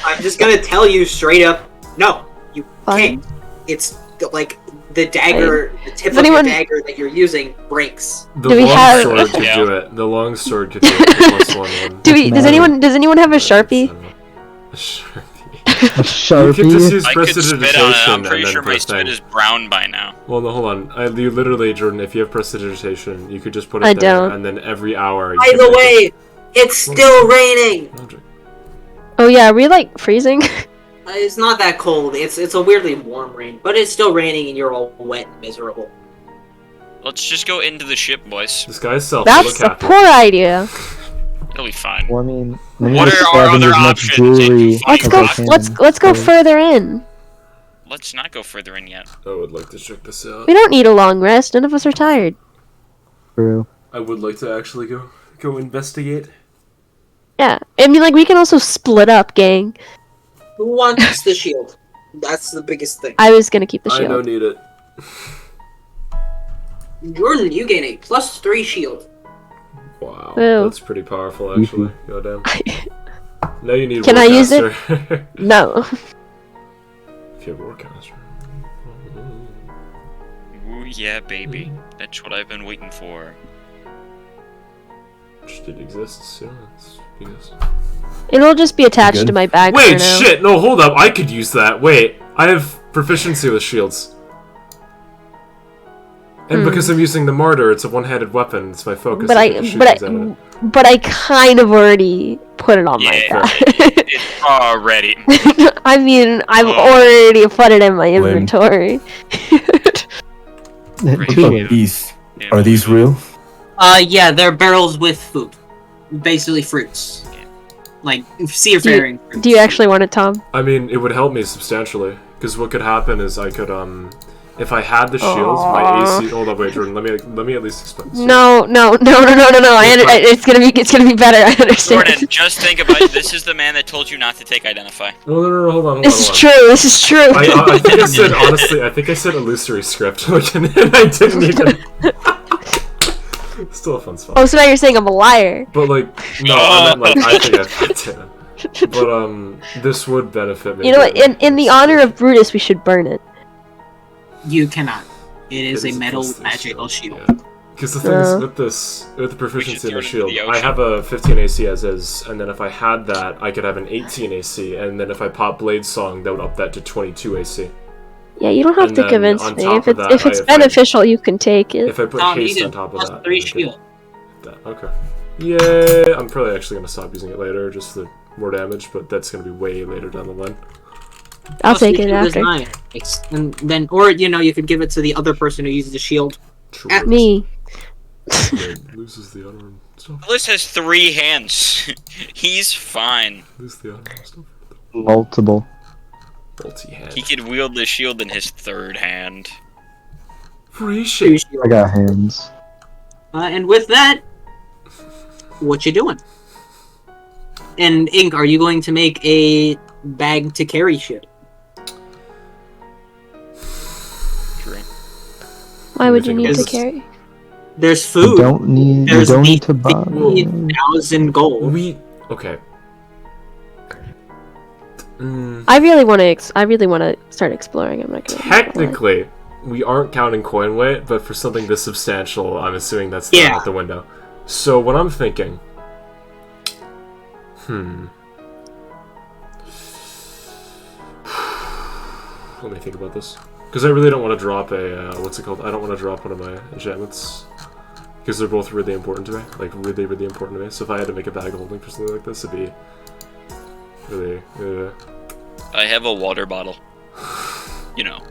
I'm just gonna tell you straight up, no, you Fine. can't. It's like the dagger, the tip Does of anyone- the dagger that you're using breaks. The Do we long have- sword could Yeah. do it. The long sword could do it. The +1/+1. Does anyone have a Sharpie? A Sharpie. A You could just Sharpie? use I could spit on it. prestidigitation I'm pretty and sure then my put a spit thing. is brown by now. Well, no, hold on. You literally, Jordan, if you have prestidigitation, you could just put it I there, don't. and then every hour. You By can the make way, it's still raining. Magic. Oh yeah, are we like freezing? It's not that cold. It's a weirdly warm rain, but it's still raining and you're all wet and miserable. Let's just go into the ship, boys. This guy's selfish. That's Look a happy. poor idea. It'll be fine. Well, I mean, let me What just are our scavenge other as much options? jewelry Let's as go. I can. Let's go So- further in. Let's not go further in yet. I would like to check this out. We don't need a long rest. None of us are tired. True. I would like to actually go investigate. Yeah, I mean, like we can also split up, gang. Who wants the shield? That's the biggest thing. I was gonna keep the I don't shield. need it. Jordan, you gain a +3 shield. Wow, Whoa. that's pretty powerful, actually. Go down. Now you need. Can I use it? Warcaster. No. If you have Warcaster. Ooh, yeah, baby. That's what I've been waiting for. It exists. Yeah, it exists. It'll just be attached Good. to my bag for Wait, now. shit! No, hold up. I could use that. Wait, I have proficiency with shields. And because I'm using the martyr, it's a one-handed weapon. It's my focus. But can shoot things out of it. but I kind of already put it on my Yeah, bag. it's already. I mean, I've Oh. already put it in my Lame. inventory. Great. What about these? Are these real? Yeah, they're barrels with food. Basically fruits. Like, seafaring fruits. Do you actually want it, Tom? I mean, it would help me substantially. Because what could happen is I could, if I had the shields, my Aw. AC. Hold up, wait, Jordan. Let me at least explain this. No. It's gonna be better. I understand. Jordan, just think about it. This is the man that told you not to take Identify. No, hold on. This is true. This is true. I think I said, honestly, I think I said illusory script. Like, and I didn't even. Still a fun spot. Oh, so now you're saying I'm a liar? But, like, no, I meant, like, I think I did. But, this would benefit me. You know what? In the honor of Brutus, we should burn it. You cannot. It is It a metal against the magical shield. Because the thing is, with the proficiency in the throw it into shield, the I ocean. have a 15 AC as is, and then if I had that, I could have an 18 AC, and then if I pop Blade Song, that would up that to 22 AC. Yeah, you don't have And to then convince on me. top If of it's that, if it's if I- beneficial, you can take it. If I put Tom, you haste need on a top of that. +3 I can shield. that. Okay. Yay! I'm probably actually going to stop using it later, just for more damage, but that's going to be way later down the line. I'll Plus, take the it shield is after. nice. And then, or you could give it to the other person who uses the shield. True. At Me. Loses the honor and stuff. Bliss has 3 hands. He's fine. Lose the honor and stuff. Multiple. Multi-hand. He could wield the shield in his 3rd hand. Free Two shit. shields. I got hands. And with that, what you doing? And Ink, are you going to make a bag to carry shit? True. Why would you need to Is- carry? There's I food. don't need. I There's don't the need to buy. 50,000 gold. Okay. I really want to start exploring. I'm not gonna. Technically, we aren't counting coin weight, but for something this substantial, I'm assuming that's not Yeah. out the window. So what I'm thinking, let me think about this, because I really don't want to drop a what's it called? I don't want to drop one of my enchantments, because they're both really important to me, like really, really important to me. So if I had to make a bag holding for something like this, it'd be really. I have a water bottle. You know,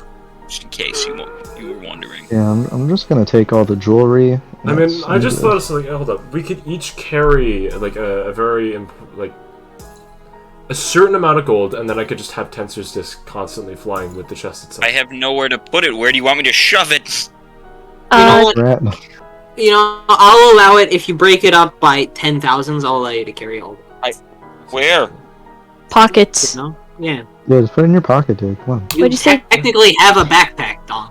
just in case you were wondering. Yeah, I'm just gonna take all the jewelry. I mean, I just thought of something. Hold up, we could each carry like a very like a certain amount of gold, and then I could just have Tensor's disc constantly flying with the chest itself. I have nowhere to put it. Where do you want me to shove it? You know what? Rat. I'll allow it if you break it up by 10,000s. I'll allow you to carry all. Where? Pockets. No? Yeah. Yeah, just put it in your pocket, dude. Come on. What'd you say? Technically have a backpack, Dom.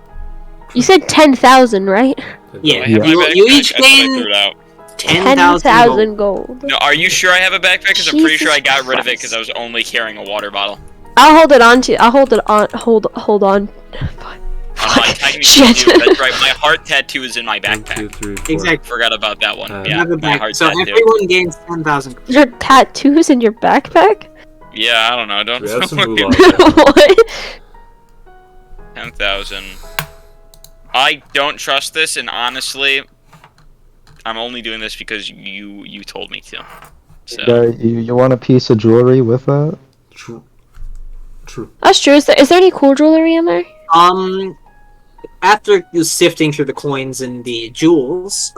You said 10,000, right? Yeah. I have my You backpack. each I thought I gain- threw it out. 10,000 gold. gold. No, are you sure I have a backpack? Because I'm pretty sure I got Jesus rid of it Christ. because I was only carrying a water bottle. I'll hold it on to. I'll hold it on. Hold on. I technically Shit. do. That's right. My heart tattoo is in my 1, 2, backpack. 3, 4. Exactly. Forgot about that one. You Yeah, Have a my back. heart So tattoo. everyone gains 10,000. Your tattoos in your backpack? Yeah, I don't know. Don't We have some worry moolah. about Yeah. What? 10,000. I don't trust this, and honestly, I'm only doing this because you told me to. So You want a piece of jewelry with that? True. True. That's true. Is there any cool jewelry in there? After sifting through the coins and the jewels,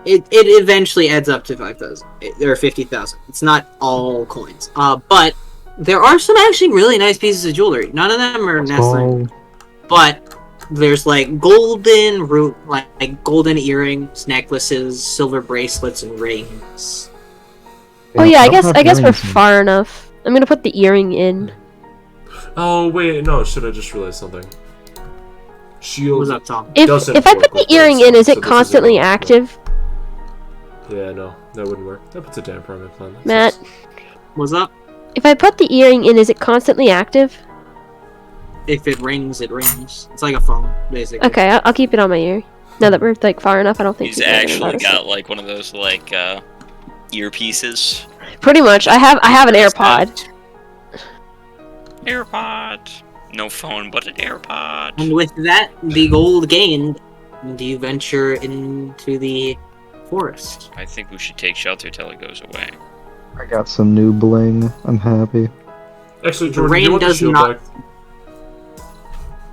it eventually adds up to 5,000 or 50,000. It's not all coins. But there are some actually really nice pieces of jewelry. None of them are necessarily, but there's like golden like golden earrings, necklaces, silver bracelets, and rings. Oh yeah, I don't guess have we're earrings in. far enough. I'm gonna put the earring in. Oh wait, no. Should I just realize something? Shield. What's up, Tom? If Doesn't I work put the with earring this, in, is so it this constantly isn't- active, Yeah, no, that wouldn't work. That puts a damper on my plan. That's Matt? nice. What's up? If I put the earring in, is it constantly active? If it rings, it rings. It's like a phone, basically. Okay, I'll keep it on my ear. Now that we're like far enough, I don't think he's people are gonna actually notice got like one of those like earpieces. it. Pretty much. I have an AirPod. AirPod. No phone, but an AirPod. And with that, the gold gained, do you venture into the forest? I think we should take shelter till it goes away. I got some new bling. I'm happy. Actually, The Jordan, do rain you want the does shield not- back?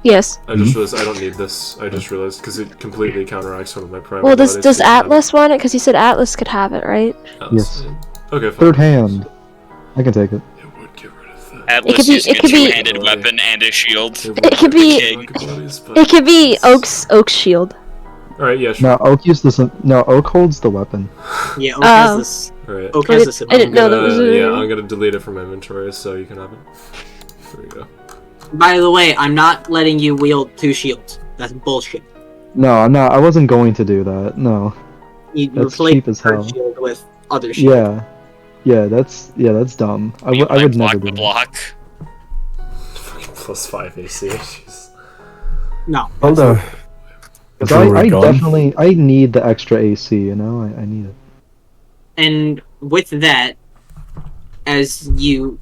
Yes. I just realized I don't need this. I just realized because it completely counteracts one of my primary. Well, does abilities, so you can have Atlas want it? Because you said Atlas could have it, right? it. Atlas, Yes. yeah. Okay, fine. Third hand. I can take it. It would get rid of that. Atlas could be- using it a could be- two-handed weapon and a shield. It could be- It could be Oak's shield. Alright, yeah, sure. No, Oak uses the no. Oak holds the weapon. Yeah, Oak Oh. has this. Alright. Oak I has did- this. I didn't know that was a- Yeah, I'm gonna delete it from my inventory so you can have it. There we go. By the way, I'm not letting you wield two shields. That's bullshit. No, I'm not. I wasn't going to do that. No. You That's replace cheap as your hell. shield with other shield. Yeah, that's dumb. I You would block never the do that. block. Fucking plus 5 AC. Jeez. No. Hold on. 'Cause Jewelry I gone? definitely need the extra AC. You know, I need it. And with that, as you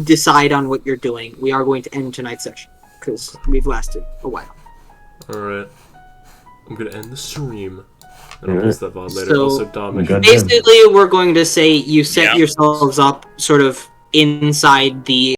decide on what you're doing, we are going to end tonight's session because we've lasted a while. Alright. I'm gonna end the stream. And I'll Alright. post that VOD later. So- Also, Dom, Good. Basically, we're going to say you set Yeah. yourselves up sort of inside the